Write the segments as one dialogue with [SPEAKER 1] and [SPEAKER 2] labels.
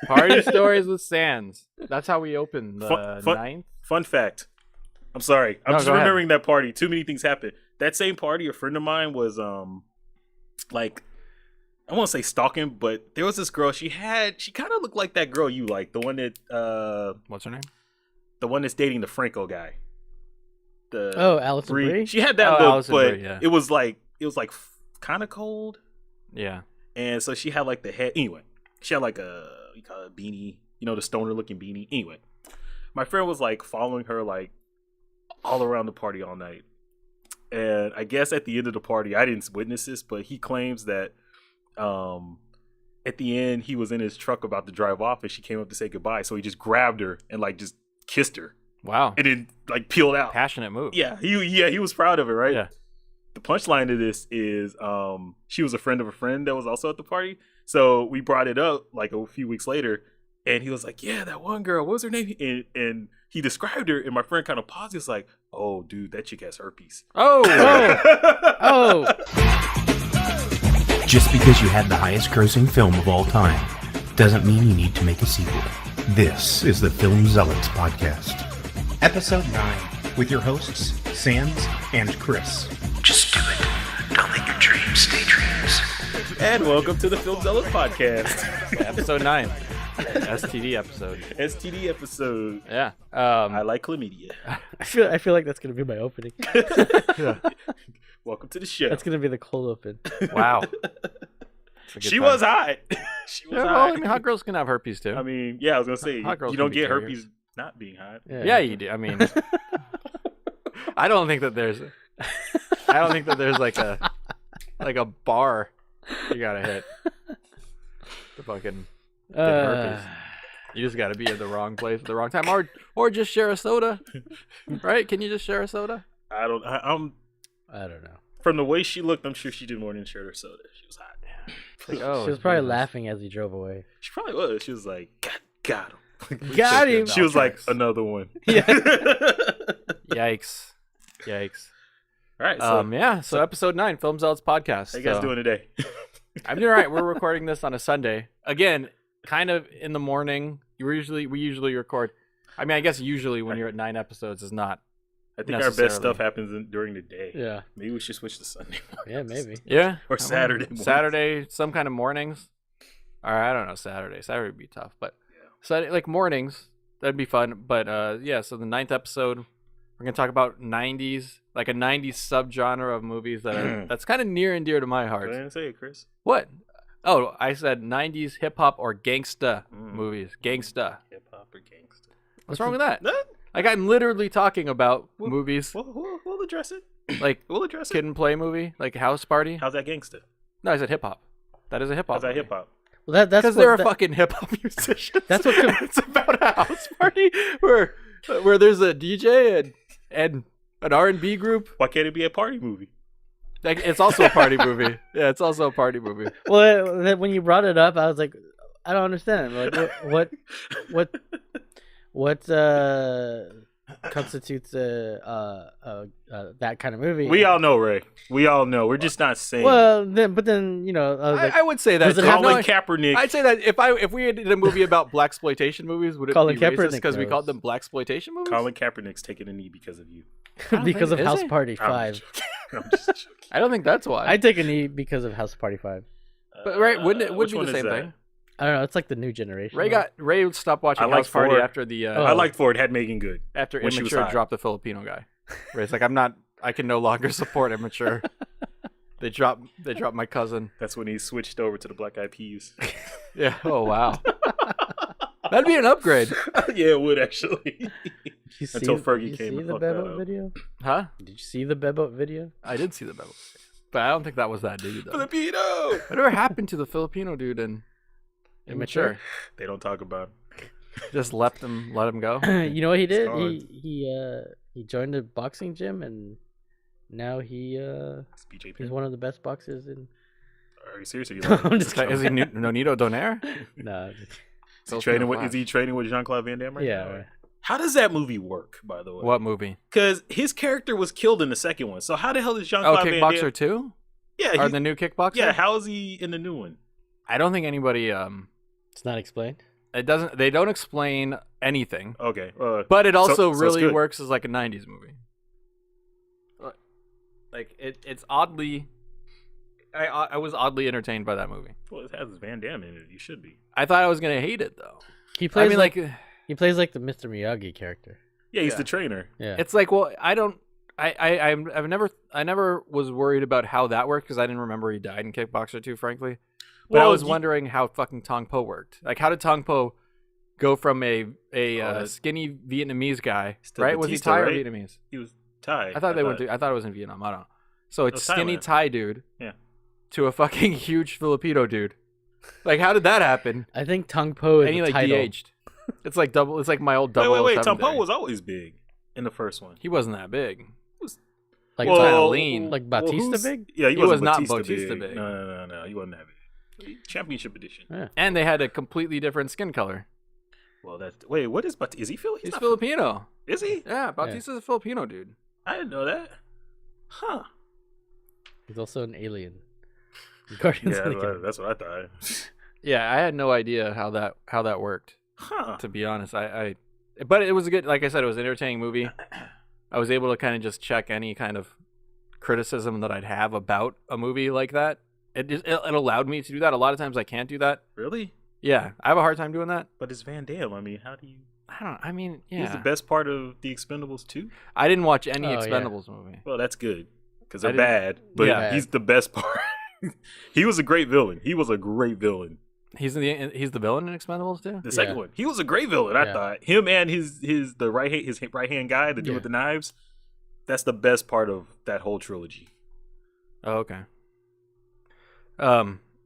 [SPEAKER 1] Party stories with Sands. That's how we open the ninth.
[SPEAKER 2] Fun fact. I'm sorry. I'm just
[SPEAKER 1] go ahead.
[SPEAKER 2] remembering that party. Too many things happened. That same party, a friend of mine was like, I won't say stalking, but there was this girl. She kind of looked like that girl you like, the one that
[SPEAKER 1] What's her name?
[SPEAKER 2] the one that's dating the Franco guy.
[SPEAKER 3] Allison Brie.
[SPEAKER 2] She had that look,
[SPEAKER 1] Allison
[SPEAKER 2] but
[SPEAKER 1] Brie, yeah.
[SPEAKER 2] it was like kind of cold.
[SPEAKER 1] Yeah.
[SPEAKER 2] And so she had like the head. Anyway, she had like you call it beanie, the stoner looking beanie. Anyway, my friend was like following her like all around the party all night. And I guess at the end of the party, I didn't witness this, but he claims that at the end he was in his truck about to drive off, and she came up to say goodbye. So he just grabbed her and like just kissed her.
[SPEAKER 1] Wow.
[SPEAKER 2] And then like peeled out.
[SPEAKER 1] Passionate move.
[SPEAKER 2] Yeah, he was proud of it, right?
[SPEAKER 1] Yeah.
[SPEAKER 2] The punchline to this is she was a friend of a friend that was also at the party. So we brought it up like a few weeks later, and he was like, yeah, that one girl, what was her name? And he described her, and my friend kind of paused. He was like, oh, dude, that chick has herpes.
[SPEAKER 1] Oh.
[SPEAKER 4] Just because you had the highest grossing film of all time doesn't mean you need to make a sequel. This is the Film Zealots podcast. Episode 9, with your hosts, Sands and Chris. Just do it. Don't let your dreams stay dreams.
[SPEAKER 2] And welcome to the Film Zealots podcast.
[SPEAKER 1] Episode 9. STD episode.
[SPEAKER 2] STD episode.
[SPEAKER 1] Yeah.
[SPEAKER 2] I like chlamydia.
[SPEAKER 3] I feel like that's gonna be my opening.
[SPEAKER 2] Welcome to the show.
[SPEAKER 3] That's gonna be the cold open.
[SPEAKER 1] Wow.
[SPEAKER 2] She was hot. She was
[SPEAKER 1] Yeah,
[SPEAKER 2] hot.
[SPEAKER 1] well, I mean, hot girls can have herpes too.
[SPEAKER 2] I mean, yeah, I was gonna say
[SPEAKER 1] Hot girls
[SPEAKER 2] you
[SPEAKER 1] can
[SPEAKER 2] don't
[SPEAKER 1] be
[SPEAKER 2] get
[SPEAKER 1] carriers.
[SPEAKER 2] herpes not being hot.
[SPEAKER 1] Yeah, you do. I mean, I don't think that there's like a bar you gotta hit to fucking get herpes. You just gotta be at the wrong place at the wrong time, or just share a soda, right? Can you just share a soda?
[SPEAKER 2] I don't
[SPEAKER 3] know.
[SPEAKER 2] From the way she looked, I'm sure she did more than share her soda. She was hot.
[SPEAKER 1] Like, oh,
[SPEAKER 3] She was probably
[SPEAKER 1] Jesus.
[SPEAKER 3] laughing as he drove away.
[SPEAKER 2] She probably was. She was like, got him.
[SPEAKER 3] Got him.
[SPEAKER 2] She was like, another one.
[SPEAKER 3] Yeah.
[SPEAKER 1] Yikes.
[SPEAKER 2] All right. So,
[SPEAKER 1] Yeah. So episode 9, Film Zealots podcast.
[SPEAKER 2] how you guys doing today?
[SPEAKER 1] I'm doing all right. We're recording this on a Sunday. Again, kind of in the morning. We usually record. I mean, I guess usually when you're at 9 episodes is not.
[SPEAKER 2] I think our best stuff happens during the day.
[SPEAKER 3] Yeah.
[SPEAKER 2] Maybe we should switch to Sunday morning.
[SPEAKER 3] Yeah, maybe.
[SPEAKER 1] Yeah.
[SPEAKER 2] Or Saturday mornings.
[SPEAKER 1] Saturday, some kind of mornings. Or I don't know, Saturday. Saturday would be tough, but Saturday, like mornings, that'd be fun. But yeah, so the 9th episode, we're gonna talk about 90s, like a 90s subgenre of movies that's kind of near and dear to my
[SPEAKER 2] I
[SPEAKER 1] heart.
[SPEAKER 2] didn't say it, Chris.
[SPEAKER 1] What? Oh, I said 90s hip hop or gangsta movies. Gangsta.
[SPEAKER 2] Hip hop or gangster?
[SPEAKER 1] What's wrong with that?
[SPEAKER 2] No.
[SPEAKER 1] Like I'm literally talking about movies
[SPEAKER 2] We'll address it.
[SPEAKER 1] like
[SPEAKER 2] We'll address
[SPEAKER 1] Kid
[SPEAKER 2] it.
[SPEAKER 1] and Play movie, like House Party.
[SPEAKER 2] How's that gangster?
[SPEAKER 1] No, I said hip hop. That is a hip hop.
[SPEAKER 2] How's that hip hop?
[SPEAKER 3] Well, that's
[SPEAKER 1] Because they're a fucking hip hop musician.
[SPEAKER 3] That's what
[SPEAKER 1] it's about a house party where there's a DJ and an R&B group.
[SPEAKER 2] Why can't it be a party movie?
[SPEAKER 1] Like it's also a party movie. Yeah, it's also a party movie.
[SPEAKER 3] Well, when you brought it up, I was like, I don't understand. Like, what constitutes that kind of movie?
[SPEAKER 2] We all know, Ray. We all know. We're just not saying.
[SPEAKER 3] Well, then
[SPEAKER 1] I would say that.
[SPEAKER 3] Does it have
[SPEAKER 2] Colin
[SPEAKER 3] no-
[SPEAKER 2] Kaepernick.
[SPEAKER 1] I'd say that if we did a movie about blaxploitation movies, would it
[SPEAKER 3] Colin
[SPEAKER 1] be racist
[SPEAKER 3] Kaepernick
[SPEAKER 1] because we
[SPEAKER 3] knows.
[SPEAKER 1] called them blaxploitation movies?
[SPEAKER 2] Colin Kaepernick's taking a knee because of you.
[SPEAKER 3] because of
[SPEAKER 1] Is
[SPEAKER 3] House
[SPEAKER 1] he?
[SPEAKER 3] Party
[SPEAKER 2] I'm
[SPEAKER 3] 5.
[SPEAKER 2] joking. I'm just joking.
[SPEAKER 1] I don't think that's why.
[SPEAKER 3] I take a knee because of House Party 5.
[SPEAKER 1] But right, wouldn't it would
[SPEAKER 2] which
[SPEAKER 1] be
[SPEAKER 2] one
[SPEAKER 1] the
[SPEAKER 2] is
[SPEAKER 1] same
[SPEAKER 2] that?
[SPEAKER 1] thing?
[SPEAKER 3] I don't know. It's like the new generation.
[SPEAKER 1] Ray stopped watching
[SPEAKER 2] I like
[SPEAKER 1] House Party
[SPEAKER 2] Ford.
[SPEAKER 1] after the
[SPEAKER 2] I like Ford. Had Megan Good.
[SPEAKER 1] after
[SPEAKER 2] when she was
[SPEAKER 1] Immature
[SPEAKER 2] hot.
[SPEAKER 1] dropped the Filipino guy. Ray's like, I can no longer support Immature. They dropped my cousin.
[SPEAKER 2] That's when he switched over to the Black Eyed Peas.
[SPEAKER 1] Yeah. Oh wow. That'd be an upgrade.
[SPEAKER 2] Yeah, it would actually.
[SPEAKER 3] Did you see,
[SPEAKER 2] Until Fergie
[SPEAKER 3] did
[SPEAKER 2] came
[SPEAKER 3] you
[SPEAKER 2] and
[SPEAKER 3] see the
[SPEAKER 2] fucked that
[SPEAKER 3] Bebo
[SPEAKER 2] up.
[SPEAKER 3] video?
[SPEAKER 1] Huh?
[SPEAKER 3] Did you see the Bebo video?
[SPEAKER 1] I did see the Bebo. But I don't think that was that dude though.
[SPEAKER 2] Filipino.
[SPEAKER 1] Whatever happened to the Filipino dude in Immature?
[SPEAKER 2] They don't talk about him.
[SPEAKER 1] Just let him go.
[SPEAKER 3] You know what he did?
[SPEAKER 2] gone.
[SPEAKER 3] He joined a boxing gym and now
[SPEAKER 2] It's BJ
[SPEAKER 3] he's
[SPEAKER 2] Penn.
[SPEAKER 3] one of the best boxers in.
[SPEAKER 2] Are you serious? Are you
[SPEAKER 3] I'm just
[SPEAKER 1] Is he Nonito Donaire?
[SPEAKER 3] No.
[SPEAKER 2] Is he training with Jean-Claude Van Damme right
[SPEAKER 3] Yeah.
[SPEAKER 2] now? How does that movie work, by the way?
[SPEAKER 1] What movie?
[SPEAKER 2] Because his character was killed in the second one. So how the hell is
[SPEAKER 1] Oh,
[SPEAKER 2] Jean-Claude Van Damme?
[SPEAKER 1] Kickboxer 2?
[SPEAKER 2] Yeah,
[SPEAKER 1] Or
[SPEAKER 2] he's-
[SPEAKER 1] the new Kickboxer?
[SPEAKER 2] yeah. How is he in the new one?
[SPEAKER 1] I don't think anybody
[SPEAKER 3] It's not explained.
[SPEAKER 1] It doesn't. They don't explain anything.
[SPEAKER 2] Okay.
[SPEAKER 1] But it also
[SPEAKER 2] so it's
[SPEAKER 1] really
[SPEAKER 2] good.
[SPEAKER 1] works as like a '90s movie. Like it's oddly. I was oddly entertained by that movie.
[SPEAKER 2] Well, it has Van Damme in it. You should be.
[SPEAKER 1] I thought I was gonna hate it though.
[SPEAKER 3] He plays
[SPEAKER 1] I mean,
[SPEAKER 3] like
[SPEAKER 1] like
[SPEAKER 3] he plays like the Mr. Miyagi character.
[SPEAKER 2] Yeah, he's
[SPEAKER 1] Yeah.
[SPEAKER 2] the trainer.
[SPEAKER 3] Yeah.
[SPEAKER 1] it's like, well, I don't. I've never was worried about how that worked because I didn't remember he died in Kickboxer 2, frankly. But I
[SPEAKER 2] Well,
[SPEAKER 1] was wondering how fucking Tong Po worked. Like, how did Tong Po go from a skinny Vietnamese guy,
[SPEAKER 2] Still
[SPEAKER 1] right? Was he
[SPEAKER 2] Batista,
[SPEAKER 1] Thai or
[SPEAKER 2] right?
[SPEAKER 1] Vietnamese?
[SPEAKER 2] He was Thai.
[SPEAKER 1] I thought it was in Vietnam. I don't know. So it's
[SPEAKER 2] was
[SPEAKER 1] skinny
[SPEAKER 2] Thailand.
[SPEAKER 1] Thai dude,
[SPEAKER 2] Yeah.
[SPEAKER 1] to a fucking huge Filipino dude. Like, how did that happen?
[SPEAKER 3] I think Tong Po is
[SPEAKER 1] And he
[SPEAKER 3] the
[SPEAKER 1] like
[SPEAKER 3] title.
[SPEAKER 1] de-aged. It's like double. It's like my old
[SPEAKER 2] Wait,
[SPEAKER 1] double.
[SPEAKER 2] wait. Tom Poe was always big in the first one.
[SPEAKER 1] He wasn't that big.
[SPEAKER 3] Like
[SPEAKER 1] Well, kinda lean.
[SPEAKER 3] like Batista
[SPEAKER 2] who's-
[SPEAKER 3] big?
[SPEAKER 2] Yeah, he
[SPEAKER 1] He was
[SPEAKER 2] wasn't
[SPEAKER 1] not
[SPEAKER 2] Batista
[SPEAKER 1] Batista big.
[SPEAKER 2] No. He wasn't that big. Championship edition.
[SPEAKER 3] Yeah.
[SPEAKER 1] And they had a completely different skin color.
[SPEAKER 2] Well, that's wait. What is Batista? Is he Phil?
[SPEAKER 1] He's
[SPEAKER 2] not
[SPEAKER 1] Filipino.
[SPEAKER 2] Is he?
[SPEAKER 1] Yeah, Bautista's a Filipino dude.
[SPEAKER 2] I didn't know that. Huh?
[SPEAKER 3] He's also an alien. Guardians
[SPEAKER 2] Yeah,
[SPEAKER 3] of the Galaxy.
[SPEAKER 2] that's what I thought.
[SPEAKER 1] Yeah, I had no idea how that worked.
[SPEAKER 2] Huh?
[SPEAKER 1] To be honest, but it was a good. Like I said, it was an entertaining movie. I was able to kind of just check any kind of criticism that I'd have about a movie like that. It allowed me to do that. A lot of times I can't do that.
[SPEAKER 2] Really?
[SPEAKER 1] Yeah, I have a hard time doing that.
[SPEAKER 2] But it's Van Damme. I mean, how do you?
[SPEAKER 1] I mean,
[SPEAKER 2] He's
[SPEAKER 1] yeah.
[SPEAKER 2] the best part of the Expendables too.
[SPEAKER 1] I didn't watch any
[SPEAKER 3] Oh, yeah.
[SPEAKER 1] Expendables movie.
[SPEAKER 2] Well, that's good because
[SPEAKER 1] I
[SPEAKER 2] they're
[SPEAKER 1] didn't-
[SPEAKER 2] bad. But
[SPEAKER 1] Yeah.
[SPEAKER 2] he's the best part. He was a great villain. He was a great villain.
[SPEAKER 1] He's the villain in Expendables too.
[SPEAKER 2] The second
[SPEAKER 3] Yeah.
[SPEAKER 2] one, he was a great villain. I
[SPEAKER 3] Yeah.
[SPEAKER 2] thought him and his right hand guy, the dude
[SPEAKER 3] Yeah.
[SPEAKER 2] with the knives. That's the best part of that whole trilogy.
[SPEAKER 1] Oh, okay.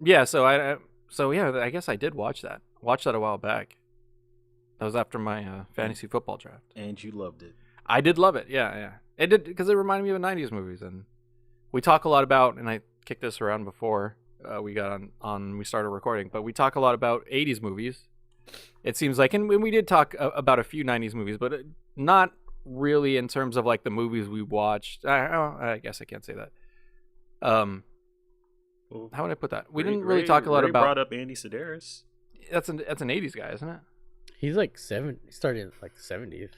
[SPEAKER 1] Yeah. So I guess I did watch that. Watched that a while back. That was after my fantasy football draft.
[SPEAKER 2] And you loved it.
[SPEAKER 1] I did love it. Yeah. It did because it reminded me of '90s movies, and we talk a lot about. And I kicked this around before we got on. We started recording, but we talk a lot about '80s movies. It seems like, and we did talk about a few '90s movies, but not really in terms of like the movies we watched. I guess I can't say that.
[SPEAKER 2] Well,
[SPEAKER 1] How would I put that? We didn't really talk a lot
[SPEAKER 2] Ray
[SPEAKER 1] about.
[SPEAKER 2] brought up Andy Sedaris.
[SPEAKER 1] That's an '80s guy, isn't it?
[SPEAKER 3] He's like he started in like the 70s.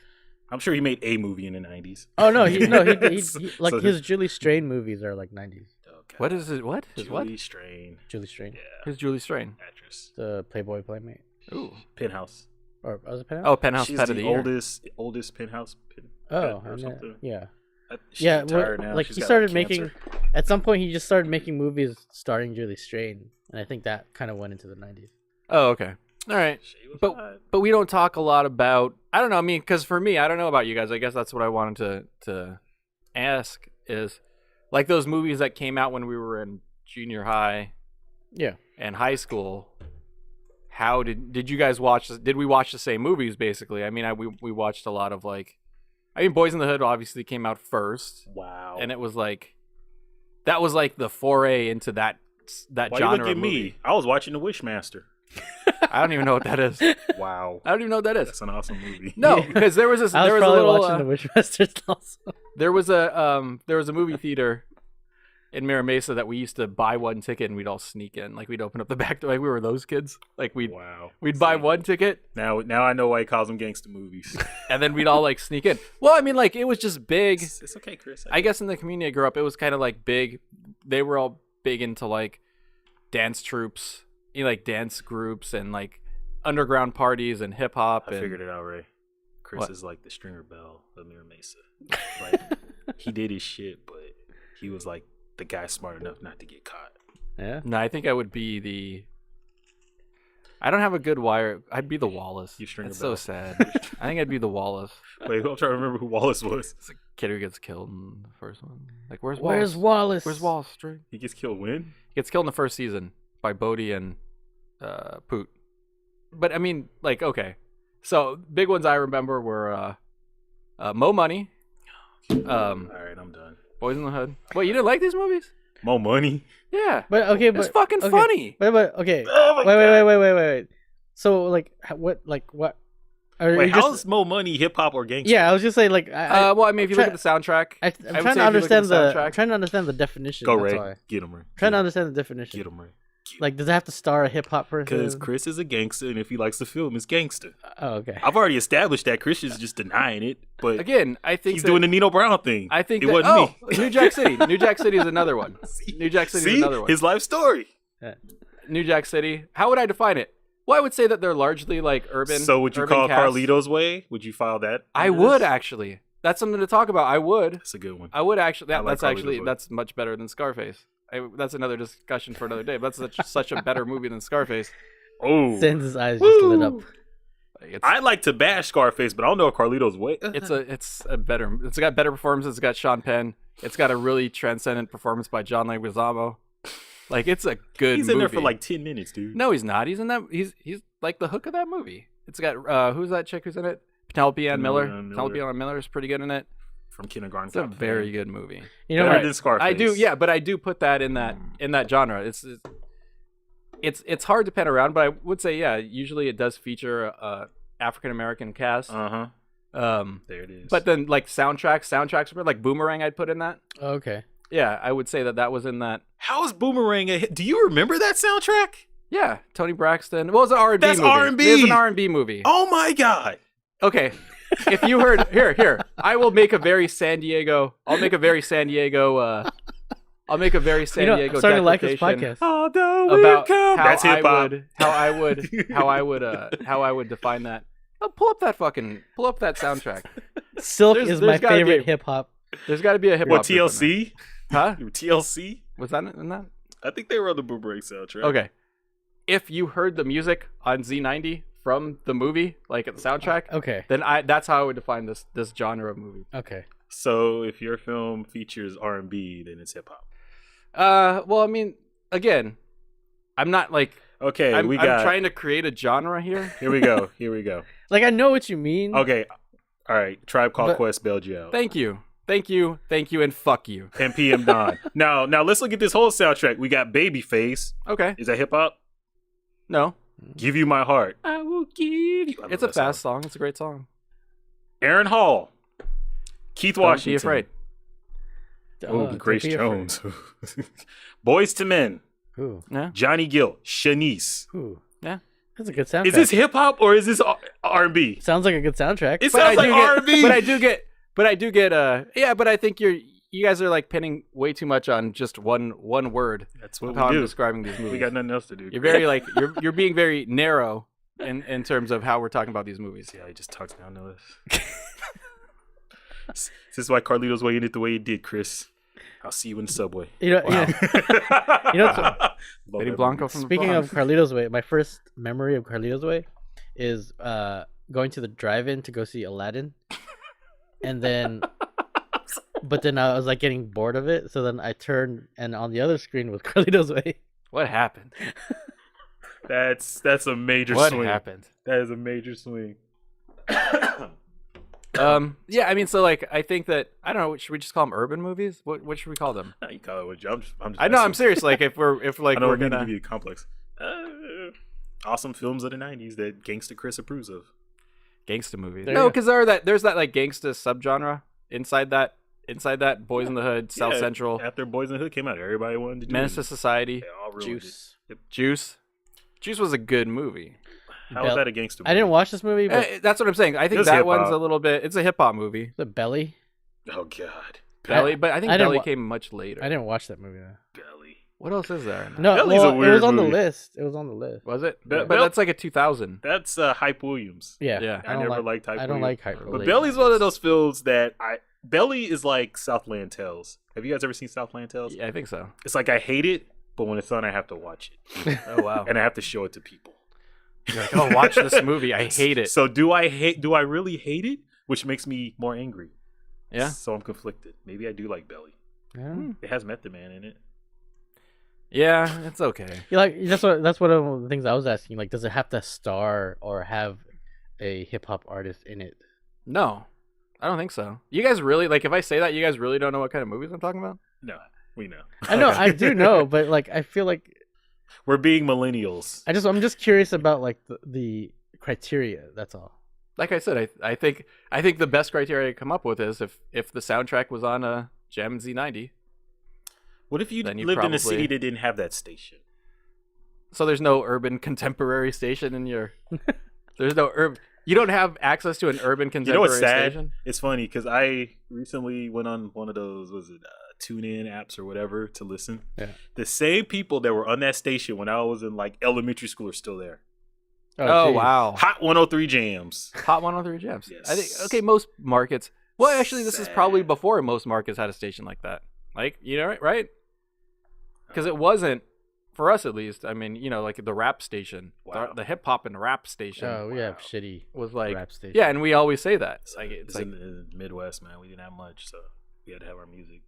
[SPEAKER 2] I'm sure he made a movie in the 90s.
[SPEAKER 3] Oh no, he like
[SPEAKER 2] So-
[SPEAKER 3] his Julie Strain movies are like 90s.
[SPEAKER 2] Okay.
[SPEAKER 1] What is it? What? His what?
[SPEAKER 2] Julie Strain.
[SPEAKER 3] Julie Strain,
[SPEAKER 2] Yeah.
[SPEAKER 1] Who's Julie Strain?
[SPEAKER 2] Actress.
[SPEAKER 3] the Playboy Playmate,
[SPEAKER 1] Ooh.
[SPEAKER 2] Penthouse.
[SPEAKER 3] or was it Penthouse?
[SPEAKER 1] Oh, Penthouse
[SPEAKER 2] She's
[SPEAKER 1] Pet of
[SPEAKER 2] the
[SPEAKER 1] the Year.
[SPEAKER 2] oldest penthouse pet
[SPEAKER 3] oh,
[SPEAKER 2] or
[SPEAKER 3] and
[SPEAKER 2] something.
[SPEAKER 3] yeah,
[SPEAKER 2] She's
[SPEAKER 3] yeah.
[SPEAKER 2] retired now.
[SPEAKER 3] Like
[SPEAKER 2] She's
[SPEAKER 3] he
[SPEAKER 2] got,
[SPEAKER 3] started
[SPEAKER 2] cancer.
[SPEAKER 3] making. At some point, he just started making movies starring Julie Strain, and I think that kind of went into the 90s.
[SPEAKER 1] Oh, okay. All right.
[SPEAKER 2] She was
[SPEAKER 1] But
[SPEAKER 2] hot.
[SPEAKER 1] but we don't talk a lot about. I don't know. I mean, because for me, I don't know about you guys. I guess that's what I wanted to ask is like those movies that came out when we were in junior high
[SPEAKER 3] Yeah,
[SPEAKER 1] and high school. How did you guys watch? Did we watch the same movies? Basically, I mean, we watched a lot of like. I mean, Boys in the Hood obviously came out first,
[SPEAKER 2] Wow.
[SPEAKER 1] and it was like that was like the foray into that
[SPEAKER 2] Why
[SPEAKER 1] genre.
[SPEAKER 2] you look at
[SPEAKER 1] of
[SPEAKER 2] me?
[SPEAKER 1] movie.
[SPEAKER 2] I was watching The Wishmaster.
[SPEAKER 1] I don't even know what that is.
[SPEAKER 2] Wow.
[SPEAKER 1] I don't even know what that is.
[SPEAKER 2] That's an awesome movie.
[SPEAKER 1] No, because there was a
[SPEAKER 3] I was
[SPEAKER 1] there was a
[SPEAKER 3] probably
[SPEAKER 1] little
[SPEAKER 3] watching the Wishmasters also.
[SPEAKER 1] there was a movie theater in Mira Mesa that we used to buy one ticket and we'd all sneak in. Like we'd open up the back door. Like we were those kids. Like we'd
[SPEAKER 2] Wow.
[SPEAKER 1] buy
[SPEAKER 2] See,
[SPEAKER 1] one ticket
[SPEAKER 2] Now I know why he calls them gangster movies.
[SPEAKER 1] and then we'd all like sneak in. Well, I mean, like it was just big.
[SPEAKER 2] It's okay, Chris.
[SPEAKER 1] I guess in the community I grew up, it was kind of like big. They were all big into like dance troops, you know, like dance groups and like underground parties and hip hop.
[SPEAKER 2] I figured it out, Ray. Chris
[SPEAKER 1] What?
[SPEAKER 2] is like the Stringer Bell of Mira Mesa. Like he did his shit, but he was like the guy smart enough not to get caught.
[SPEAKER 3] Yeah,
[SPEAKER 1] No, I think I would be the. I don't have a good wire. I'd be the Wallace.
[SPEAKER 2] You Stringer
[SPEAKER 1] It's so
[SPEAKER 2] Bell.
[SPEAKER 1] sad. I think I'd be the Wallace.
[SPEAKER 2] Wait, I'm trying to remember who Wallace was.
[SPEAKER 1] It's a kid who gets killed in the first one. Like, where's
[SPEAKER 3] Wallace?
[SPEAKER 1] Where's Wallace? String?
[SPEAKER 2] He gets killed when?
[SPEAKER 1] He gets killed in the first season by Bodie and Poot. But I mean, like, okay. So big ones I remember were Mo Money,
[SPEAKER 2] All right, I'm done.
[SPEAKER 1] Boys in the Hood. Wait, you didn't like these movies?
[SPEAKER 2] More money.
[SPEAKER 1] Yeah,
[SPEAKER 3] But okay, but
[SPEAKER 1] it's fucking
[SPEAKER 3] okay.
[SPEAKER 1] funny.
[SPEAKER 3] But okay.
[SPEAKER 2] Oh my
[SPEAKER 3] Wait. So like, what? Are
[SPEAKER 2] Wait,
[SPEAKER 3] you
[SPEAKER 2] how's
[SPEAKER 3] just?
[SPEAKER 2] Mo Money hip hop or gangster?
[SPEAKER 3] Yeah, I was just saying like.
[SPEAKER 1] Well, I mean, if you look at the soundtrack,
[SPEAKER 3] I'm
[SPEAKER 1] I would
[SPEAKER 3] trying
[SPEAKER 1] say
[SPEAKER 3] to
[SPEAKER 1] if you look at
[SPEAKER 3] understand
[SPEAKER 1] the
[SPEAKER 3] I'm
[SPEAKER 1] soundtrack-
[SPEAKER 3] trying to understand the definition.
[SPEAKER 2] Go
[SPEAKER 3] that's
[SPEAKER 2] Ray.
[SPEAKER 3] why.
[SPEAKER 2] Get him, Ray.
[SPEAKER 3] Trying to understand the definition.
[SPEAKER 2] Get him, Ray. you.
[SPEAKER 3] Like, does it have to star a hip hop person?
[SPEAKER 2] Because Chris is a gangster, and if he likes the film, it's gangster.
[SPEAKER 3] Oh, okay.
[SPEAKER 2] I've already established that. Chris is just denying it, but
[SPEAKER 1] Again, I think
[SPEAKER 2] he's doing the Nino Brown thing.
[SPEAKER 1] I think
[SPEAKER 2] it
[SPEAKER 1] that,
[SPEAKER 2] wasn't me.
[SPEAKER 1] New Jack City. New Jack City is another one. New Jack City is another one.
[SPEAKER 2] His life story.
[SPEAKER 1] New Jack City. How would I define it? Well, I would say that they're largely like urban.
[SPEAKER 2] So would you
[SPEAKER 1] urban
[SPEAKER 2] call
[SPEAKER 1] cast.
[SPEAKER 2] Carlito's Way? Would you file that?
[SPEAKER 1] I
[SPEAKER 2] under
[SPEAKER 1] would
[SPEAKER 2] this?
[SPEAKER 1] actually. That's something to talk about. I would.
[SPEAKER 2] That's a good one.
[SPEAKER 1] I would actually.
[SPEAKER 2] I like
[SPEAKER 1] That's actually.
[SPEAKER 2] Carlito's Way.
[SPEAKER 1] That's much better than Scarface. That's another discussion for another day. But that's such a better movie than Scarface.
[SPEAKER 2] Oh,
[SPEAKER 3] Zen's eyes just lit up.
[SPEAKER 1] Like,
[SPEAKER 2] I like to bash Scarface, but I don't know Carlito's Way.
[SPEAKER 1] it's a better. It's got better performances. It's got Sean Penn. It's got a really transcendent performance by John Leguizamo. Like, it's a good.
[SPEAKER 2] He's
[SPEAKER 1] movie.
[SPEAKER 2] in there for like 10 minutes, dude.
[SPEAKER 1] No, he's not. He's in that. He's like the hook of that movie. It's got who's that chick who's in it? Penelope Ann Miller. Penelope Ann Miller is pretty good in it.
[SPEAKER 2] From Kindergarten.
[SPEAKER 1] It's a very good movie.
[SPEAKER 3] You know
[SPEAKER 2] Better
[SPEAKER 3] what?
[SPEAKER 2] than Scarface.
[SPEAKER 1] I do, yeah, but I do put that in that genre. It's hard to pen around, but I would say, yeah, usually it does feature a African American cast.
[SPEAKER 2] There it is.
[SPEAKER 1] But then like soundtracks were like Boomerang. I'd put in that.
[SPEAKER 3] Oh, okay.
[SPEAKER 1] Yeah, I would say that was in that.
[SPEAKER 2] How is Boomerang a hit? Do you remember that soundtrack?
[SPEAKER 1] Yeah, Tony Braxton. Well, it's an R&B
[SPEAKER 2] That's
[SPEAKER 1] movie.
[SPEAKER 2] R&B.
[SPEAKER 1] It's an R&B movie.
[SPEAKER 2] Oh my god.
[SPEAKER 1] Okay. If you heard here, I will make a very San Diego. I'll make a very San Diego. I'll make a very San Diego.
[SPEAKER 3] I'm starting to like this
[SPEAKER 1] declaration
[SPEAKER 3] podcast.
[SPEAKER 1] about how
[SPEAKER 2] That's
[SPEAKER 1] I
[SPEAKER 2] hip-hop.
[SPEAKER 1] would, how I would define that. Oh, pull up that soundtrack.
[SPEAKER 3] Silk
[SPEAKER 1] There's
[SPEAKER 3] is my
[SPEAKER 1] gotta be-
[SPEAKER 3] favorite hip hop.
[SPEAKER 1] There's got to be a hip hop.
[SPEAKER 2] What, TLC?
[SPEAKER 1] Huh?
[SPEAKER 2] TLC?
[SPEAKER 1] Was that in that?
[SPEAKER 2] I think they were on the Boomerang soundtrack.
[SPEAKER 1] Okay. If you heard the music on Z90 from the movie, like at the soundtrack,
[SPEAKER 3] Okay.
[SPEAKER 1] then that's how I would define this genre of movie.
[SPEAKER 3] Okay.
[SPEAKER 2] So if your film features R&B, then it's hip hop.
[SPEAKER 1] Well, I mean, again, I'm not like
[SPEAKER 2] Okay,
[SPEAKER 1] I'm
[SPEAKER 2] got.
[SPEAKER 1] trying to create a genre here.
[SPEAKER 2] Here we go. Here we go.
[SPEAKER 3] Like, I know what you mean.
[SPEAKER 2] Okay. All right. Tribe Called
[SPEAKER 3] But-
[SPEAKER 2] Quest bailed you out.
[SPEAKER 1] Thank you, and fuck you.
[SPEAKER 2] and PM Dawn. Now let's look at this whole soundtrack. We got Babyface.
[SPEAKER 1] Okay.
[SPEAKER 2] Is that hip hop?
[SPEAKER 1] No.
[SPEAKER 2] Give You My Heart.
[SPEAKER 1] I will give you.
[SPEAKER 2] I love
[SPEAKER 1] It's a
[SPEAKER 2] that
[SPEAKER 1] fast song. It's a great song.
[SPEAKER 2] Aaron Hall. Keith
[SPEAKER 1] Don't
[SPEAKER 2] Washington.
[SPEAKER 1] be afraid.
[SPEAKER 2] Oh,
[SPEAKER 3] don't
[SPEAKER 2] Grace
[SPEAKER 3] be afraid.
[SPEAKER 2] Jones. Boys to Men.
[SPEAKER 3] Who?
[SPEAKER 1] Yeah.
[SPEAKER 2] Johnny Gill. Shanice.
[SPEAKER 3] Who?
[SPEAKER 1] Yeah.
[SPEAKER 3] That's a good soundtrack.
[SPEAKER 2] Is this hip hop or is this R&B?
[SPEAKER 3] Sounds like a good soundtrack.
[SPEAKER 2] It sounds like R&B.
[SPEAKER 1] But I do get. Yeah. But I think you guys are like pinning way too much on just one word.
[SPEAKER 2] That's what
[SPEAKER 1] of how
[SPEAKER 2] we
[SPEAKER 1] I'm
[SPEAKER 2] do.
[SPEAKER 1] describing these movies.
[SPEAKER 2] We got nothing else to do.
[SPEAKER 1] You're very like you're being very narrow in terms of how we're talking about these movies.
[SPEAKER 2] Yeah, he just talks down to us. This is why Carlito's Way ended the way it did, Chris. I'll see you in the subway.
[SPEAKER 3] You know,
[SPEAKER 1] Wow.
[SPEAKER 3] you know what's-
[SPEAKER 1] Benny Blanco from the
[SPEAKER 3] Speaking
[SPEAKER 1] Bronx.
[SPEAKER 3] of Carlito's Way, my first memory of Carlito's Way is going to the drive-in to go see Aladdin, and then, but then I was like getting bored of it, so then I turned, and on the other screen was Carlito's Way.
[SPEAKER 1] What happened?
[SPEAKER 2] That's a major
[SPEAKER 1] What
[SPEAKER 2] swing.
[SPEAKER 1] happened?
[SPEAKER 2] That is a major swing.
[SPEAKER 1] Yeah, I mean, so like, I think that I don't know. Should we just call them urban movies? What should we call them?
[SPEAKER 2] You call it what you- I'm just
[SPEAKER 1] I know. I'm
[SPEAKER 2] messing.
[SPEAKER 1] serious. Like, if
[SPEAKER 2] I don't
[SPEAKER 1] we're
[SPEAKER 2] mean to
[SPEAKER 1] gonna
[SPEAKER 2] give you complex. Awesome films of the '90s that Gangsta Chris approves of.
[SPEAKER 1] gangsta movies.
[SPEAKER 3] There
[SPEAKER 1] No,
[SPEAKER 3] you go.
[SPEAKER 1] because there's that like gangsta subgenre inside that Boys in the Hood, South
[SPEAKER 2] Yeah,
[SPEAKER 1] Central,
[SPEAKER 2] After Boys in the Hood came out, everybody wanted to do
[SPEAKER 1] Menace to
[SPEAKER 2] it.
[SPEAKER 1] Society,
[SPEAKER 2] They all ruined
[SPEAKER 3] Juice.
[SPEAKER 1] Juice. Juice was a good movie.
[SPEAKER 2] It. How was that a gangster movie?
[SPEAKER 3] I didn't watch this movie, but
[SPEAKER 1] That's what I'm saying. I think
[SPEAKER 2] It's
[SPEAKER 1] that
[SPEAKER 2] hip-hop.
[SPEAKER 1] one's a little bit. It's a hip hop movie.
[SPEAKER 3] the Belly.
[SPEAKER 2] Oh God,
[SPEAKER 1] Belly, but I think
[SPEAKER 3] I didn't
[SPEAKER 1] Belly
[SPEAKER 3] wa-
[SPEAKER 1] came much later.
[SPEAKER 3] I didn't watch that movie. Though.
[SPEAKER 2] Belly.
[SPEAKER 1] What else is there?
[SPEAKER 3] No,
[SPEAKER 2] Belly's
[SPEAKER 3] well,
[SPEAKER 2] a
[SPEAKER 3] it
[SPEAKER 2] weird
[SPEAKER 3] was on
[SPEAKER 2] movie.
[SPEAKER 3] the list. It was on the list.
[SPEAKER 1] Was it?
[SPEAKER 2] Be-
[SPEAKER 1] But
[SPEAKER 2] Bel-
[SPEAKER 1] that's like a 2000.
[SPEAKER 2] That's Hype Williams.
[SPEAKER 3] Yeah,
[SPEAKER 1] Yeah.
[SPEAKER 2] I never liked Hype
[SPEAKER 3] I don't
[SPEAKER 2] Williams.
[SPEAKER 3] like Hype.
[SPEAKER 2] But
[SPEAKER 3] Williams.
[SPEAKER 2] Belly's one of those films that Belly is like Southland Tales. Have you guys ever seen Southland Tales?
[SPEAKER 1] Yeah, I think so.
[SPEAKER 2] It's like I hate it, but when it's on, I have to watch it,
[SPEAKER 1] Oh wow.
[SPEAKER 2] and I have to show it to people.
[SPEAKER 1] You're like, oh, watch this movie. I hate it.
[SPEAKER 2] So do I really hate it? Which makes me more angry.
[SPEAKER 1] Yeah.
[SPEAKER 2] So I'm conflicted. Maybe I do like Belly.
[SPEAKER 3] Yeah.
[SPEAKER 2] It has Method Man in it.
[SPEAKER 1] Yeah, it's okay.
[SPEAKER 3] You like that's one of the things I was asking. Like, does it have to star or have a hip hop artist in it?
[SPEAKER 1] No, I don't think so. You guys really like if I say that, you guys really don't know what kind of movies I'm talking about?
[SPEAKER 2] No, we know.
[SPEAKER 3] I know, I do know, but like, I feel like
[SPEAKER 2] We're being millennials.
[SPEAKER 3] I'm just curious about like the criteria. That's all.
[SPEAKER 1] Like I said, I think the best criteria to come up with is if the soundtrack was on a Jam Z90.
[SPEAKER 2] What if you
[SPEAKER 1] Then you
[SPEAKER 2] lived in a
[SPEAKER 1] probably-
[SPEAKER 2] city that didn't have that station?
[SPEAKER 1] So there's no urban contemporary station in your. There's no urban. You don't have access to an urban
[SPEAKER 2] You know
[SPEAKER 1] contemporary
[SPEAKER 2] what's sad?
[SPEAKER 1] station.
[SPEAKER 2] It's funny because I recently went on one of those, tune-in apps or whatever to listen.
[SPEAKER 3] Yeah.
[SPEAKER 2] The same people that were on that station when I was in like elementary school are still there.
[SPEAKER 1] Oh
[SPEAKER 3] geez.
[SPEAKER 1] wow.
[SPEAKER 2] Hot 103 jams.
[SPEAKER 1] Hot 103 Jams.
[SPEAKER 2] Yes.
[SPEAKER 1] I think okay, most markets. Well, actually, this is probably
[SPEAKER 2] Sad.
[SPEAKER 1] before most markets had a station like that. Like you know, right? Because it wasn't for us at least. I mean, you know, like the rap station,
[SPEAKER 2] Wow.
[SPEAKER 1] the hip hop and rap station
[SPEAKER 3] Oh, we have
[SPEAKER 2] Wow.
[SPEAKER 3] shitty
[SPEAKER 1] was like
[SPEAKER 3] rap station.
[SPEAKER 1] yeah, and we always say that. Like it's like
[SPEAKER 2] in the Midwest, man. We didn't have much, so we had to have our music.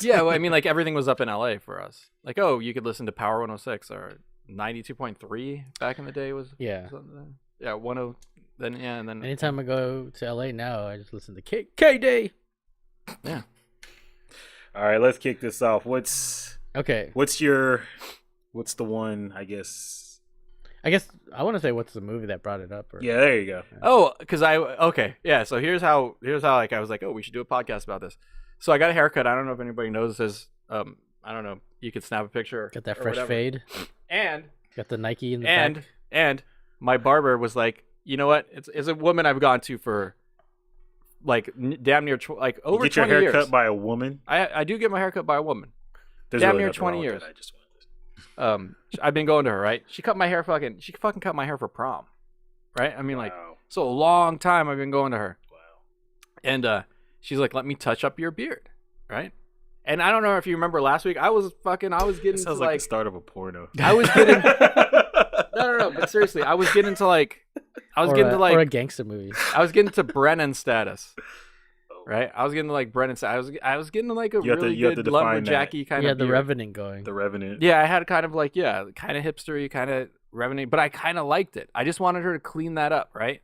[SPEAKER 1] yeah, well, I mean, like everything was up in LA for us. Like oh, you could listen to Power 106 or 92.3 back in the day was
[SPEAKER 3] Yeah.
[SPEAKER 1] something. Yeah, 10. Then yeah, and then
[SPEAKER 3] Anytime I go to LA now, I just listen to KD.
[SPEAKER 1] yeah.
[SPEAKER 2] All right, let's kick this off. What's
[SPEAKER 3] Okay.
[SPEAKER 2] what's the one? I guess.
[SPEAKER 3] I guess I want to say what's the movie that brought it up. Or...
[SPEAKER 2] Yeah, there you go.
[SPEAKER 1] Oh, because yeah. So here's how like I was like, oh, we should do a podcast about this. So I got a haircut. I don't know if anybody knows this. I don't know. You could snap a picture.
[SPEAKER 3] Got that
[SPEAKER 1] or
[SPEAKER 3] fresh
[SPEAKER 1] whatever.
[SPEAKER 3] fade.
[SPEAKER 1] And
[SPEAKER 3] Got the Nike in the back.
[SPEAKER 1] and my barber was like, you know what? It's a woman I've gone to for like damn near like
[SPEAKER 2] You
[SPEAKER 1] over
[SPEAKER 2] get your
[SPEAKER 1] 20
[SPEAKER 2] hair
[SPEAKER 1] years.
[SPEAKER 2] cut by a woman.
[SPEAKER 1] I do get my hair cut by a woman.
[SPEAKER 2] There's
[SPEAKER 1] Damn
[SPEAKER 2] really
[SPEAKER 1] near
[SPEAKER 2] nothing
[SPEAKER 1] 20
[SPEAKER 2] wrong with
[SPEAKER 1] years.
[SPEAKER 2] that. I just wanted to-
[SPEAKER 1] I've been going to her, right? She fucking cut my hair for prom. Right? I mean like
[SPEAKER 2] Wow.
[SPEAKER 1] so a long time I've been going to her.
[SPEAKER 2] Wow.
[SPEAKER 1] And she's like, let me touch up your beard. Right? And I don't know if you remember last week, I was getting
[SPEAKER 2] It sounds
[SPEAKER 1] to
[SPEAKER 2] like the start of a porno.
[SPEAKER 1] I was getting no, but seriously, I was getting to like
[SPEAKER 3] or a gangster movie.
[SPEAKER 1] I was getting to Brennan status. Right? I was getting to like Brennan status. I was getting to like a
[SPEAKER 2] You have to-
[SPEAKER 1] really
[SPEAKER 2] you have
[SPEAKER 1] good
[SPEAKER 2] to define that.
[SPEAKER 1] lumberjacky kind
[SPEAKER 3] Yeah,
[SPEAKER 1] of
[SPEAKER 3] the
[SPEAKER 1] beard.
[SPEAKER 3] Revenant going.
[SPEAKER 2] The Revenant.
[SPEAKER 1] Yeah, I had kind of like kind of hipstery, kind of Revenant, but I kind of liked it. I just wanted her to clean that up, right?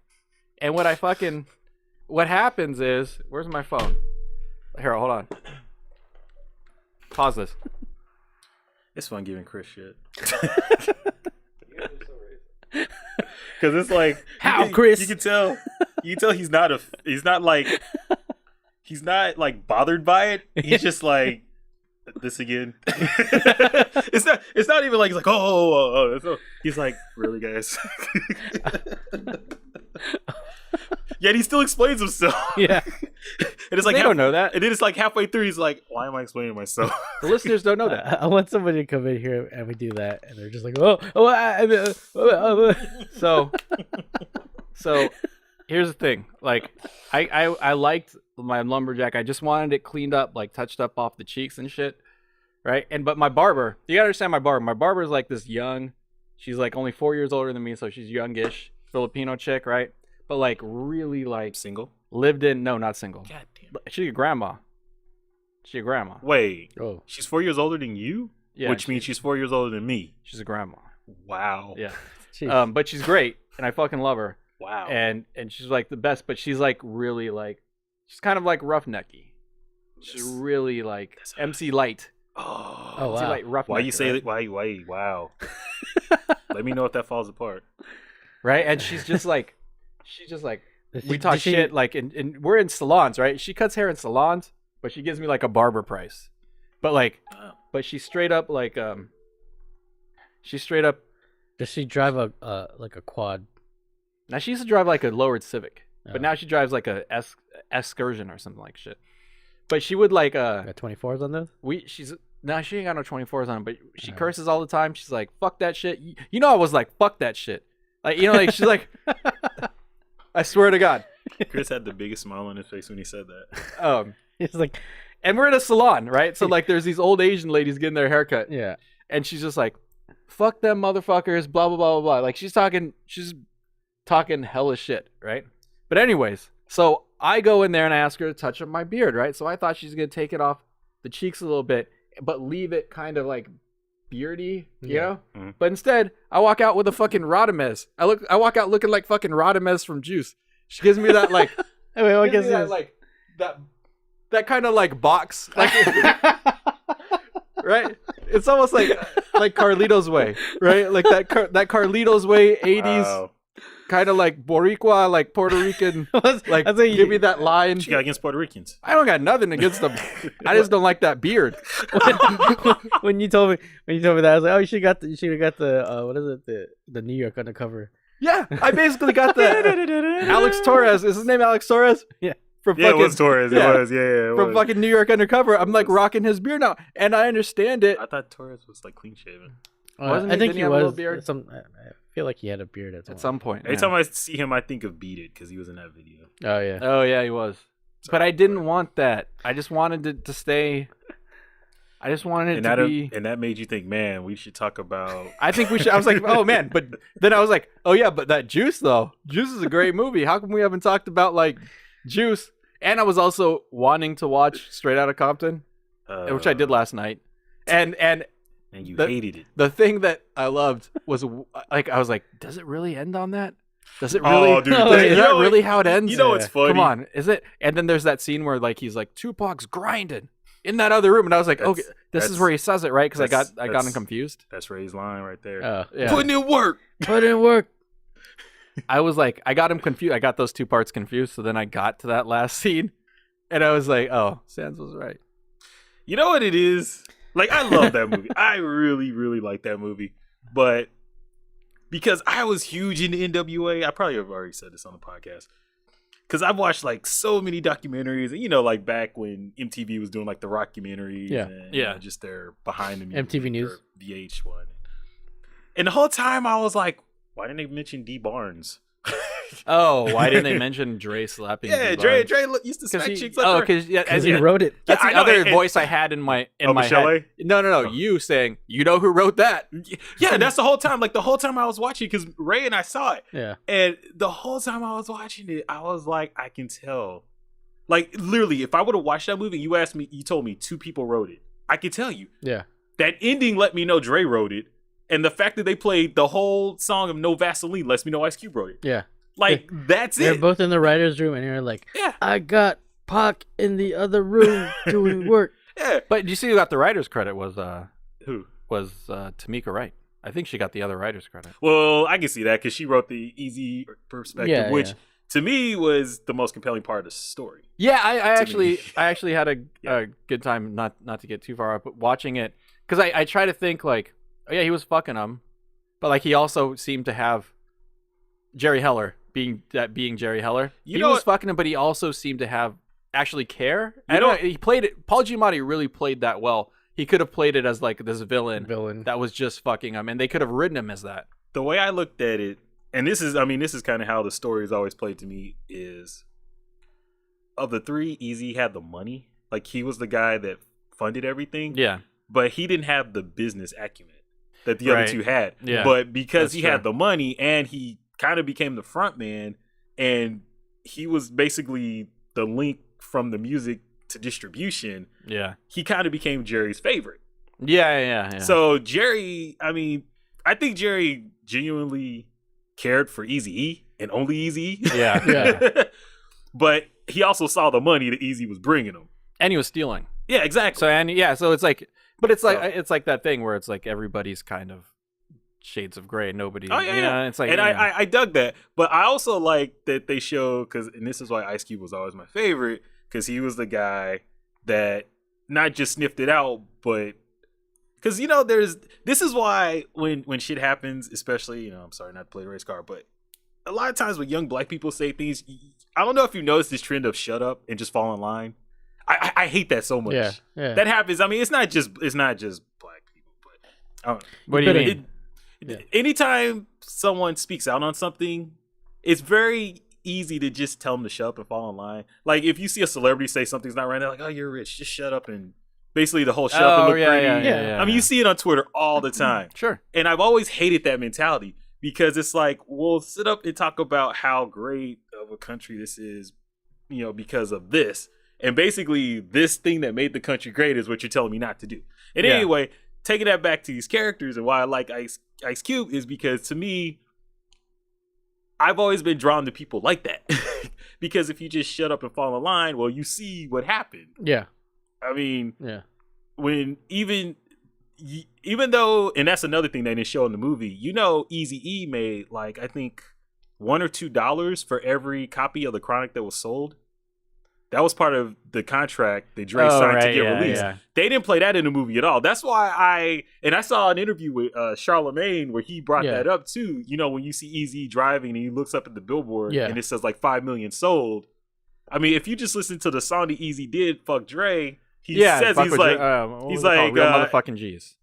[SPEAKER 1] And what happens is, where's my phone? Here, hold on. Pause this.
[SPEAKER 2] It's fun giving Chris shit. Because it's like
[SPEAKER 3] How,
[SPEAKER 2] you
[SPEAKER 3] Chris?
[SPEAKER 2] can tell he's not like bothered by it. He's just like this again. It's not even like he's like oh. He's like really guys. Yet he still explains himself.
[SPEAKER 3] Yeah.
[SPEAKER 2] And it's like
[SPEAKER 1] They don't know that.
[SPEAKER 2] And then it's like halfway through he's like, why am I explaining myself?
[SPEAKER 1] The listeners don't know that.
[SPEAKER 3] I want somebody to come in here and we do that, and they're just like,
[SPEAKER 1] So here's the thing. Like I liked my lumberjack. I just wanted it cleaned up, like touched up off the cheeks and shit. Right? But my barber, you gotta understand my barber. My barber is like this young, she's like only 4 years older than me, so she's youngish, Filipino chick, right? But like really like
[SPEAKER 2] Single?
[SPEAKER 1] not single.
[SPEAKER 2] God damn.
[SPEAKER 1] But she's a grandma. She's a grandma.
[SPEAKER 2] Wait.
[SPEAKER 3] oh,
[SPEAKER 2] She's 4 years older than you?
[SPEAKER 1] Yeah,
[SPEAKER 2] Which means she's 4 years older than me.
[SPEAKER 1] she's a grandma.
[SPEAKER 2] Wow.
[SPEAKER 1] Yeah.
[SPEAKER 3] jeez.
[SPEAKER 1] But she's great and I fucking love her.
[SPEAKER 2] Wow.
[SPEAKER 1] And she's like the best, but she's like really like she's kind of like roughnecky. She's really like
[SPEAKER 2] That's
[SPEAKER 1] MC Light.
[SPEAKER 2] oh.
[SPEAKER 3] Oh,
[SPEAKER 1] MC
[SPEAKER 3] wow.
[SPEAKER 1] Light roughneck.
[SPEAKER 2] Why you say
[SPEAKER 1] right?
[SPEAKER 2] that? Why? Wow. Let me know if that falls apart.
[SPEAKER 1] Right? And she's just like
[SPEAKER 3] Did
[SPEAKER 1] we
[SPEAKER 3] she-
[SPEAKER 1] talk
[SPEAKER 3] did she-
[SPEAKER 1] shit like in we're in salons, right? She cuts hair in salons, but she gives me like a barber price. But like but she's straight up like
[SPEAKER 3] Does she drive a like a quad?
[SPEAKER 1] now she used to drive like a lowered Civic.
[SPEAKER 3] Oh.
[SPEAKER 1] But now she drives like a excursion or something like shit. But she would like
[SPEAKER 3] Got 24s on those?
[SPEAKER 1] she ain't got no 24s on, but she
[SPEAKER 3] Oh.
[SPEAKER 1] curses all the time. She's like, fuck that shit. You know I was like, fuck that shit. Like, you know, like she's like I swear to God.
[SPEAKER 2] Chris had the biggest smile on his face when he said that.
[SPEAKER 3] It's like,
[SPEAKER 1] And we're in a salon, right? So like there's these old Asian ladies getting their haircut.
[SPEAKER 3] yeah.
[SPEAKER 1] And she's just like, fuck them motherfuckers, blah blah blah blah blah. Like she's talking hella shit, right? But anyways, so I go in there and I ask her to touch up my beard, right? So I thought she's gonna take it off the cheeks a little bit, but leave it kind of like beardy, you
[SPEAKER 3] Yeah.
[SPEAKER 1] know?
[SPEAKER 2] Mhm.
[SPEAKER 1] But instead, I walk out with a fucking Rodimes. I walk out looking like fucking Rodimes from Juice. She gives me that like
[SPEAKER 3] I mean, what
[SPEAKER 1] gives
[SPEAKER 3] gives
[SPEAKER 1] me that, like that kind of like box, like right? It's almost like Carlito's Way, right? Like that Carlito's Way 80s.
[SPEAKER 2] Wow.
[SPEAKER 1] kind of like Boricua, like Puerto Rican. Like, give me that line.
[SPEAKER 2] What you got against Puerto Ricans?
[SPEAKER 1] I don't got nothing against them. I just don't like that beard.
[SPEAKER 3] when you told me that, I was like, oh, you should have got the what is it, the New York undercover.
[SPEAKER 1] Yeah, I basically got the Alex Torres. Is his name Alex Torres?
[SPEAKER 3] Yeah.
[SPEAKER 1] From
[SPEAKER 2] Yeah,
[SPEAKER 1] fucking,
[SPEAKER 2] it was Torres.
[SPEAKER 1] yeah.
[SPEAKER 2] It was. Yeah, it
[SPEAKER 1] From
[SPEAKER 2] was.
[SPEAKER 1] fucking New York Undercover. I'm like rocking his beard now, and I understand it.
[SPEAKER 2] I thought Torres was like clean shaven.
[SPEAKER 1] Wasn't
[SPEAKER 3] I
[SPEAKER 1] he?
[SPEAKER 3] think
[SPEAKER 1] Didn't
[SPEAKER 3] he
[SPEAKER 1] he have a little
[SPEAKER 3] was.
[SPEAKER 1] beard?
[SPEAKER 3] I feel like he had a beard
[SPEAKER 1] At some point.
[SPEAKER 2] Every
[SPEAKER 1] yeah.
[SPEAKER 2] time I see him, I think of Beat It because he was in that video.
[SPEAKER 3] Oh yeah.
[SPEAKER 1] Oh yeah, he was. But I didn't want that. I just wanted it to stay. I just wanted it to be.
[SPEAKER 2] And that made you think, man, we should talk about.
[SPEAKER 1] I think we should. I was like, oh man, but then I was like, oh yeah, but that Juice though. Juice is a great movie. How come we haven't talked about like Juice? And I was also wanting to watch Straight Outta Compton, which I did last night. And
[SPEAKER 2] you hated it.
[SPEAKER 1] The thing that I loved was like I was like, does it really end on that? Does it really?
[SPEAKER 2] Oh, dude,
[SPEAKER 1] is that really how it ends?
[SPEAKER 2] You know what's funny?
[SPEAKER 1] Come on, is it? And then there's that scene where like he's like Tupac's grinding in that other room, and I was like, okay, this is where he says it, right? Because I got him confused.
[SPEAKER 2] That's Ray's line right there.
[SPEAKER 1] Yeah.
[SPEAKER 2] Putting in work.
[SPEAKER 3] Put in work.
[SPEAKER 1] I was like, I got him confused. I got those two parts confused. So then I got to that last scene, and I was like, oh, Sans was right.
[SPEAKER 2] You know what it is? Like, I love that movie. I really, really like that movie. But because I was huge into NWA, I probably have already said this on the podcast. Because I've watched like so many documentaries, and like back when MTV was doing like the rockumentaries, and just their behind the music,
[SPEAKER 3] MTV News,
[SPEAKER 2] VH1, and the whole time I was like, why didn't they mention D Barnes?
[SPEAKER 1] Oh, why didn't they mention Dre slapping?
[SPEAKER 2] Yeah,
[SPEAKER 1] D-Barnes?
[SPEAKER 2] Dre used to smack chicks.
[SPEAKER 1] Oh, because
[SPEAKER 3] he wrote it.
[SPEAKER 1] That's
[SPEAKER 2] Yeah,
[SPEAKER 1] the
[SPEAKER 2] I know,
[SPEAKER 1] other
[SPEAKER 2] and-
[SPEAKER 1] voice I had in my
[SPEAKER 2] Michelle?
[SPEAKER 1] head. No, you saying, you know who wrote that?
[SPEAKER 2] Yeah, that's the whole time. Like the whole time I was watching, because Ray and I saw it.
[SPEAKER 3] Yeah.
[SPEAKER 2] And the whole time I was watching it, I was like, I can tell. Like literally, if I would have watched that movie, you told me 2 people wrote it, I could tell you.
[SPEAKER 3] Yeah.
[SPEAKER 2] That ending let me know Dre wrote it, and the fact that they played the whole song of No Vaseline lets me know Ice Cube wrote it.
[SPEAKER 3] Yeah.
[SPEAKER 2] Like that's
[SPEAKER 3] They're
[SPEAKER 2] it.
[SPEAKER 3] both in the writer's room, and you're like,
[SPEAKER 2] Yeah.
[SPEAKER 3] I got Pac in the other room doing work.
[SPEAKER 2] Yeah.
[SPEAKER 1] But you see who got the writer's credit was
[SPEAKER 2] Who?
[SPEAKER 1] Tamika Wright. I think she got the other writer's credit.
[SPEAKER 2] Well, I can see that because she wrote the Easy Perspective,
[SPEAKER 3] Yeah,
[SPEAKER 2] which
[SPEAKER 3] yeah.
[SPEAKER 2] to me was the most compelling part of the story.
[SPEAKER 1] Yeah, I
[SPEAKER 2] me.
[SPEAKER 1] actually had a good time, not to get too far up, but watching it because I try to think like, oh yeah, he was fucking him, but like he also seemed to have Jerry Heller being Jerry Heller.
[SPEAKER 2] You
[SPEAKER 1] He
[SPEAKER 2] know
[SPEAKER 1] was
[SPEAKER 2] what-
[SPEAKER 1] fucking him, but he also seemed to have actually care.
[SPEAKER 2] You
[SPEAKER 1] I don't
[SPEAKER 2] know-
[SPEAKER 1] know. He played it. Paul Giamatti really played that well. He could have played it as like this villain that was just fucking him, and they could have written him as that.
[SPEAKER 2] The way I looked at it, and this is kind of how the story is always played to me, is of the 3, Easy had the money. Like he was the guy that funded everything.
[SPEAKER 1] Yeah.
[SPEAKER 2] But he didn't have the business acumen that the other
[SPEAKER 1] Right.
[SPEAKER 2] 2 had.
[SPEAKER 1] Yeah.
[SPEAKER 2] But because
[SPEAKER 1] That's
[SPEAKER 2] he
[SPEAKER 1] true.
[SPEAKER 2] had the money and he kind of became the front man, and he was basically the link from the music to distribution,
[SPEAKER 1] Yeah.
[SPEAKER 2] he kind of became Jerry's favorite.
[SPEAKER 1] Yeah.
[SPEAKER 2] So Jerry, I mean, I think Jerry genuinely cared for Eazy-E and only Eazy-E.
[SPEAKER 1] Yeah.
[SPEAKER 3] Yeah.
[SPEAKER 2] But he also saw the money that Eazy was bringing him.
[SPEAKER 1] And he was stealing.
[SPEAKER 2] Yeah, exactly.
[SPEAKER 1] So it's like, but it's like
[SPEAKER 2] So-
[SPEAKER 1] it's like that thing where it's like everybody's kind of shades of gray. Nobody.
[SPEAKER 2] Oh yeah,
[SPEAKER 1] you know,
[SPEAKER 2] yeah.
[SPEAKER 1] It's like,
[SPEAKER 2] and
[SPEAKER 1] yeah.
[SPEAKER 2] I dug that, but I also like that they show and this is why Ice Cube was always my favorite, because he was the guy that not just sniffed it out, but because this is why when shit happens, especially I'm sorry not to play the race card, but a lot of times when young black people say things, I don't know if you noticed this trend of shut up and just fall in line. I hate that so much.
[SPEAKER 3] Yeah.
[SPEAKER 2] That happens. I mean, it's not just black people, but I don't know.
[SPEAKER 1] What do you mean?
[SPEAKER 2] Anytime someone speaks out on something, it's very easy to just tell them to shut up and fall in line. Like if you see a celebrity say something's not right, they're like, "Oh, you're rich. Just shut up." And basically the whole shut up and look pretty.
[SPEAKER 3] yeah.
[SPEAKER 2] I mean, you see it on Twitter all the time.
[SPEAKER 1] Sure.
[SPEAKER 2] And I've always hated that mentality because it's like, we'll sit up and talk about how great of a country this is, because of this. And basically, this thing that made the country great is what you're telling me not to do. And
[SPEAKER 1] Yeah.
[SPEAKER 2] anyway, taking that back to these characters and why I like Ice Cube is because to me, I've always been drawn to people like that. Because if you just shut up and fall in line, well, you see what happened.
[SPEAKER 3] Yeah.
[SPEAKER 2] I mean,
[SPEAKER 3] Yeah.
[SPEAKER 2] when even though, and that's another thing they didn't show in the movie, Eazy-E made like I think $1 or $2 for every copy of the Chronic that was sold. That was part of the contract that Dre signed to get released.
[SPEAKER 1] Yeah.
[SPEAKER 2] They didn't play that in the movie at all. That's why I saw an interview with Charlemagne where he brought that up too. You know, when you see Eazy driving and he looks up at the billboard and it says like 5 million sold. I mean, if you just listen to the song that Eazy did, "Fuck Dre," he says he's like,
[SPEAKER 1] Real Motherfucking G's.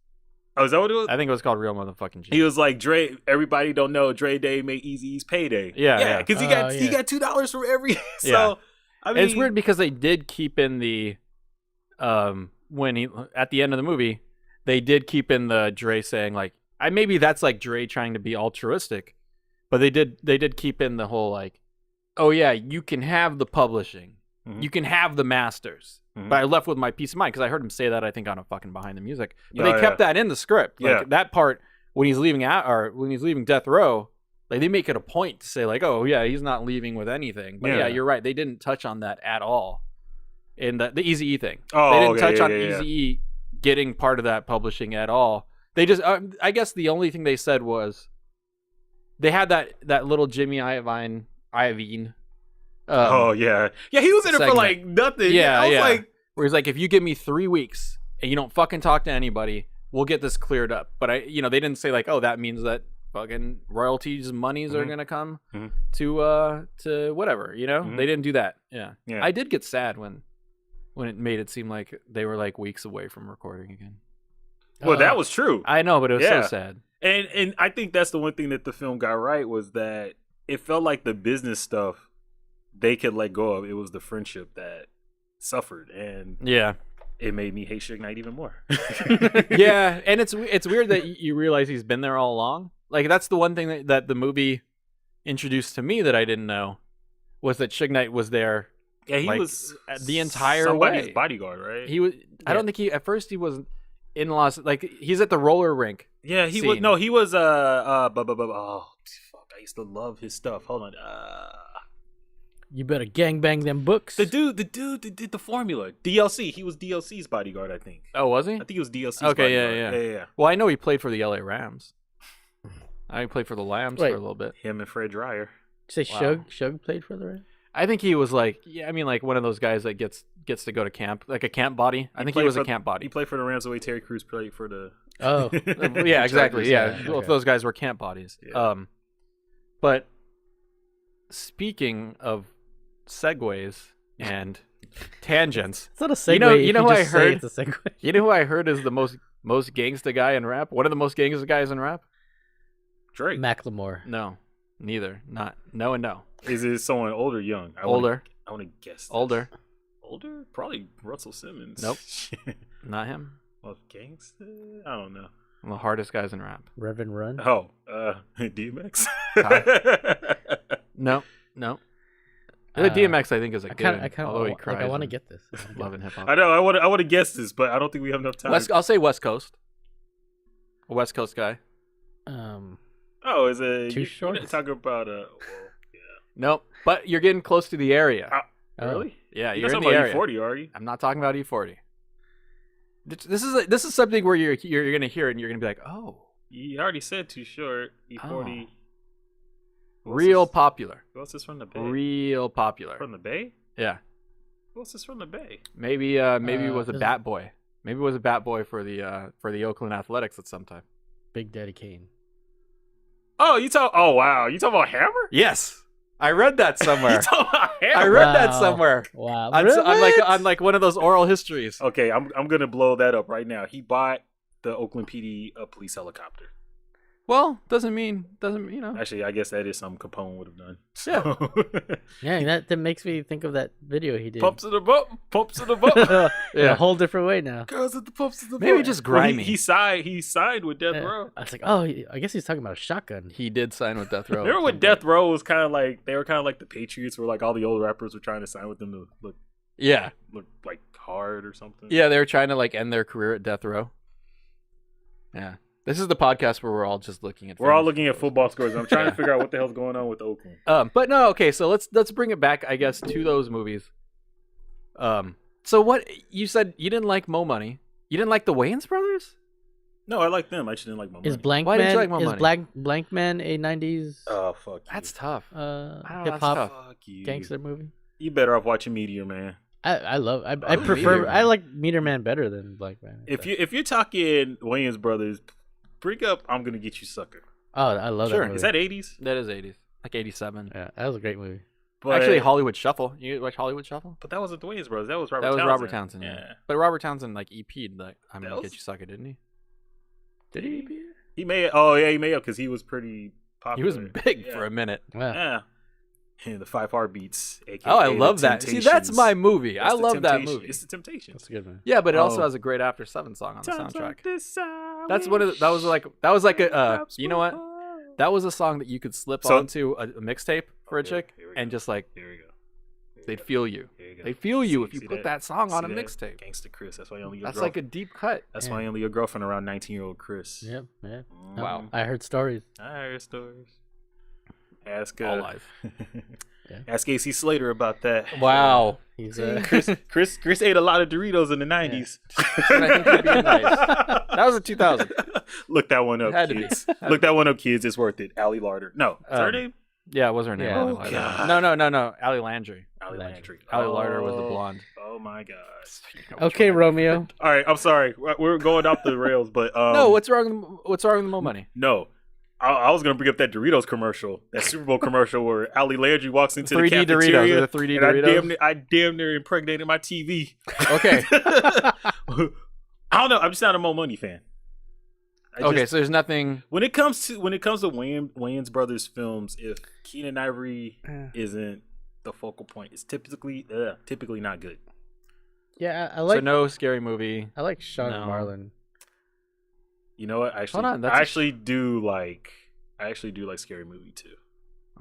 [SPEAKER 2] Oh, is that what it was?
[SPEAKER 1] I think it was called Real Motherfucking G's.
[SPEAKER 2] He was like, Dre, everybody don't know Dre Day made Eazy-E's payday.
[SPEAKER 1] Yeah.
[SPEAKER 2] Because he got $2 for every. So.
[SPEAKER 1] Yeah.
[SPEAKER 2] I mean,
[SPEAKER 1] it's weird because they did keep in the when he at the end of the movie, they did keep in the Dre saying like, maybe that's like Dre trying to be altruistic, but they did keep in the whole like, oh yeah, you can have the publishing, you can have the masters, but I left with my peace of mind because I heard him say that I think on a fucking Behind the Music, but they kept that in the script, like that part when he's leaving when he's leaving Death Row. Like, they make it a point to say, like, oh, yeah, he's not leaving with anything. But, yeah, you're right. They didn't touch on that at all in the Eazy-E thing.
[SPEAKER 2] Oh,
[SPEAKER 1] they didn't touch on Eazy-E getting part of that publishing at all. They just, I guess the only thing they said was they had that little Jimmy Iovine.
[SPEAKER 2] Oh, yeah. Yeah, he was in it for, like, nothing.
[SPEAKER 1] Yeah,
[SPEAKER 2] I was like...
[SPEAKER 1] Where he's like, if you give me 3 weeks and you don't fucking talk to anybody, we'll get this cleared up. But, they didn't say, like, oh, that means that fucking royalties monies are gonna come to whatever, they didn't do that. Yeah I did get sad when it made it seem like they were like weeks away from recording again.
[SPEAKER 2] Well, that was true.
[SPEAKER 1] I know, but it was so sad.
[SPEAKER 2] And I think that's the one thing that the film got right was that it felt like the business stuff they could let go of. It was the friendship that suffered, and it made me hate Suge Knight even more.
[SPEAKER 1] Yeah, and it's weird that you realize he's been there all along. Like, that's the one thing that the movie introduced to me that I didn't know was that Suge Knight was there.
[SPEAKER 2] Yeah, he was
[SPEAKER 1] the entire
[SPEAKER 2] somebody's
[SPEAKER 1] way.
[SPEAKER 2] bodyguard, right?
[SPEAKER 1] He was. I don't think at first he was in like he's at the roller rink.
[SPEAKER 2] Yeah, he was. No, he was. Oh, fuck! I used to love his stuff. Hold on.
[SPEAKER 3] You better gangbang them books.
[SPEAKER 2] The dude that did the formula. DLC. He was DLC's bodyguard, I think.
[SPEAKER 1] Oh, was he?
[SPEAKER 2] I think he was DLC's
[SPEAKER 1] bodyguard.
[SPEAKER 2] Okay, yeah.
[SPEAKER 1] Well, I know he played for the LA Rams. I played for the Lambs for a little bit.
[SPEAKER 2] Him and Fred Dreyer.
[SPEAKER 3] Say Suge played for the Rams?
[SPEAKER 1] I think he was like, like one of those guys that gets to go to camp, like a camp body. I think he was a camp body.
[SPEAKER 2] He played for the Rams the way Terry Crews played for the.
[SPEAKER 3] Oh,
[SPEAKER 1] yeah, exactly. Yeah, well, if those guys were camp bodies.
[SPEAKER 2] Yeah.
[SPEAKER 1] But speaking of segues and tangents,
[SPEAKER 3] it's not a segue.
[SPEAKER 1] You know who I heard?
[SPEAKER 3] It's a segue.
[SPEAKER 1] You know who I heard is the most gangsta guy in rap? One of the most gangsta guys in rap?
[SPEAKER 2] Drake.
[SPEAKER 3] Macklemore.
[SPEAKER 1] No, neither. Not no and no.
[SPEAKER 2] Is it someone old or young?
[SPEAKER 1] Older.
[SPEAKER 2] I want to guess. This.
[SPEAKER 1] Older.
[SPEAKER 2] Older? Probably Russell Simmons.
[SPEAKER 1] Nope. Not him.
[SPEAKER 2] Well, gangsta? I don't know.
[SPEAKER 1] One of the hardest guys in rap.
[SPEAKER 3] Reverend Run.
[SPEAKER 2] Oh, DMX.
[SPEAKER 1] No. DMX, I think, is a good. Although he cries.
[SPEAKER 3] I want to get this.
[SPEAKER 1] Love and hip hop.
[SPEAKER 2] I know. I want to guess this, but I don't think we have enough time.
[SPEAKER 1] I'll say West Coast. A West Coast guy.
[SPEAKER 2] Oh, is it
[SPEAKER 3] Too Short?
[SPEAKER 2] Talking about
[SPEAKER 1] Nope. But you're getting close to the area.
[SPEAKER 2] Really?
[SPEAKER 1] Yeah,
[SPEAKER 2] You're
[SPEAKER 1] in
[SPEAKER 2] talking
[SPEAKER 1] the
[SPEAKER 2] about
[SPEAKER 1] area.
[SPEAKER 2] E40, are you?
[SPEAKER 1] I'm not talking about E40. This is something where you're gonna hear it and you're gonna be like, oh.
[SPEAKER 2] You already said Too Short. E40.
[SPEAKER 1] Real popular.
[SPEAKER 2] Who else is from the Bay?
[SPEAKER 1] Real popular.
[SPEAKER 2] From the Bay?
[SPEAKER 1] Yeah.
[SPEAKER 2] Who else is from the Bay?
[SPEAKER 1] Maybe it was a bat boy. Maybe it was a bat boy for the Oakland Athletics at some time.
[SPEAKER 3] Big Daddy Kane.
[SPEAKER 2] Oh, oh wow. You talking about Hammer?
[SPEAKER 1] Yes. I read that somewhere.
[SPEAKER 2] You talking about Hammer?
[SPEAKER 1] I read that somewhere.
[SPEAKER 3] Wow.
[SPEAKER 1] I'm like one of those oral histories.
[SPEAKER 2] Okay, I'm gonna blow that up right now. He bought the Oakland PD police helicopter.
[SPEAKER 1] Well, doesn't mean.
[SPEAKER 2] Actually, I guess that is something Capone would have done.
[SPEAKER 1] So.
[SPEAKER 3] Yeah, that makes me think of that video he did.
[SPEAKER 2] Pumps in the boat. Pumps in the boat.
[SPEAKER 3] Yeah, a whole different way now.
[SPEAKER 2] Girls at the pumps in the boat.
[SPEAKER 1] Maybe just grimy.
[SPEAKER 2] He signed with Death Row.
[SPEAKER 3] I was like, oh, I guess he's talking about a shotgun.
[SPEAKER 1] He did sign with Death Row.
[SPEAKER 2] Remember when Death Row was kind of like the Patriots, where like all the old rappers were trying to sign with them to look like hard or something.
[SPEAKER 1] Yeah, they were trying to like end their career at Death Row. Yeah. This is the podcast where we're all just looking at.
[SPEAKER 2] We're all looking at football scores. I'm trying to figure out what the hell's going on with Oakland.
[SPEAKER 1] But no, okay. So let's bring it back, I guess, to those movies. So what you said you didn't like Mo Money? You didn't like the Wayans brothers?
[SPEAKER 2] No, I like them. I just didn't like My Money.
[SPEAKER 3] Is Blank
[SPEAKER 1] Why didn't you
[SPEAKER 3] Man
[SPEAKER 1] like More
[SPEAKER 3] is
[SPEAKER 1] Money?
[SPEAKER 3] Blank Man a 90s
[SPEAKER 2] Oh, fuck you.
[SPEAKER 1] That's tough. I don't know,
[SPEAKER 3] hip
[SPEAKER 1] that's
[SPEAKER 3] hop
[SPEAKER 1] tough.
[SPEAKER 2] Fuck you.
[SPEAKER 3] gangster movie?
[SPEAKER 2] You better off watching Meteor Man.
[SPEAKER 3] I
[SPEAKER 1] Oh,
[SPEAKER 3] prefer
[SPEAKER 1] Meteor
[SPEAKER 3] I
[SPEAKER 1] Man.
[SPEAKER 3] like Meteor Man better than Blank Man.
[SPEAKER 2] If you're talking Wayans Brothers, bring up I'm Gonna Get You Sucker.
[SPEAKER 3] Oh, I love
[SPEAKER 1] Sure.
[SPEAKER 3] that movie.
[SPEAKER 2] Is that 80s?
[SPEAKER 1] That is 80s, like 87.
[SPEAKER 3] Yeah, that was a great movie.
[SPEAKER 2] But,
[SPEAKER 1] Actually, Hollywood Shuffle. You watch Hollywood Shuffle?
[SPEAKER 2] but that wasn't the Wayans Brothers. That was Robert
[SPEAKER 1] That was
[SPEAKER 2] Townsend.
[SPEAKER 1] Robert Townsend. Yeah. But Robert Townsend like EP'd like I'm
[SPEAKER 2] That
[SPEAKER 1] gonna
[SPEAKER 2] was-
[SPEAKER 1] get you sucker, didn't he?
[SPEAKER 3] Did he?
[SPEAKER 2] He may. Oh yeah, he may have because he was pretty
[SPEAKER 1] He was
[SPEAKER 2] popular.
[SPEAKER 1] big
[SPEAKER 2] Yeah.
[SPEAKER 1] for a minute.
[SPEAKER 3] Yeah.
[SPEAKER 2] Yeah. And the 5 Heartbeats. AKA
[SPEAKER 1] Oh, I
[SPEAKER 2] The
[SPEAKER 1] love that. See, that's
[SPEAKER 2] Temptations.
[SPEAKER 1] my movie. I
[SPEAKER 2] That's The
[SPEAKER 1] love that
[SPEAKER 2] Temptation-
[SPEAKER 1] movie.
[SPEAKER 2] It's the Temptations.
[SPEAKER 3] That's a good one.
[SPEAKER 1] Yeah, but it also
[SPEAKER 2] Oh.
[SPEAKER 1] has a great After 7 song on the
[SPEAKER 2] Times
[SPEAKER 1] soundtrack.
[SPEAKER 2] like this, I
[SPEAKER 1] That's one of the,
[SPEAKER 2] wish
[SPEAKER 1] that was like a
[SPEAKER 2] perhaps
[SPEAKER 1] you know what?
[SPEAKER 2] we'll-
[SPEAKER 1] That was a song that you could slip
[SPEAKER 2] So-
[SPEAKER 1] onto a mixtape for a
[SPEAKER 2] Okay,
[SPEAKER 1] chick
[SPEAKER 2] here we
[SPEAKER 1] and
[SPEAKER 2] go.
[SPEAKER 1] just like
[SPEAKER 2] Here we go. Here we
[SPEAKER 1] they'd
[SPEAKER 2] go.
[SPEAKER 1] feel you.
[SPEAKER 2] Here you go.
[SPEAKER 1] They feel you if you
[SPEAKER 2] See
[SPEAKER 1] put that song on a
[SPEAKER 2] See that?
[SPEAKER 1] mixtape.
[SPEAKER 2] Gangsta Chris. That's why you only your
[SPEAKER 1] That's
[SPEAKER 2] girlfriend.
[SPEAKER 1] like a deep cut.
[SPEAKER 2] That's
[SPEAKER 3] Yeah.
[SPEAKER 2] why you only your girlfriend around 19-year-old Chris.
[SPEAKER 3] Yep. Yeah.
[SPEAKER 1] Wow.
[SPEAKER 3] I heard stories.
[SPEAKER 2] I heard stories. Ask
[SPEAKER 1] All live.
[SPEAKER 3] Yeah.
[SPEAKER 2] Ask AC Slater about that.
[SPEAKER 1] Wow.
[SPEAKER 3] He's
[SPEAKER 2] Chris ate a lot of Doritos in the 90s.
[SPEAKER 1] And I think you're being nice. That was a 2000.
[SPEAKER 2] Look that one up,
[SPEAKER 1] Had to be.
[SPEAKER 2] kids. Look that one up, kids. It's worth it. Allie Larder. No, is her name?
[SPEAKER 1] Yeah, it was her name.
[SPEAKER 3] Yeah.
[SPEAKER 1] Ally
[SPEAKER 2] Oh,
[SPEAKER 1] Larder.
[SPEAKER 2] God.
[SPEAKER 1] No. Allie Landry.
[SPEAKER 2] Allie
[SPEAKER 3] Landry.
[SPEAKER 2] Landry.
[SPEAKER 1] Allie Larder was the
[SPEAKER 2] Oh.
[SPEAKER 1] blonde.
[SPEAKER 2] Oh my god.
[SPEAKER 3] okay, Romeo.
[SPEAKER 2] All right, I'm sorry. We're going off the rails, but
[SPEAKER 1] No, what's wrong? What's wrong with Mo Money?
[SPEAKER 2] no. I was gonna bring up that Doritos commercial, that Super Bowl commercial where Allie Landry walks into
[SPEAKER 1] 3D
[SPEAKER 2] the
[SPEAKER 1] Doritos.
[SPEAKER 2] cafeteria,
[SPEAKER 1] Are the 3D
[SPEAKER 2] and
[SPEAKER 1] Doritos?
[SPEAKER 2] I damn near impregnated my TV.
[SPEAKER 1] Okay.
[SPEAKER 2] I don't know. I'm just not a Mo Money fan.
[SPEAKER 1] Okay, so there's nothing.
[SPEAKER 2] When it comes to Wayans Brothers films, if Keenan Ivory isn't the focal point, it's typically not good.
[SPEAKER 3] Yeah, I like.
[SPEAKER 1] So no scary movie.
[SPEAKER 3] I like Sean
[SPEAKER 1] No.
[SPEAKER 3] and Marlon.
[SPEAKER 2] You know what?
[SPEAKER 1] Hold on, that's
[SPEAKER 2] I
[SPEAKER 1] a-
[SPEAKER 2] actually do like Scary Movie too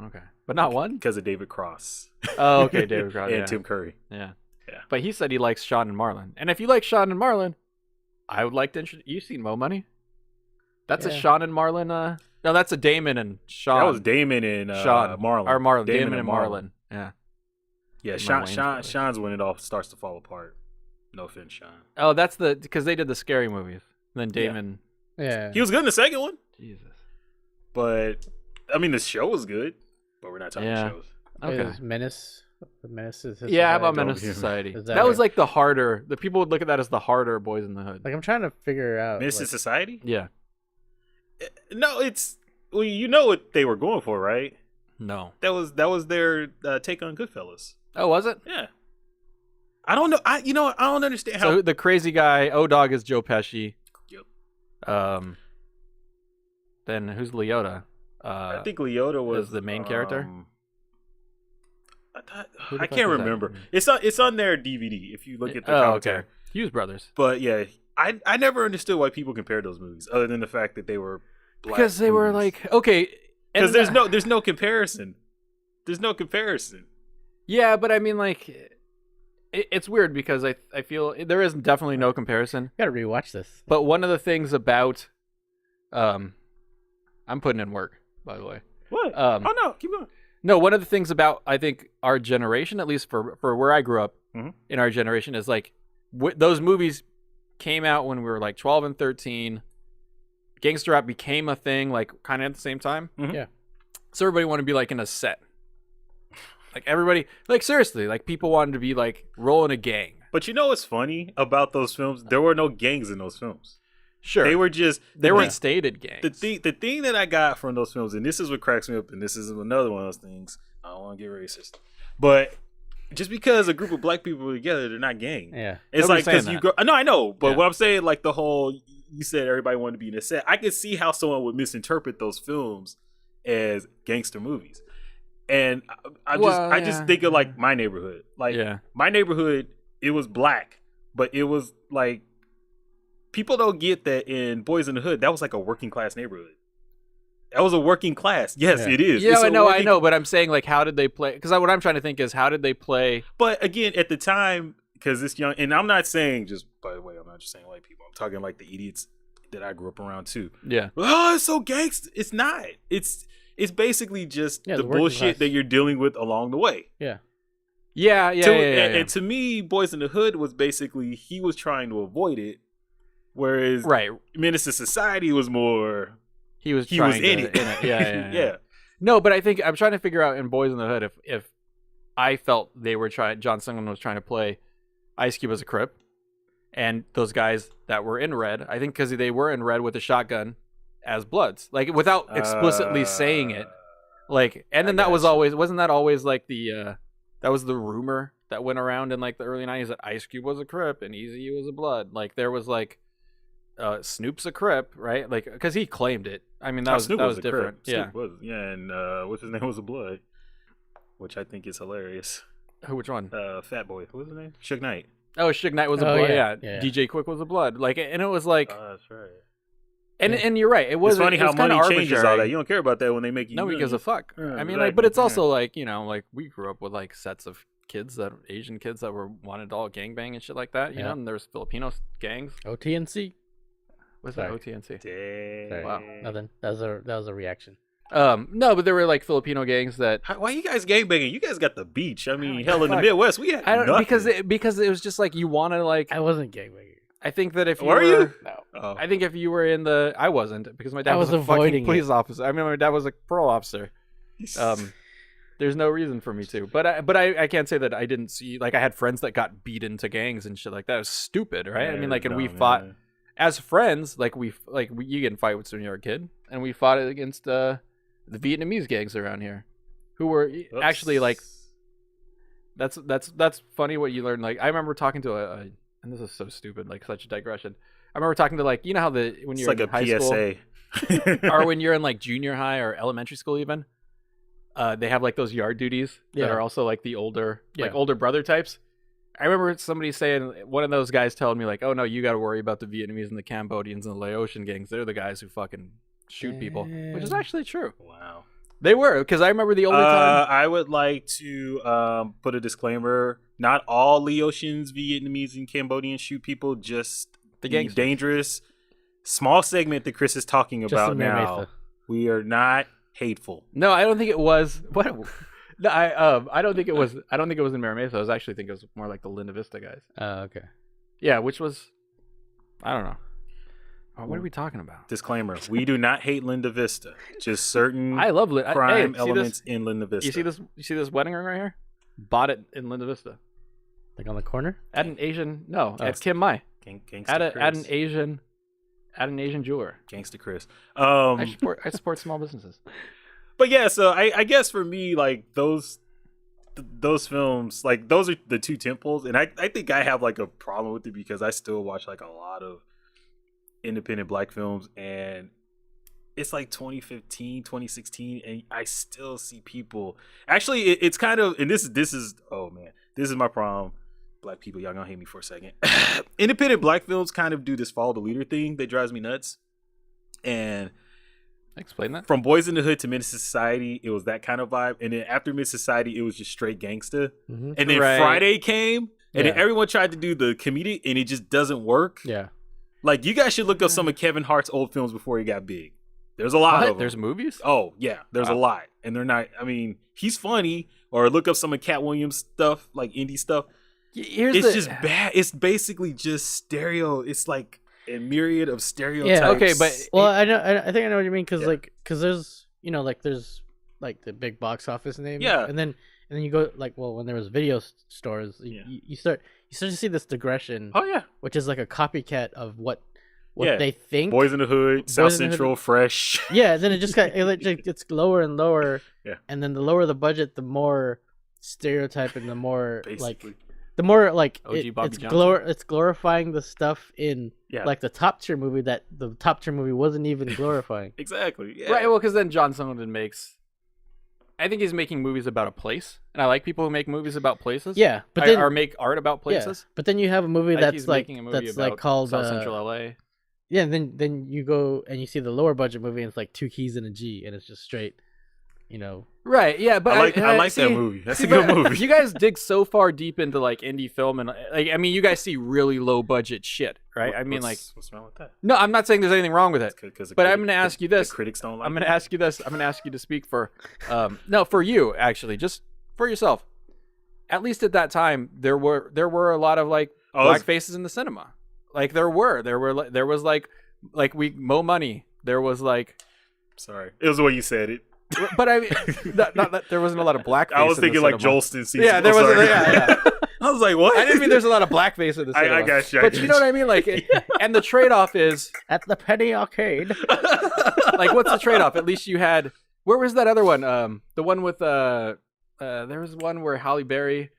[SPEAKER 1] Okay, but not one.
[SPEAKER 2] because of David Cross
[SPEAKER 1] Oh, okay, David Cross.
[SPEAKER 2] and
[SPEAKER 1] Yeah.
[SPEAKER 2] Tim Curry.
[SPEAKER 1] Yeah.
[SPEAKER 2] Yeah.
[SPEAKER 1] But he said he likes Sean and Marlon. And if you like Sean and Marlon, I would like to introduce. You've seen Mo Money? That's a
[SPEAKER 3] Yeah.
[SPEAKER 1] Sean and Marlon. No, that's a Damon and Sean.
[SPEAKER 2] That was Damon and
[SPEAKER 1] Sean.
[SPEAKER 2] Marlon.
[SPEAKER 1] Or Marlon. Damon and Marlon. Yeah.
[SPEAKER 2] Yeah,
[SPEAKER 1] My
[SPEAKER 2] Sean,
[SPEAKER 1] Wayans
[SPEAKER 2] Sean,
[SPEAKER 1] brothers.
[SPEAKER 2] Sean's when it all starts to fall apart. No offense, Sean.
[SPEAKER 1] Oh, that's because they did the scary movies. And then Damon.
[SPEAKER 3] Yeah.
[SPEAKER 2] He was good in the second one,
[SPEAKER 1] Jesus.
[SPEAKER 2] but I mean the show was good. But we're not talking
[SPEAKER 1] Yeah.
[SPEAKER 2] shows.
[SPEAKER 1] Okay.
[SPEAKER 3] It was Menace. The Menace is
[SPEAKER 1] Yeah, how about
[SPEAKER 3] Society.
[SPEAKER 1] Menace
[SPEAKER 2] Don't-
[SPEAKER 1] Society?
[SPEAKER 3] Is
[SPEAKER 1] That,
[SPEAKER 3] that
[SPEAKER 1] was
[SPEAKER 3] right?
[SPEAKER 1] like the harder. The people would look at that as the harder Boys in the Hood.
[SPEAKER 3] Like I'm trying to figure out.
[SPEAKER 2] Menace to
[SPEAKER 3] like,
[SPEAKER 2] Society?
[SPEAKER 1] Yeah.
[SPEAKER 2] No, it's well, you know what they were going for, right?
[SPEAKER 1] No.
[SPEAKER 2] That was their take on Goodfellas.
[SPEAKER 1] Oh, was it?
[SPEAKER 2] Yeah. I don't know. I don't understand how.
[SPEAKER 1] So the crazy guy, O-Dog is Joe Pesci.
[SPEAKER 2] Yep.
[SPEAKER 1] Then who's Leota?
[SPEAKER 2] I think Leota was
[SPEAKER 1] is the main character? Who the
[SPEAKER 2] I
[SPEAKER 1] fuck
[SPEAKER 2] can't
[SPEAKER 1] is that?
[SPEAKER 2] remember. It's on their DVD if you look at the
[SPEAKER 1] Oh,
[SPEAKER 2] commentary.
[SPEAKER 1] okay. Hughes Brothers.
[SPEAKER 2] But yeah, I never understood why people compared those movies, other than the fact that they were black
[SPEAKER 1] Because they were
[SPEAKER 2] movies.
[SPEAKER 1] like, okay.
[SPEAKER 2] Because
[SPEAKER 1] and-
[SPEAKER 2] there's no comparison. There's no comparison.
[SPEAKER 1] Yeah, but I mean, like, it's weird because I feel there is definitely no comparison.
[SPEAKER 3] gotta rewatch this.
[SPEAKER 1] But one of the things about, I'm putting in work, by the way.
[SPEAKER 2] What?
[SPEAKER 1] Oh
[SPEAKER 2] no, keep going.
[SPEAKER 1] No, one of the things about I think our generation, at least for where I grew up
[SPEAKER 2] Mhm.
[SPEAKER 1] in our generation, is like those movies came out when we were like 12 and 13. Gangster rap became a thing like kind of at the same time.
[SPEAKER 2] Mhm.
[SPEAKER 3] Yeah.
[SPEAKER 1] So everybody wanted to be like in a set. Like everybody, like seriously, like people wanted to be like rolling a gang.
[SPEAKER 2] But you know what's funny about those films? There were no gangs in those films.
[SPEAKER 1] Sure,
[SPEAKER 2] They were just
[SPEAKER 1] they
[SPEAKER 2] the
[SPEAKER 1] weren't
[SPEAKER 2] thing-
[SPEAKER 1] stated gangs.
[SPEAKER 2] The thing that I got from those films, and this is what cracks me up, and this is another one of those things. I don't want to get racist, but just because a group of black people are together, they're not gang.
[SPEAKER 3] Yeah.
[SPEAKER 2] It's
[SPEAKER 1] Nobody's
[SPEAKER 2] like because
[SPEAKER 1] saying
[SPEAKER 2] you
[SPEAKER 1] that.
[SPEAKER 2] grow. No, I know, but
[SPEAKER 1] Yeah.
[SPEAKER 2] what I'm saying, like the whole, you said everybody wanted to be in a set. I could see how someone would misinterpret those films as gangster movies, and I just
[SPEAKER 1] yeah.
[SPEAKER 2] think of like My Neighborhood. Like
[SPEAKER 1] Yeah.
[SPEAKER 2] My Neighborhood, it was black, but it was like people don't get that in Boys in the Hood. That was like a working class neighborhood. That was a working class. Yes,
[SPEAKER 3] Yeah.
[SPEAKER 2] it is.
[SPEAKER 1] Yeah,
[SPEAKER 2] It's a
[SPEAKER 1] I know,
[SPEAKER 2] working-
[SPEAKER 1] but I'm saying like, how did they play? Because what I'm trying to think is, how did they play?
[SPEAKER 2] But again, at the time, because this young, and I'm not saying just, by the way, I'm not just saying white people. I'm talking like the idiots that I grew up around too.
[SPEAKER 1] Yeah,
[SPEAKER 2] Oh, it's so gangster. It's not. It's basically just
[SPEAKER 3] Yeah,
[SPEAKER 2] the
[SPEAKER 3] the working
[SPEAKER 2] bullshit
[SPEAKER 3] class.
[SPEAKER 2] that you're dealing with along the way.
[SPEAKER 3] Yeah.
[SPEAKER 1] yeah.
[SPEAKER 2] And to me, Boys in the Hood was basically, he was trying to avoid it Whereas
[SPEAKER 1] Right.
[SPEAKER 2] Menace to Society was more.
[SPEAKER 1] He was
[SPEAKER 2] He was
[SPEAKER 1] trying
[SPEAKER 2] in
[SPEAKER 1] to-
[SPEAKER 2] it.
[SPEAKER 1] Yeah. No, but I think I'm trying to figure out in Boys in the Hood if I felt they were trying. John Singleton was trying to play Ice Cube as a Crip, and those guys that were in Red, I think because they were in Red with a shotgun as Bloods, like without explicitly saying it. Like, and then that was always wasn't that always like the that was the rumor that went around in like the early 90s that Ice Cube was a Crip and Eazy was a Blood. Like there was like Snoop's a Crip, right? Like because he claimed it. I mean that
[SPEAKER 2] Snoop
[SPEAKER 1] was
[SPEAKER 2] a
[SPEAKER 1] different.
[SPEAKER 2] Crip.
[SPEAKER 1] Yeah.
[SPEAKER 2] Snoop was, and what's his name was a Blood, which I think is hilarious.
[SPEAKER 1] Which one?
[SPEAKER 2] Fat Boy. What was his name? Suge Knight.
[SPEAKER 1] Oh, Suge Knight was a
[SPEAKER 3] Oh,
[SPEAKER 1] Blood.
[SPEAKER 3] yeah.
[SPEAKER 1] Yeah.
[SPEAKER 3] Yeah.
[SPEAKER 1] DJ Quick was a Blood. Like, and it was like,
[SPEAKER 2] That's right.
[SPEAKER 1] and you're right. It was
[SPEAKER 2] It's funny how money
[SPEAKER 1] arbitrary.
[SPEAKER 2] changes all that. You don't care about that when they make you.
[SPEAKER 1] Nobody gives a fuck.
[SPEAKER 2] Yeah,
[SPEAKER 1] I mean,
[SPEAKER 2] exactly.
[SPEAKER 1] like, but it's
[SPEAKER 2] Yeah.
[SPEAKER 1] also like, like we grew up with like sets of kids Asian kids that were wanted to all gangbang and shit like that. You
[SPEAKER 3] Yeah.
[SPEAKER 1] know, and there's Filipino gangs.
[SPEAKER 3] OTNC.
[SPEAKER 1] What's
[SPEAKER 3] Sorry.
[SPEAKER 1] that? OTNC.
[SPEAKER 2] Dang.
[SPEAKER 3] Sorry.
[SPEAKER 1] Wow.
[SPEAKER 3] Nothing. That was a reaction.
[SPEAKER 1] No, but there were like Filipino gangs that
[SPEAKER 2] Why you guys gangbanging? You guys got the beach. I mean, hell, in the
[SPEAKER 1] fuck.
[SPEAKER 2] Midwest, we had
[SPEAKER 1] I don't
[SPEAKER 2] nothing.
[SPEAKER 1] because it was just like you want to like.
[SPEAKER 3] I wasn't gangbanging.
[SPEAKER 1] I think that if you
[SPEAKER 2] Were you?
[SPEAKER 3] No.
[SPEAKER 2] Oh.
[SPEAKER 1] I think if you were in I wasn't because my dad
[SPEAKER 3] I
[SPEAKER 1] was
[SPEAKER 3] was
[SPEAKER 1] a fucking
[SPEAKER 3] avoiding it.
[SPEAKER 1] police officer. I mean, my dad was a parole officer. There's no reason for me to, but I can't say that I didn't see like I had friends that got beat into gangs and shit like that. It was stupid, right? I mean, like, and we fought as friends, like you get in fight with when you're a kid, and we fought against the Vietnamese gangs around here, who were actually like. That's funny what you learn. Like I remember talking to and this is so stupid, like such a digression. I remember talking to like when
[SPEAKER 2] It's
[SPEAKER 1] you're
[SPEAKER 2] like
[SPEAKER 1] in
[SPEAKER 2] a
[SPEAKER 1] high
[SPEAKER 2] PSA.
[SPEAKER 1] school or when you're in like junior high or elementary school even, they have like those yard duties that
[SPEAKER 3] Yeah.
[SPEAKER 1] are also like the older
[SPEAKER 3] Yeah.
[SPEAKER 1] older brother types. I remember somebody saying, one of those guys telling me like, oh no, you got to worry about the Vietnamese and the Cambodians and the Laotian gangs. They're the guys who fucking shoot people, which is
[SPEAKER 3] Damn.
[SPEAKER 1] actually true.
[SPEAKER 2] Wow.
[SPEAKER 1] They were, because I remember the older time.
[SPEAKER 2] I would like to put a disclaimer. Not all Laotians, Vietnamese, and Cambodians shoot people. Just
[SPEAKER 1] The
[SPEAKER 2] the
[SPEAKER 1] gangsters.
[SPEAKER 2] dangerous small segment that Chris is talking
[SPEAKER 3] Just
[SPEAKER 2] about
[SPEAKER 3] in
[SPEAKER 2] now.
[SPEAKER 3] Mesa.
[SPEAKER 2] We are not hateful.
[SPEAKER 1] No, I don't think it was. What? No, I don't think it was. I don't think it was in Mira Mesa. I was actually think it was more like the Linda Vista guys.
[SPEAKER 3] Okay.
[SPEAKER 1] Yeah, which was, I don't know. Oh, what are we talking about?
[SPEAKER 2] Disclaimer: we do not hate Linda Vista. Just certain
[SPEAKER 1] I love
[SPEAKER 2] crime
[SPEAKER 1] see
[SPEAKER 2] elements
[SPEAKER 1] This?
[SPEAKER 2] in Linda Vista.
[SPEAKER 1] You see this? You see this wedding ring right here? Bought it in Linda Vista
[SPEAKER 3] Like on the corner?
[SPEAKER 1] at an Asian. No,
[SPEAKER 2] Oh.
[SPEAKER 1] at Kim Mai.
[SPEAKER 2] Gangsta
[SPEAKER 1] At
[SPEAKER 2] Chris.
[SPEAKER 1] an Asian jeweler.
[SPEAKER 2] Gangsta Chris.
[SPEAKER 1] I support small businesses.
[SPEAKER 2] But yeah, so I guess for me, like those films, like those are the two temples, and I think I have like a problem with it because I still watch like a lot of independent black films, and it's like 2015, 2016, and I still see people. Actually, it's kind of, and this is oh man, this is my problem. Black people, y'all gonna hate me for a second. Independent black films kind of do this follow the leader thing that drives me nuts, and.
[SPEAKER 1] Explain that.
[SPEAKER 2] From Boys in the Hood to Menace to Society, it was that kind of vibe. And then after Menace to Society, it was just straight gangsta.
[SPEAKER 3] Mm-hmm.
[SPEAKER 2] And then
[SPEAKER 1] Right.
[SPEAKER 2] Friday came, and then
[SPEAKER 3] Yeah.
[SPEAKER 2] everyone tried to do the comedic, and it just doesn't work.
[SPEAKER 3] Yeah.
[SPEAKER 2] Like, you guys should look up some of Kevin Hart's old films before he got big. There's a lot of them.
[SPEAKER 1] There's movies.
[SPEAKER 2] Oh, yeah. There's a
[SPEAKER 1] Wow.
[SPEAKER 2] lot. And they're not, I mean, he's funny. Or look up some of Cat Williams' stuff, like indie stuff.
[SPEAKER 1] Here's
[SPEAKER 2] It's
[SPEAKER 1] the,
[SPEAKER 2] just bad. It's basically just stereo. It's like a myriad of stereotypes.
[SPEAKER 1] Okay, but
[SPEAKER 3] Well, I think I know what you mean because
[SPEAKER 2] Yeah.
[SPEAKER 3] because there's there's like the big box office name.
[SPEAKER 2] Yeah.
[SPEAKER 3] And then you go like when there was video stores,
[SPEAKER 2] Yeah.
[SPEAKER 3] you start to see this digression,
[SPEAKER 2] Oh, yeah.
[SPEAKER 3] which is like a copycat of what
[SPEAKER 2] Yeah.
[SPEAKER 3] they think.
[SPEAKER 2] Boys in the Hood, South
[SPEAKER 3] in the Hood.
[SPEAKER 2] Central, Fresh.
[SPEAKER 3] Yeah, then it just gets lower and lower.
[SPEAKER 2] Yeah.
[SPEAKER 3] And then the lower the budget, the more stereotype and the more
[SPEAKER 2] Basically.
[SPEAKER 3] the more like
[SPEAKER 1] OG Bobby Johnson.
[SPEAKER 3] it's glorifying the stuff in
[SPEAKER 2] Yeah.
[SPEAKER 3] like the top tier movie that the top tier movie wasn't even glorifying.
[SPEAKER 2] Exactly. Yeah.
[SPEAKER 1] Right, well, because then John Singleton I think he's making movies about a place, and I like people who make movies about places.
[SPEAKER 3] Yeah, but then
[SPEAKER 1] or make art about places.
[SPEAKER 3] Yeah, but then you have a movie
[SPEAKER 1] Like
[SPEAKER 3] that's
[SPEAKER 1] he's
[SPEAKER 3] like
[SPEAKER 1] making a movie
[SPEAKER 3] that's
[SPEAKER 1] about
[SPEAKER 3] like called
[SPEAKER 1] South Central LA.
[SPEAKER 3] yeah. And then you go and you see the lower budget movie and it's like 2 keys and a G and it's just straight,
[SPEAKER 1] Right, yeah, but
[SPEAKER 2] I like that
[SPEAKER 1] see-
[SPEAKER 2] movie. That's
[SPEAKER 1] see,
[SPEAKER 2] a good
[SPEAKER 1] but
[SPEAKER 2] movie.
[SPEAKER 1] You guys dig so far deep into like indie film and like I mean, you guys see really low budget shit, right? I mean, like
[SPEAKER 2] what's wrong with that?
[SPEAKER 1] no, I'm not saying there's anything wrong with it. But I'm gonna ask you this.
[SPEAKER 2] The critics don't like.
[SPEAKER 1] I'm gonna ask you this. I'm gonna ask you to speak for, no, for you actually, just for yourself. At least at that time, there were a lot of like black faces in the cinema. Like there was like we Mo Money. There was like,
[SPEAKER 2] Sorry, it was the way you said it.
[SPEAKER 1] but I mean, not that there wasn't a lot of blackface.
[SPEAKER 2] I was
[SPEAKER 1] in the
[SPEAKER 2] thinking like
[SPEAKER 1] cinema.
[SPEAKER 2] Jolston season.
[SPEAKER 1] Yeah, there was. Yeah.
[SPEAKER 2] I was like, what?
[SPEAKER 1] I didn't mean there's a lot of blackface in the cinema.
[SPEAKER 2] I got you.
[SPEAKER 1] But you know what I mean? Like, and the trade-off is
[SPEAKER 3] At the Penny Arcade.
[SPEAKER 1] like, what's the trade-off? At least you had. Where was that other one? The one with there was one where Halle Berry.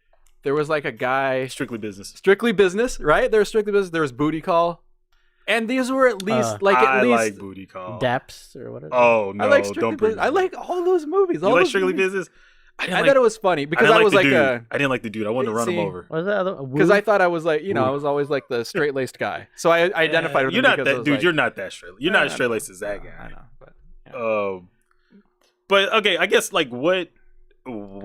[SPEAKER 1] There was like a guy.
[SPEAKER 2] Strictly Business.
[SPEAKER 1] Strictly Business, right? There was Strictly Business. There was Booty Call, and these were at least
[SPEAKER 2] I like Booty Call.
[SPEAKER 3] Daps or whatever.
[SPEAKER 2] Oh no!
[SPEAKER 1] I like Strictly
[SPEAKER 2] don't bring
[SPEAKER 1] Business. I like all those movies.
[SPEAKER 2] You
[SPEAKER 1] All
[SPEAKER 2] like
[SPEAKER 1] those
[SPEAKER 2] Strictly
[SPEAKER 1] movies.
[SPEAKER 2] Business?
[SPEAKER 1] I thought it was funny because I was
[SPEAKER 2] the
[SPEAKER 1] like
[SPEAKER 2] dude.
[SPEAKER 1] a.
[SPEAKER 2] I didn't like the dude. I wanted to run him
[SPEAKER 1] See,
[SPEAKER 2] over.
[SPEAKER 3] What was that other?
[SPEAKER 1] Because I thought I was like, I was always like the straight laced guy. So I identified with
[SPEAKER 2] You're
[SPEAKER 1] him
[SPEAKER 2] not
[SPEAKER 1] because I
[SPEAKER 2] that
[SPEAKER 1] was
[SPEAKER 2] dude.
[SPEAKER 1] like,
[SPEAKER 2] You're not that straight. You're not as straight laced as that guy.
[SPEAKER 1] I know, but yeah.
[SPEAKER 2] But okay, I guess like what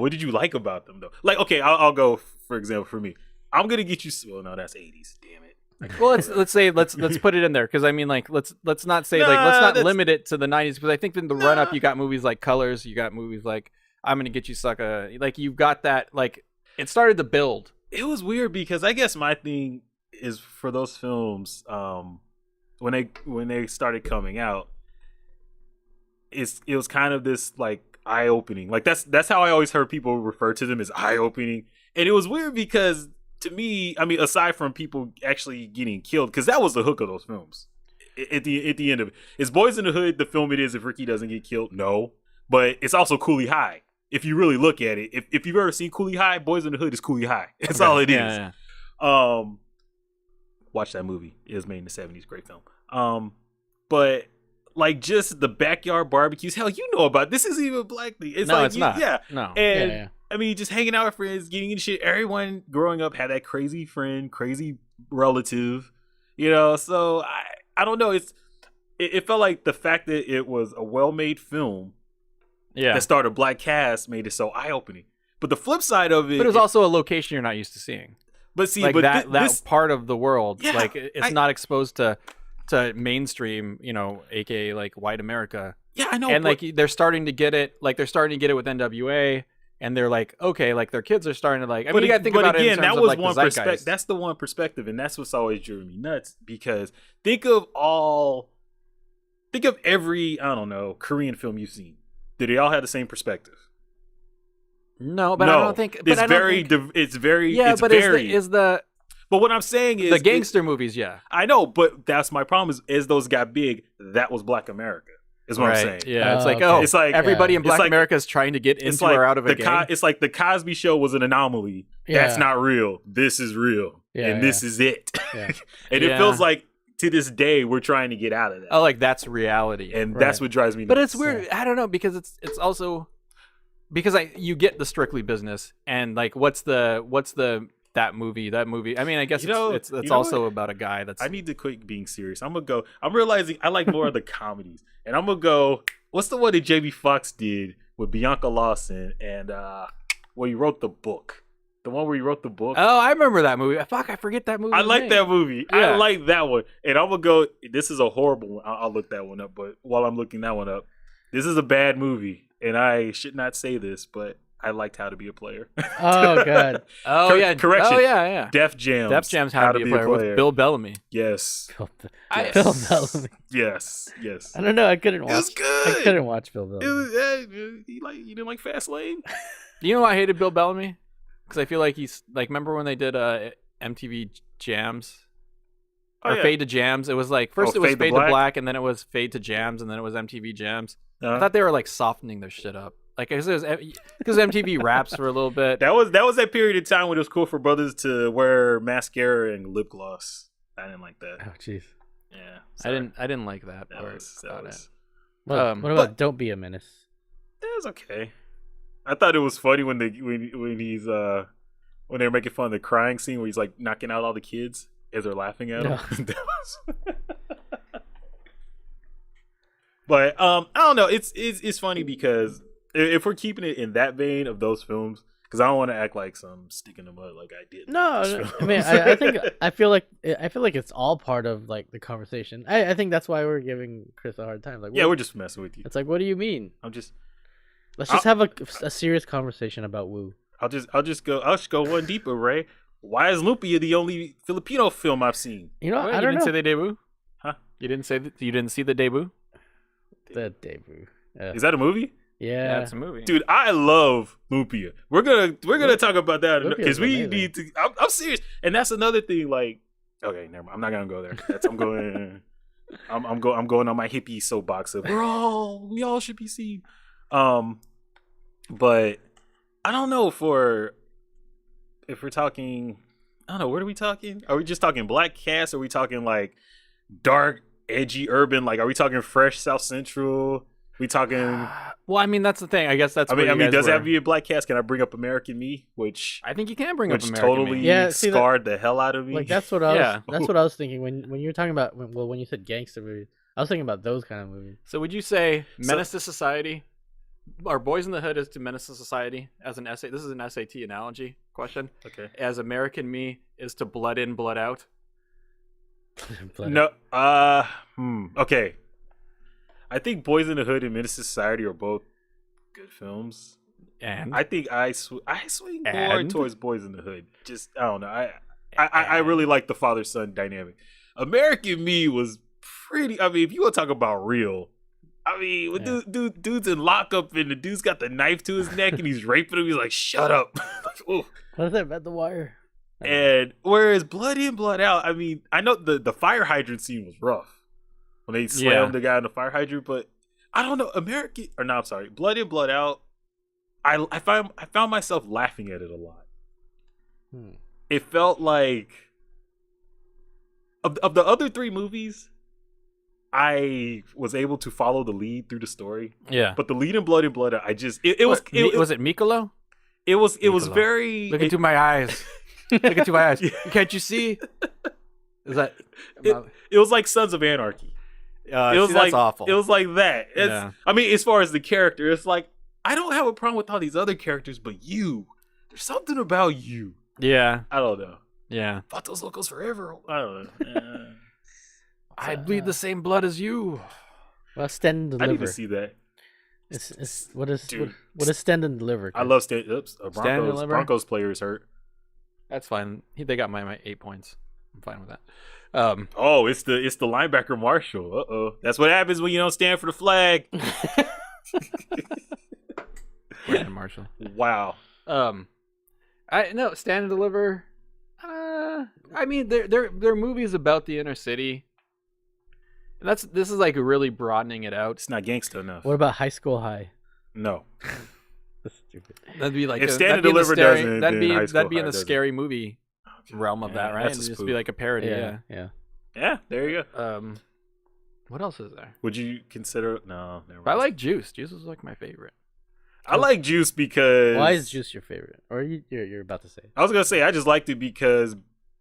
[SPEAKER 2] did you like about them though? Like okay, I'll go for example for me. I'm gonna get you. Well, no, that's 80s. Damn it.
[SPEAKER 1] Well, let's put it in there because I mean like let's not say like let's not limit it to the 90s because I think in the run up you got movies like Colors, you got movies like I'm Gonna Get You Sucker, like you've got that like it started to build.
[SPEAKER 2] It was weird because I guess my thing is for those films when they started coming out, it was kind of this like eye opening. Like that's how I always heard people refer to them as eye opening, and it was weird because to me, I mean, aside from people actually getting killed, because that was the hook of those films. At the end of it, is Boys in the Hood the film it is if Ricky doesn't get killed? No, but it's also Cooley High. If you really look at it, if you've ever seen Cooley High, Boys in the Hood is Cooley High. That's all it is.
[SPEAKER 1] Yeah.
[SPEAKER 2] Watch that movie. It was made in the 70s. Great film. But like just the backyard barbecues. Hell, you know about this. Isn't even a black thing. It's
[SPEAKER 1] No,
[SPEAKER 2] like
[SPEAKER 1] it's not.
[SPEAKER 2] Yeah.
[SPEAKER 1] No.
[SPEAKER 2] And
[SPEAKER 3] Yeah.
[SPEAKER 2] I mean, just hanging out with friends, getting into shit. Everyone growing up had that crazy friend, crazy relative. So I don't know. It felt like the fact that it was a well-made film.
[SPEAKER 1] Yeah.
[SPEAKER 2] That started a black cast made it so eye-opening. But the flip side of it,
[SPEAKER 1] But it was also a location you're not used to seeing.
[SPEAKER 2] But see,
[SPEAKER 1] like
[SPEAKER 2] but
[SPEAKER 1] that
[SPEAKER 2] this
[SPEAKER 1] part of the world,
[SPEAKER 2] Yeah,
[SPEAKER 1] like it's not exposed to mainstream, aka like white America.
[SPEAKER 2] Yeah, I know.
[SPEAKER 1] And
[SPEAKER 2] but,
[SPEAKER 1] like they're starting to get it, like they're starting to get it with NWA, and they're like, okay, like their kids are starting to like. I mean, you gotta think about it in terms of like the zeitgeist.
[SPEAKER 2] That's the one perspective, and that's what's always driven me nuts. Because think of every Korean film you've seen. Do they all have the same perspective?
[SPEAKER 1] No, but I don't think
[SPEAKER 2] it's very.
[SPEAKER 1] Yeah, but
[SPEAKER 2] very.
[SPEAKER 1] is the
[SPEAKER 2] But what I'm saying is
[SPEAKER 1] the gangster movies? Yeah,
[SPEAKER 2] I know, but that's my problem. Is as those got big, that was Black America. Is what I'm saying.
[SPEAKER 1] Yeah, it's like
[SPEAKER 3] okay.
[SPEAKER 2] It's like
[SPEAKER 1] everybody in
[SPEAKER 2] it's
[SPEAKER 1] Black
[SPEAKER 2] like-
[SPEAKER 1] America is trying to get
[SPEAKER 2] It's
[SPEAKER 1] into
[SPEAKER 2] like
[SPEAKER 1] or out of a gang.
[SPEAKER 2] It's like the Cosby Show was an anomaly.
[SPEAKER 3] Yeah.
[SPEAKER 2] That's not real. This is real,
[SPEAKER 3] Yeah,
[SPEAKER 2] and this is it.
[SPEAKER 3] Yeah.
[SPEAKER 2] And
[SPEAKER 1] Yeah.
[SPEAKER 2] it feels like to this day we're trying to get out of that,
[SPEAKER 1] Oh, like that's reality.
[SPEAKER 2] and
[SPEAKER 3] Right.
[SPEAKER 2] that's what drives me nuts.
[SPEAKER 1] But it's weird. I don't know because it's also because you get the Strictly Business and like what's the that movie. I mean, I guess it's also about a guy that's.
[SPEAKER 2] I need to quit being serious. I'm realizing I like more of the comedies, and I'm gonna go. What's the one that Jamie Foxx did with Bianca Lawson and where he wrote the book? The one where he wrote the book.
[SPEAKER 1] Oh, I remember that movie. Fuck, I forget that movie.
[SPEAKER 2] I like that movie.
[SPEAKER 1] Yeah.
[SPEAKER 2] I like that one. And I'm going to go, this is a horrible one. I'll look that one up. But while I'm looking that one up, this is a bad movie. And I should not say this, but I liked How to Be a Player.
[SPEAKER 3] Oh god.
[SPEAKER 1] Oh yeah,
[SPEAKER 2] correction.
[SPEAKER 1] Oh yeah.
[SPEAKER 2] Def Jam.
[SPEAKER 1] Def Jam's How to Be a Player with Bill Bellamy.
[SPEAKER 2] Yes.
[SPEAKER 3] Bill Bellamy.
[SPEAKER 2] Yes.
[SPEAKER 3] I don't know. I couldn't
[SPEAKER 2] It was
[SPEAKER 3] watch.
[SPEAKER 2] good.
[SPEAKER 3] I couldn't watch Bill Bellamy.
[SPEAKER 2] You didn't like Fast Lane?
[SPEAKER 1] You know why I hated Bill Bellamy? Because I feel like he's like, remember when they did MTV Jams or Fade to Jams? It was like first it was Fade to Black, and then it was Fade to Jams, and then it was MTV Jams. I thought they were like softening their shit up, like because MTV raps for a little bit.
[SPEAKER 2] That was that period of time when it was cool for brothers to wear mascara and lip gloss. I didn't like that.
[SPEAKER 3] Oh jeez.
[SPEAKER 2] Yeah,
[SPEAKER 1] I didn't like that part about it.
[SPEAKER 3] What about Don't Be a Menace?
[SPEAKER 2] It was okay. I thought it was funny when they're making fun of the crying scene where he's like knocking out all the kids as they're laughing at him. But I don't know. It's funny because if we're keeping it in that vein of those films, because I don't want to act like some stick in the mud like I did.
[SPEAKER 3] No, I mean, I think I feel like it's all part of like the conversation. I think that's why we're giving Chris a hard time. Like,
[SPEAKER 2] yeah, we're just messing with you.
[SPEAKER 3] It's like, what do you mean? Let's just have a serious conversation about Woo.
[SPEAKER 2] I'll just go one deeper, Ray. Why is Lumpia the only Filipino film I've seen?
[SPEAKER 3] You know,
[SPEAKER 1] Wait,
[SPEAKER 3] I
[SPEAKER 1] you
[SPEAKER 3] don't
[SPEAKER 1] didn't
[SPEAKER 3] know.
[SPEAKER 1] say the debut?
[SPEAKER 2] Huh?
[SPEAKER 1] You didn't say you didn't see the debut?
[SPEAKER 3] The debut.
[SPEAKER 2] Is that a movie?
[SPEAKER 3] Yeah.
[SPEAKER 1] That's a movie.
[SPEAKER 2] Dude, I love Lumpia. We're gonna talk about that
[SPEAKER 3] Lumpia
[SPEAKER 2] because
[SPEAKER 3] is
[SPEAKER 2] we
[SPEAKER 3] amazing.
[SPEAKER 2] need to. I'm serious, and that's another thing. Like, okay, never mind. I'm not gonna go there. I'm going. I'm going on my hippie soapbox of we all should be seen. But I don't know if we're talking. I don't know. What are we talking? Are we just talking black cast? Or are we talking like dark, edgy, urban? Like, are we talking fresh South Central? We talking?
[SPEAKER 1] Well, I mean, that's the thing. I guess that's.
[SPEAKER 2] I mean,
[SPEAKER 1] where you guys
[SPEAKER 2] does it
[SPEAKER 1] were.
[SPEAKER 2] have to be a black cast? Can I bring up American Me, which
[SPEAKER 1] I think you can bring up American
[SPEAKER 2] totally
[SPEAKER 1] Me.
[SPEAKER 3] Yeah, see,
[SPEAKER 2] scarred the hell out of me?
[SPEAKER 3] Like that's what I was.
[SPEAKER 1] Yeah.
[SPEAKER 3] That's what I was thinking when you were talking about when you said gangster movies. I was thinking about those kind of movies.
[SPEAKER 1] So would you say Menace to Society? Are Boys in the Hood is to Menace to Society as an essay? This is an SAT analogy question.
[SPEAKER 2] Okay.
[SPEAKER 1] As American Me is to Blood In, Blood Out.
[SPEAKER 2] No. Okay. I think Boys in the Hood and Menace to Society are both good films.
[SPEAKER 1] And
[SPEAKER 2] I think I swing more
[SPEAKER 1] And?
[SPEAKER 2] towards Boys in the Hood. Just I don't know. I really like the father son dynamic. American Me was pretty. I mean, if you want to talk about real, I mean, when dude's in lockup and the dude's got the knife to his neck and he's raping him, he's like, "Shut up!" Like, ooh.
[SPEAKER 3] What is that about The Wire?
[SPEAKER 2] And whereas Blood In, Blood Out, I mean, I know the fire hydrant scene was rough when they slammed the guy in the fire hydrant, but I don't know. Blood In, Blood Out. I found myself laughing at it a lot. It felt like of the other three movies, I was able to follow the lead through the story.
[SPEAKER 1] yeah.
[SPEAKER 2] But the lead in Blood In, Blood Out, was
[SPEAKER 1] it Mikolo?
[SPEAKER 2] it was
[SPEAKER 1] Mikolo.
[SPEAKER 2] very
[SPEAKER 1] Look into my eyes. Look into my eyes. Can't you see? Is that?
[SPEAKER 2] it was like Sons of Anarchy. It was
[SPEAKER 1] see,
[SPEAKER 2] like
[SPEAKER 1] that's awful.
[SPEAKER 2] It was like that.
[SPEAKER 1] Yeah.
[SPEAKER 2] I mean, as far as the character, it's like I don't have a problem with all these other characters, but there's something about you.
[SPEAKER 1] Yeah.
[SPEAKER 2] I don't know.
[SPEAKER 1] Yeah.
[SPEAKER 2] Vatos Locos forever. I don't know.
[SPEAKER 1] I bleed the same blood as you.
[SPEAKER 3] Well, Stand and
[SPEAKER 2] I
[SPEAKER 3] Deliver.
[SPEAKER 2] need to see that.
[SPEAKER 3] It's what is
[SPEAKER 2] Dude.
[SPEAKER 3] what is Stand and Deliver?
[SPEAKER 2] I love Stand.
[SPEAKER 1] Stand and Deliver?
[SPEAKER 2] Broncos player is hurt.
[SPEAKER 1] That's fine. They got my 8 points. I'm fine with that.
[SPEAKER 2] Oh, it's the linebacker Marshall. That's what happens when you don't stand for the flag.
[SPEAKER 1] Brandon Marshall.
[SPEAKER 2] Wow.
[SPEAKER 1] Stand and Deliver. I mean, they're movies about the inner city. And this is like really broadening it out.
[SPEAKER 2] It's not gangsta enough.
[SPEAKER 3] What about High School High?
[SPEAKER 2] No.
[SPEAKER 3] That's stupid.
[SPEAKER 1] That'd be like
[SPEAKER 2] If Stand and Deliver doesn't,
[SPEAKER 1] that'd
[SPEAKER 2] then High
[SPEAKER 1] be
[SPEAKER 2] School
[SPEAKER 1] in
[SPEAKER 2] High
[SPEAKER 1] the
[SPEAKER 2] doesn't.
[SPEAKER 1] scary movie realm of
[SPEAKER 2] Yeah,
[SPEAKER 1] that, right?
[SPEAKER 2] that's
[SPEAKER 1] It'd
[SPEAKER 2] a
[SPEAKER 1] just
[SPEAKER 2] spoof.
[SPEAKER 1] be like a parody. Yeah.
[SPEAKER 2] Yeah, there you go.
[SPEAKER 1] What else is there?
[SPEAKER 2] Would you consider? No, never mind.
[SPEAKER 1] But I like Juice. Juice is like my favorite.
[SPEAKER 2] I like Juice because.
[SPEAKER 3] Why is Juice your favorite? Or you're about to say?
[SPEAKER 2] I was gonna say I just liked it because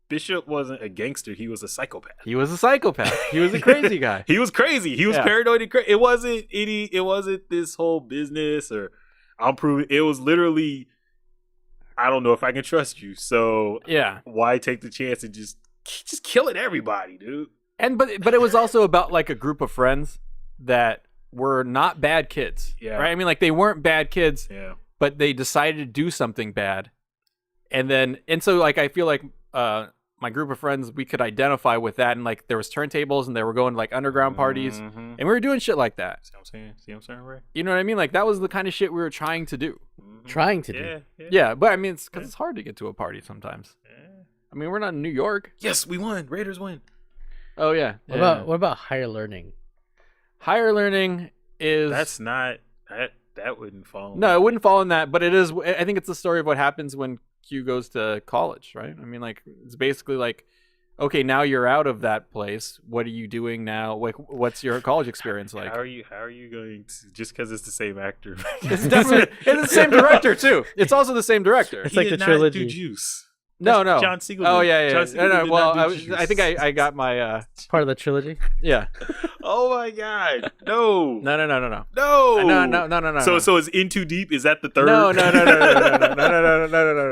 [SPEAKER 2] Bishop wasn't a gangster; he was a psychopath.
[SPEAKER 1] He was a psychopath. He was a crazy guy.
[SPEAKER 2] He was crazy. He was
[SPEAKER 1] Yeah.
[SPEAKER 2] paranoid and crazy. It wasn't this whole business or I'm proving. It was literally, I don't know if I can trust you. So
[SPEAKER 1] Yeah.
[SPEAKER 2] why take the chance and just killing everybody, dude?
[SPEAKER 1] And but it was also about like a group of friends that were not bad kids.
[SPEAKER 2] Yeah.
[SPEAKER 1] Right? I mean, like they weren't bad kids,
[SPEAKER 2] Yeah.
[SPEAKER 1] but they decided to do something bad. And so like I feel like my group of friends, we could identify with that, and like there was turntables and they were going to like underground parties
[SPEAKER 2] Mhm.
[SPEAKER 1] and we were doing shit like that.
[SPEAKER 2] See what I'm saying? See what I'm saying, Ray?
[SPEAKER 1] You know what I mean? Like that was the kind of shit we were trying to do.
[SPEAKER 2] Mhm.
[SPEAKER 3] Trying to do.
[SPEAKER 2] Yeah.
[SPEAKER 1] Yeah, but I mean, it's because it's hard to get to a party sometimes.
[SPEAKER 2] Yeah.
[SPEAKER 1] I mean, we're not in New York.
[SPEAKER 2] Yes, we won. Raiders win.
[SPEAKER 1] Oh yeah.
[SPEAKER 3] What about Higher Learning?
[SPEAKER 1] Higher learning is
[SPEAKER 2] That's not that wouldn't fall.
[SPEAKER 1] no, it wouldn't fall in that, but it is. I think it's the story of what happens when Q goes to college, right? I mean, like it's basically like, okay, now you're out of that place. What are you doing now? Like, what's your college experience like?
[SPEAKER 2] How are you going to just because it's the same actor?
[SPEAKER 1] It's definitely it's the same director too. It's also the same director.
[SPEAKER 3] It's like
[SPEAKER 2] He
[SPEAKER 3] the
[SPEAKER 2] did not
[SPEAKER 3] trilogy.
[SPEAKER 2] do Juice.
[SPEAKER 1] No, no.
[SPEAKER 2] John Siegel
[SPEAKER 1] Oh
[SPEAKER 2] did.
[SPEAKER 1] yeah, yeah.
[SPEAKER 2] John
[SPEAKER 1] yeah.
[SPEAKER 2] Siegel
[SPEAKER 1] No, no,
[SPEAKER 2] did
[SPEAKER 1] well,
[SPEAKER 2] not do
[SPEAKER 1] I think
[SPEAKER 2] Juice.
[SPEAKER 1] I got my
[SPEAKER 3] Part of the trilogy.
[SPEAKER 1] yeah.
[SPEAKER 2] Oh my god! No.
[SPEAKER 1] No.
[SPEAKER 2] No.
[SPEAKER 1] No.
[SPEAKER 2] So it's In Too Deep. Is that the third?
[SPEAKER 1] No. No.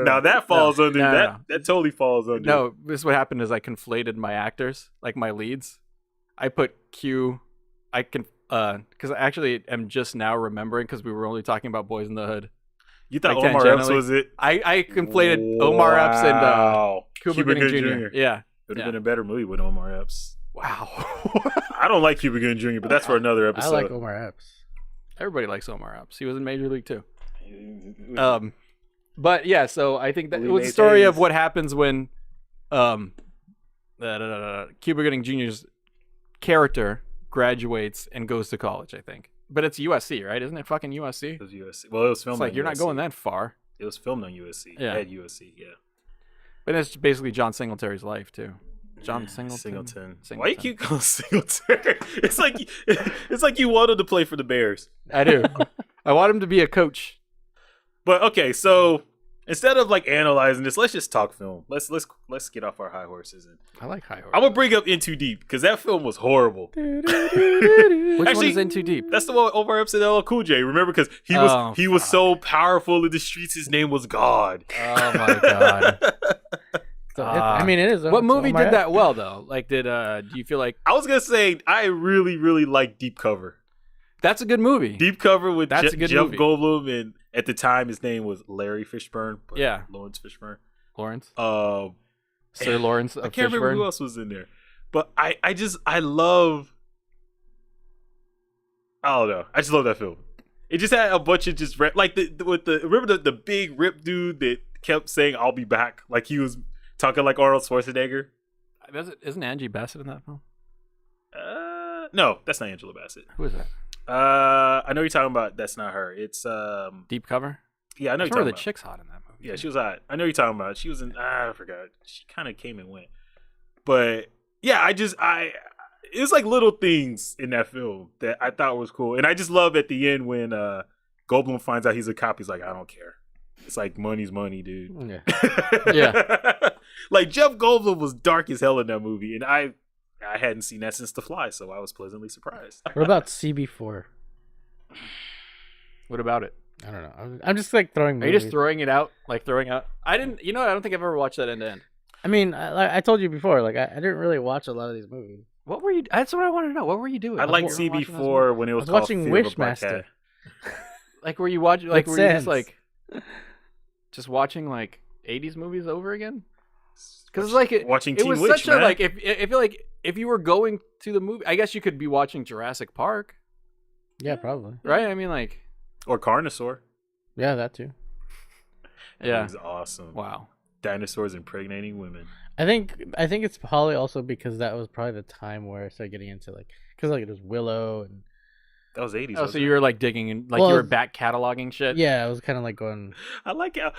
[SPEAKER 2] Now that falls under
[SPEAKER 1] No,
[SPEAKER 2] that.
[SPEAKER 1] no.
[SPEAKER 2] That totally falls under.
[SPEAKER 1] No, this is what happened is I conflated my actors, like my leads. I put Q. I can because I actually am just now remembering because we were only talking about Boys in the Hood.
[SPEAKER 2] You thought
[SPEAKER 1] Like
[SPEAKER 2] Omar Epps
[SPEAKER 1] tangentially.
[SPEAKER 2] was it?
[SPEAKER 1] I conflated Omar Epps and
[SPEAKER 2] Wow.
[SPEAKER 1] Cuba Gooding Jr. Yeah.
[SPEAKER 2] It would have
[SPEAKER 1] Yeah.
[SPEAKER 2] been a better movie with Omar Epps.
[SPEAKER 1] Wow.
[SPEAKER 2] I don't like Cuba Gooding Jr., but that's for another
[SPEAKER 3] I
[SPEAKER 2] episode.
[SPEAKER 3] like Omar Epps.
[SPEAKER 1] Everybody likes Omar Epps. He was in Major League too. But yeah, so I think that it was the story of what happens when Cuba Gooding Jr.'s character graduates and goes to college, I think. But it's USC, right? Isn't it fucking USC?
[SPEAKER 2] It was USC. Well, it was filmed
[SPEAKER 1] It's like
[SPEAKER 2] on
[SPEAKER 1] you're
[SPEAKER 2] USC.
[SPEAKER 1] not going that far.
[SPEAKER 2] It was filmed on USC.
[SPEAKER 1] Yeah.
[SPEAKER 2] At USC, yeah.
[SPEAKER 1] But it's basically John Singletary's life too. John
[SPEAKER 2] Singleton.
[SPEAKER 1] Singleton.
[SPEAKER 2] Why you keep calling Singletary? It's like you wanted to play for the Bears.
[SPEAKER 1] I do. I want him to be a coach.
[SPEAKER 2] But okay, so instead of like analyzing this, let's just talk film. Let's get off our high horses. And
[SPEAKER 1] I like high horse.
[SPEAKER 2] I'm gonna bring up In Too Deep because that film was horrible.
[SPEAKER 1] Which one
[SPEAKER 2] Actually,
[SPEAKER 1] is In Too Deep?
[SPEAKER 2] That's the one over Epps and LL Cool J. Remember, because he was so powerful in the streets. His name was God.
[SPEAKER 1] Oh my god.
[SPEAKER 3] So I mean, it is.
[SPEAKER 1] What
[SPEAKER 3] it's
[SPEAKER 1] movie
[SPEAKER 3] Omar
[SPEAKER 1] did
[SPEAKER 3] Epps.
[SPEAKER 1] that well though? Like, do you feel like
[SPEAKER 2] I was gonna say I really like Deep Cover.
[SPEAKER 1] that's a good movie?
[SPEAKER 2] Deep Cover with
[SPEAKER 1] That's a good
[SPEAKER 2] Jeff
[SPEAKER 1] movie.
[SPEAKER 2] Goldblum, and at the time his name was Larry Fishburne. But
[SPEAKER 1] Yeah.
[SPEAKER 2] Lawrence Fishburne.
[SPEAKER 1] Lawrence,
[SPEAKER 2] Um,
[SPEAKER 1] Sir Lawrence of
[SPEAKER 2] I can't remember who
[SPEAKER 1] Fishburne.
[SPEAKER 2] else was in there, but I love. I don't know. I just love that film. It just had a bunch of just like remember the big rip dude that kept saying "I'll be back," like he was talking like Arnold Schwarzenegger.
[SPEAKER 1] Isn't Angie Bassett in that film?
[SPEAKER 2] No, that's not Angela Bassett.
[SPEAKER 1] Who is that?
[SPEAKER 2] I know you're talking about. That's not her. It's
[SPEAKER 1] Deep Cover.
[SPEAKER 2] yeah, I know
[SPEAKER 1] I
[SPEAKER 2] you're
[SPEAKER 1] remember
[SPEAKER 2] talking
[SPEAKER 1] the
[SPEAKER 2] about.
[SPEAKER 1] chick's hot in that movie.
[SPEAKER 2] Yeah, she was hot. I know you're talking about. She was in. I forgot. She kind of came and went. But yeah, it was like little things in that film that I thought was cool, and I just love at the end when Goldblum finds out he's a cop. He's like, I don't care. It's like money's money, dude.
[SPEAKER 3] Yeah.
[SPEAKER 1] Yeah.
[SPEAKER 2] Like Jeff Goldblum was dark as hell in that movie, and I hadn't seen that since The Fly, so I was pleasantly surprised.
[SPEAKER 3] What about CB4?
[SPEAKER 1] What about it?
[SPEAKER 3] I don't know. I'm just like throwing.
[SPEAKER 1] Are you just
[SPEAKER 3] movies.
[SPEAKER 1] throwing it out? Like throwing out? I didn't. You know, I don't think I've ever watched that end to end.
[SPEAKER 3] I mean, I told you before. Like, I didn't really watch a lot of these movies.
[SPEAKER 1] What were you? That's what I want to know. What were you doing?
[SPEAKER 2] I liked
[SPEAKER 1] You were watching those
[SPEAKER 2] CB4 when it was,
[SPEAKER 3] I was
[SPEAKER 2] called
[SPEAKER 3] watching
[SPEAKER 2] Fear of a Black
[SPEAKER 3] Wishmaster.
[SPEAKER 2] Cat.
[SPEAKER 1] movies? Like, were you watching? Like,
[SPEAKER 3] With
[SPEAKER 1] were you just
[SPEAKER 3] Sans.
[SPEAKER 1] like, just watching like '80s movies over again? Because it's like
[SPEAKER 2] Watching
[SPEAKER 1] it
[SPEAKER 2] Teen
[SPEAKER 1] was
[SPEAKER 2] Witch,
[SPEAKER 1] such a
[SPEAKER 2] man.
[SPEAKER 1] like if you were going to the movie, I guess you could be watching Jurassic Park,
[SPEAKER 3] Yeah, probably.
[SPEAKER 1] right? I mean, like,
[SPEAKER 2] Or Carnosaur.
[SPEAKER 3] Yeah, that too.
[SPEAKER 1] yeah.
[SPEAKER 2] It was awesome.
[SPEAKER 1] Wow.
[SPEAKER 2] Dinosaurs impregnating women.
[SPEAKER 3] I think it's probably also because that was probably the time where I started getting into like, because like it was Willow and
[SPEAKER 2] That was 80s.
[SPEAKER 1] Oh, so
[SPEAKER 2] wasn't
[SPEAKER 1] you
[SPEAKER 2] it?
[SPEAKER 1] were like digging in, like
[SPEAKER 3] Well,
[SPEAKER 1] you were back cataloging shit.
[SPEAKER 3] yeah, I was kind of like going.
[SPEAKER 2] I like how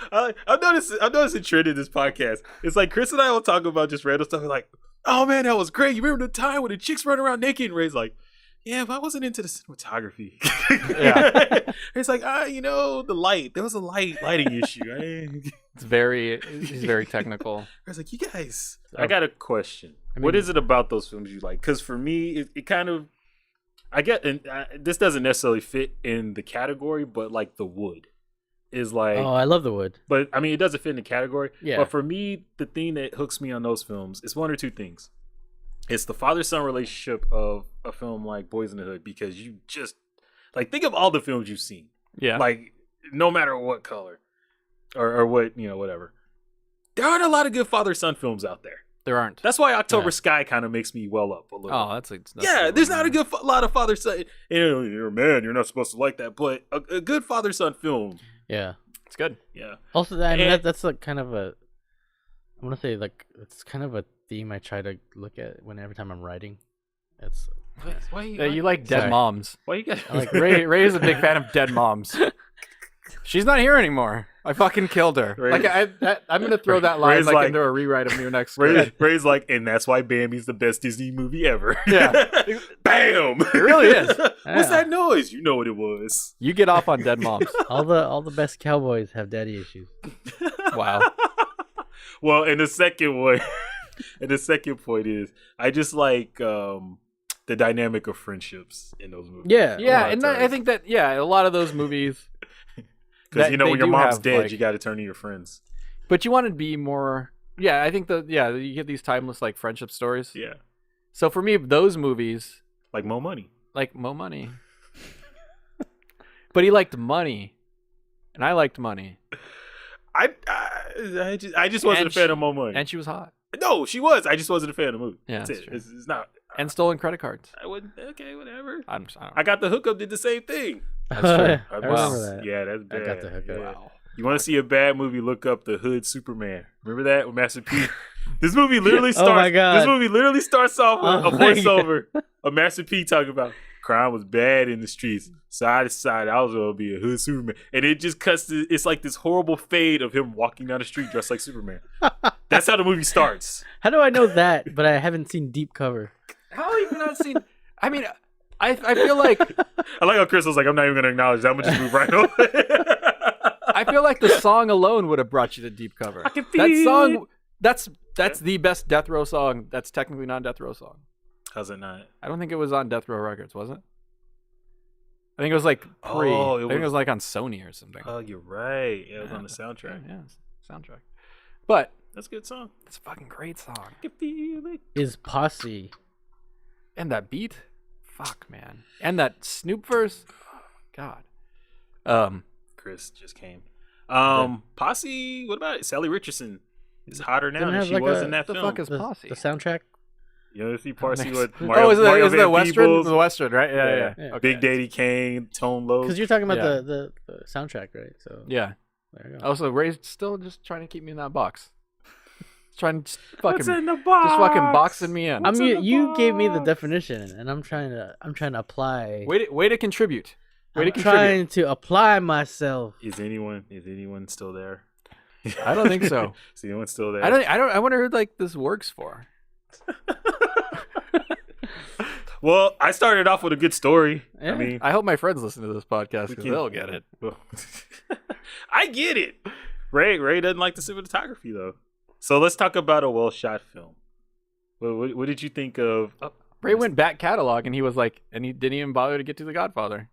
[SPEAKER 2] I've noticed a trend in this podcast. It's like Chris and I will talk about just random stuff. We're like, oh man, that was great. You remember the time when the chicks run around naked? And Ray's like, yeah, but I wasn't into the cinematography.
[SPEAKER 1] Yeah.
[SPEAKER 2] It's like, the light. There was a lighting issue.
[SPEAKER 1] He's very technical.
[SPEAKER 2] I was like, you guys, I got a question.
[SPEAKER 3] I
[SPEAKER 2] What
[SPEAKER 3] mean-
[SPEAKER 2] is it about those films you like? Because for me, it kind of, I get, and this doesn't necessarily fit in the category, but like The Wood is like,
[SPEAKER 3] Oh, I love The Wood.
[SPEAKER 2] but I mean, it doesn't fit in the category.
[SPEAKER 3] Yeah.
[SPEAKER 2] But for me, the thing that hooks me on those films is one or two things. It's the father-son relationship of a film like Boys in the Hood, because you just, like, think of all the films you've seen.
[SPEAKER 1] Yeah.
[SPEAKER 2] Like, no matter what color or what, whatever. There aren't a lot of good father-son films out there.
[SPEAKER 1] there aren't.
[SPEAKER 2] That's why October
[SPEAKER 3] Yeah.
[SPEAKER 2] Sky kind of makes me well up a little.
[SPEAKER 1] Oh, that's
[SPEAKER 2] yeah,
[SPEAKER 1] a
[SPEAKER 2] there's not a good lot of father-son. You're a man, you're not supposed to like that. But a good father-son film,
[SPEAKER 3] Yeah.
[SPEAKER 1] It's good.
[SPEAKER 2] yeah.
[SPEAKER 3] Also, I mean,
[SPEAKER 2] And-
[SPEAKER 3] that's like kind of a. I want to say like it's kind of a theme I try to look at every time I'm writing. It's
[SPEAKER 2] Why
[SPEAKER 1] Yeah, you like dead
[SPEAKER 3] Sorry.
[SPEAKER 1] moms.
[SPEAKER 2] Why you got
[SPEAKER 3] I like
[SPEAKER 1] Ray is a big fan of dead moms. She's not here anymore. I fucking killed her.
[SPEAKER 2] Ray-
[SPEAKER 1] Like I'm gonna throw that line
[SPEAKER 2] Ray's
[SPEAKER 1] like
[SPEAKER 2] like-
[SPEAKER 1] into a rewrite of your next
[SPEAKER 2] Ray,
[SPEAKER 1] script.
[SPEAKER 2] Ray's like, and that's why Bambi's the best Disney movie ever.
[SPEAKER 1] Yeah.
[SPEAKER 2] Bam!
[SPEAKER 1] It really is.
[SPEAKER 2] What's
[SPEAKER 3] Yeah.
[SPEAKER 2] that noise? You know what it was.
[SPEAKER 1] You get off on dead moms.
[SPEAKER 3] all the best cowboys have daddy issues.
[SPEAKER 1] Wow.
[SPEAKER 2] Well, and the second one, and the second point is, I just like the dynamic of friendships in those movies.
[SPEAKER 3] Yeah.
[SPEAKER 1] Yeah,
[SPEAKER 2] lot
[SPEAKER 1] and
[SPEAKER 2] of
[SPEAKER 1] I
[SPEAKER 2] times.
[SPEAKER 1] think that a lot of those movies.
[SPEAKER 2] Because
[SPEAKER 1] that
[SPEAKER 2] when
[SPEAKER 1] they
[SPEAKER 2] your
[SPEAKER 1] do
[SPEAKER 2] mom's
[SPEAKER 1] have,
[SPEAKER 2] dead,
[SPEAKER 1] like-
[SPEAKER 2] you got to turn to your friends.
[SPEAKER 1] But you want to be more. Yeah, I think you get these timeless like friendship stories.
[SPEAKER 2] Yeah,
[SPEAKER 1] So for me, those movies
[SPEAKER 2] like Mo Money.
[SPEAKER 1] like Mo Money. But he liked money. and I liked money,
[SPEAKER 2] I just wasn't a fan of Mo Money.
[SPEAKER 1] and she was hot,
[SPEAKER 2] No, she was. I just wasn't a fan of the movie.
[SPEAKER 1] Yeah,
[SPEAKER 2] that's
[SPEAKER 1] that's
[SPEAKER 2] it.
[SPEAKER 1] true.
[SPEAKER 2] It's not.
[SPEAKER 1] and stolen credit cards.
[SPEAKER 2] I wouldn't. Okay, whatever.
[SPEAKER 1] I don't
[SPEAKER 2] I got the hookup. Did the same thing.
[SPEAKER 1] That's true.
[SPEAKER 3] I
[SPEAKER 2] Wow.
[SPEAKER 3] remember that.
[SPEAKER 2] Yeah, that's
[SPEAKER 3] I
[SPEAKER 2] bad.
[SPEAKER 3] got the hookup.
[SPEAKER 2] Yeah.
[SPEAKER 1] Wow.
[SPEAKER 2] You want to see a bad movie? Look up The Hood Superman. Remember that with Master P? This movie literally starts.
[SPEAKER 3] Oh my God.
[SPEAKER 2] This movie literally starts off with
[SPEAKER 3] Oh
[SPEAKER 2] a
[SPEAKER 3] my
[SPEAKER 2] voiceover of Master P talking about crime was bad in the streets, side to side. I was gonna be a hood Superman, and it just cuts. It's like this horrible fade of him walking down the street dressed like Superman. That's how the movie starts.
[SPEAKER 3] How do I know that? But I haven't seen Deep Cover.
[SPEAKER 1] How have you not seen? I mean, I feel like
[SPEAKER 2] I like how Chris was like, I'm not even gonna acknowledge that. I'm gonna just move right on.
[SPEAKER 1] I feel like the song alone would have brought you to Deep Cover.
[SPEAKER 2] can
[SPEAKER 1] That
[SPEAKER 2] feel
[SPEAKER 1] song, that's the best Death Row song. That's technically not a Death Row song.
[SPEAKER 2] How's it not?
[SPEAKER 1] I don't think it was on Death Row Records, was it? I think it was like pre.
[SPEAKER 2] Oh,
[SPEAKER 1] I think it was like on Sony or something.
[SPEAKER 2] Oh, you're right. Yeah, it was on the soundtrack.
[SPEAKER 1] Yeah, soundtrack. But
[SPEAKER 2] That's a good song.
[SPEAKER 1] it's a fucking great song.
[SPEAKER 2] I can feel it.
[SPEAKER 3] Is Posse?
[SPEAKER 1] And that beat, fuck man. And that Snoop verse, God.
[SPEAKER 2] Chris just came. Posse. What about it? Sally Richardson is hotter now
[SPEAKER 3] Didn't
[SPEAKER 2] than
[SPEAKER 3] have
[SPEAKER 2] she
[SPEAKER 3] like
[SPEAKER 2] was
[SPEAKER 3] a-
[SPEAKER 2] in that
[SPEAKER 1] the
[SPEAKER 2] film.
[SPEAKER 1] fuck is
[SPEAKER 3] The,
[SPEAKER 1] Posse?
[SPEAKER 3] the soundtrack?
[SPEAKER 2] You know, see Posse
[SPEAKER 1] Next.
[SPEAKER 2] with Mario,
[SPEAKER 1] Oh, is
[SPEAKER 2] Mario
[SPEAKER 1] it the
[SPEAKER 2] Van
[SPEAKER 1] Western?
[SPEAKER 2] Peebles,
[SPEAKER 1] The Western, right? Yeah,
[SPEAKER 2] Yeah.
[SPEAKER 1] yeah.
[SPEAKER 3] Yeah.
[SPEAKER 1] Okay.
[SPEAKER 2] Big Daddy Kane, Tone Loc.
[SPEAKER 3] Because you're talking about
[SPEAKER 1] Yeah.
[SPEAKER 3] the soundtrack, right? So
[SPEAKER 1] Yeah.
[SPEAKER 3] there you go.
[SPEAKER 1] Also, Ray's still just trying to keep me in that box. Trying to
[SPEAKER 2] What's
[SPEAKER 1] fucking
[SPEAKER 2] in the box?
[SPEAKER 1] just fucking boxing me in.
[SPEAKER 3] I
[SPEAKER 2] What's in
[SPEAKER 3] mean,
[SPEAKER 2] the
[SPEAKER 3] you gave me the
[SPEAKER 2] box?
[SPEAKER 3] definition, and I'm trying to apply.
[SPEAKER 1] Way to contribute. Way to
[SPEAKER 3] I'm
[SPEAKER 1] contribute.
[SPEAKER 3] trying to apply myself.
[SPEAKER 2] Is anyone still there?
[SPEAKER 1] I don't think so.
[SPEAKER 2] Is anyone still there?
[SPEAKER 1] I wonder who like this works for.
[SPEAKER 2] Well, I started off with a good story.
[SPEAKER 3] Yeah.
[SPEAKER 2] I mean,
[SPEAKER 1] I hope my friends listen to this podcast
[SPEAKER 2] We
[SPEAKER 1] because
[SPEAKER 2] can-
[SPEAKER 1] they'll get it.
[SPEAKER 2] I get it. Ray doesn't like the cinematography though. So let's talk about a well shot film. What did you think of?
[SPEAKER 1] Ray went back catalog and he was like, and he didn't even bother to get to The Godfather.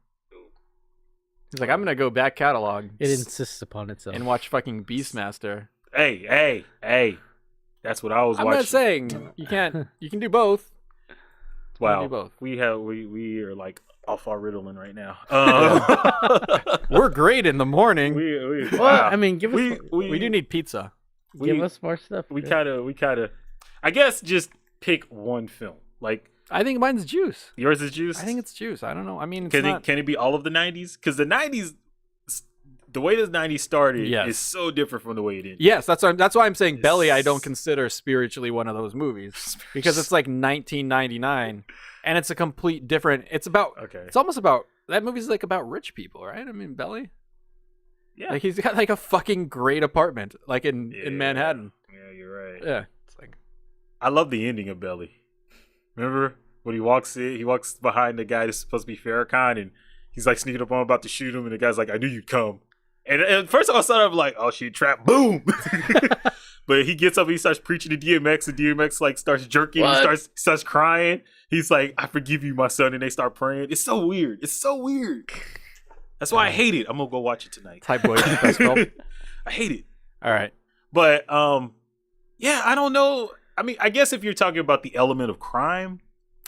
[SPEAKER 1] He's like, I'm gonna go back catalog
[SPEAKER 3] It insists upon itself.
[SPEAKER 1] and watch fucking Beastmaster.
[SPEAKER 2] Hey! That's what I was
[SPEAKER 1] I'm
[SPEAKER 2] watching.
[SPEAKER 1] not saying you can't. You can do both.
[SPEAKER 2] Wow,
[SPEAKER 1] do both.
[SPEAKER 2] we are like off our Ritalin right now.
[SPEAKER 1] We're great in the morning.
[SPEAKER 2] we
[SPEAKER 3] well,
[SPEAKER 2] wow.
[SPEAKER 3] I mean, give us
[SPEAKER 1] We do need pizza.
[SPEAKER 3] give us more stuff.
[SPEAKER 2] we
[SPEAKER 3] Chris.
[SPEAKER 2] kind of I guess just pick one film. Like
[SPEAKER 1] I think mine's Juice.
[SPEAKER 2] yours is Juice.
[SPEAKER 1] I think it's Juice. I don't know. I mean, it's
[SPEAKER 2] can
[SPEAKER 1] not.
[SPEAKER 2] it be all of the 90s? Because the 90s, the way the 90s started
[SPEAKER 1] Yes.
[SPEAKER 2] is so different from the way it ended.
[SPEAKER 1] Yes, that's why I'm saying Belly. I don't consider spiritually one of those movies because it's like 1999, and it's a complete different. It's about.
[SPEAKER 2] Okay.
[SPEAKER 1] It's almost about that movie's like about rich people, right? I mean, Belly.
[SPEAKER 2] Yeah.
[SPEAKER 1] Like he's got like a fucking great apartment, like in Manhattan.
[SPEAKER 2] Yeah, you're right.
[SPEAKER 1] Yeah, it's like
[SPEAKER 2] I love the ending of Belly. Remember when he walks behind the guy that's supposed to be Farrakhan, and he's like sneaking up on him about to shoot him, and the guy's like, "I knew you'd come." And at first I started like, "Oh shit, trap, boom!" But he gets up, and he starts preaching to DMX, and DMX like starts jerking,
[SPEAKER 3] What?
[SPEAKER 2] he starts crying. He's like, "I forgive you, my son," and they start praying. It's so weird. That's why I hate it. I'm gonna go watch it tonight.
[SPEAKER 1] Type Boy best film.
[SPEAKER 2] I hate it.
[SPEAKER 1] All right.
[SPEAKER 2] But yeah, I don't know. I mean, I guess if you're talking about the element of crime,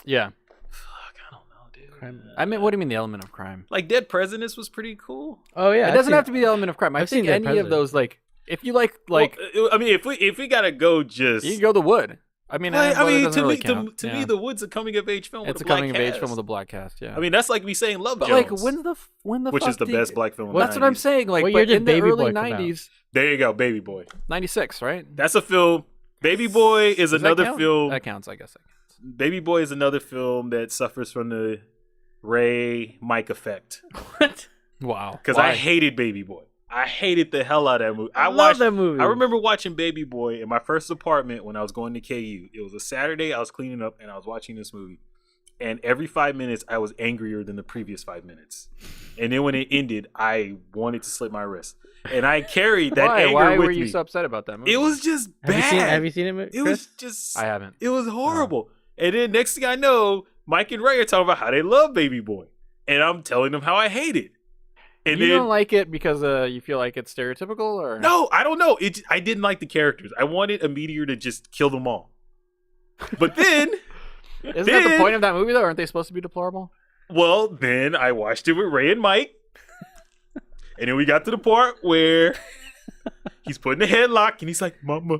[SPEAKER 1] Yeah.
[SPEAKER 2] fuck, I don't know, dude.
[SPEAKER 3] Crime.
[SPEAKER 1] I mean, what do you mean the element of crime?
[SPEAKER 2] Like Dead Presidents was pretty cool.
[SPEAKER 3] Oh yeah,
[SPEAKER 1] It doesn't have to be the element of crime. I
[SPEAKER 3] I've
[SPEAKER 1] think
[SPEAKER 3] seen Dead
[SPEAKER 1] any of
[SPEAKER 3] President.
[SPEAKER 1] those, like, if you like,
[SPEAKER 2] Well, I mean, if we gotta go, just
[SPEAKER 1] you can go The Wood. I mean,
[SPEAKER 2] Like, I
[SPEAKER 1] well, it
[SPEAKER 2] mean,
[SPEAKER 1] doesn't
[SPEAKER 2] to
[SPEAKER 1] really
[SPEAKER 2] me,
[SPEAKER 1] count.
[SPEAKER 2] to
[SPEAKER 1] Yeah.
[SPEAKER 2] me, The Wood's a coming of age film.
[SPEAKER 1] it's
[SPEAKER 2] with
[SPEAKER 1] a
[SPEAKER 2] a black
[SPEAKER 1] coming of age
[SPEAKER 2] cast.
[SPEAKER 1] film with a black cast. Yeah.
[SPEAKER 2] I mean, that's like me saying Love
[SPEAKER 1] but
[SPEAKER 2] Jones.
[SPEAKER 1] like, when the
[SPEAKER 2] which
[SPEAKER 1] fuck
[SPEAKER 2] is the
[SPEAKER 1] did-
[SPEAKER 2] best black film. of
[SPEAKER 1] Well,
[SPEAKER 2] the
[SPEAKER 1] that's what I'm
[SPEAKER 2] 90s.
[SPEAKER 1] saying. Like,
[SPEAKER 3] What
[SPEAKER 1] but
[SPEAKER 3] year did
[SPEAKER 1] in the
[SPEAKER 3] Baby
[SPEAKER 1] early
[SPEAKER 3] Boy come out?
[SPEAKER 1] 90s,
[SPEAKER 2] There you go, Baby Boy.
[SPEAKER 1] 96, right?
[SPEAKER 2] That's a film. Baby Boy is
[SPEAKER 1] Does that
[SPEAKER 2] another
[SPEAKER 1] count?
[SPEAKER 2] film.
[SPEAKER 1] That counts, I guess.
[SPEAKER 2] Baby Boy is another film that suffers from the Ray Mike effect.
[SPEAKER 3] What?
[SPEAKER 1] Wow.
[SPEAKER 2] Because
[SPEAKER 1] Why?
[SPEAKER 2] I hated Baby Boy. I hated the hell out of that movie.
[SPEAKER 3] I love that movie.
[SPEAKER 2] I remember watching Baby Boy in my first apartment when I was going to KU. It was a Saturday. I was cleaning up and I was watching this movie. And every 5 minutes, I was angrier than the previous 5 minutes. And then when it ended, I wanted to slit my wrist. And I carried that anger
[SPEAKER 1] Why
[SPEAKER 2] with
[SPEAKER 1] were you
[SPEAKER 2] me.
[SPEAKER 1] so upset about that movie?
[SPEAKER 2] It was just bad.
[SPEAKER 3] Have you seen it?
[SPEAKER 2] It was just.
[SPEAKER 1] I haven't.
[SPEAKER 2] It was horrible. And then next thing I know, Mike and Ray are talking about how they love Baby Boy. And I'm telling them how I hate it. And
[SPEAKER 1] you
[SPEAKER 2] then
[SPEAKER 1] don't like it because you feel like it's stereotypical, or
[SPEAKER 2] no, I don't know. I didn't like the characters. I wanted a meteor to just kill them all. But then,
[SPEAKER 1] Isn't that the point of that movie though? Aren't they supposed to be deplorable?
[SPEAKER 2] well, then I watched it with Ray and Mike. And then we got to the part where he's putting the headlock and he's like, "Mama."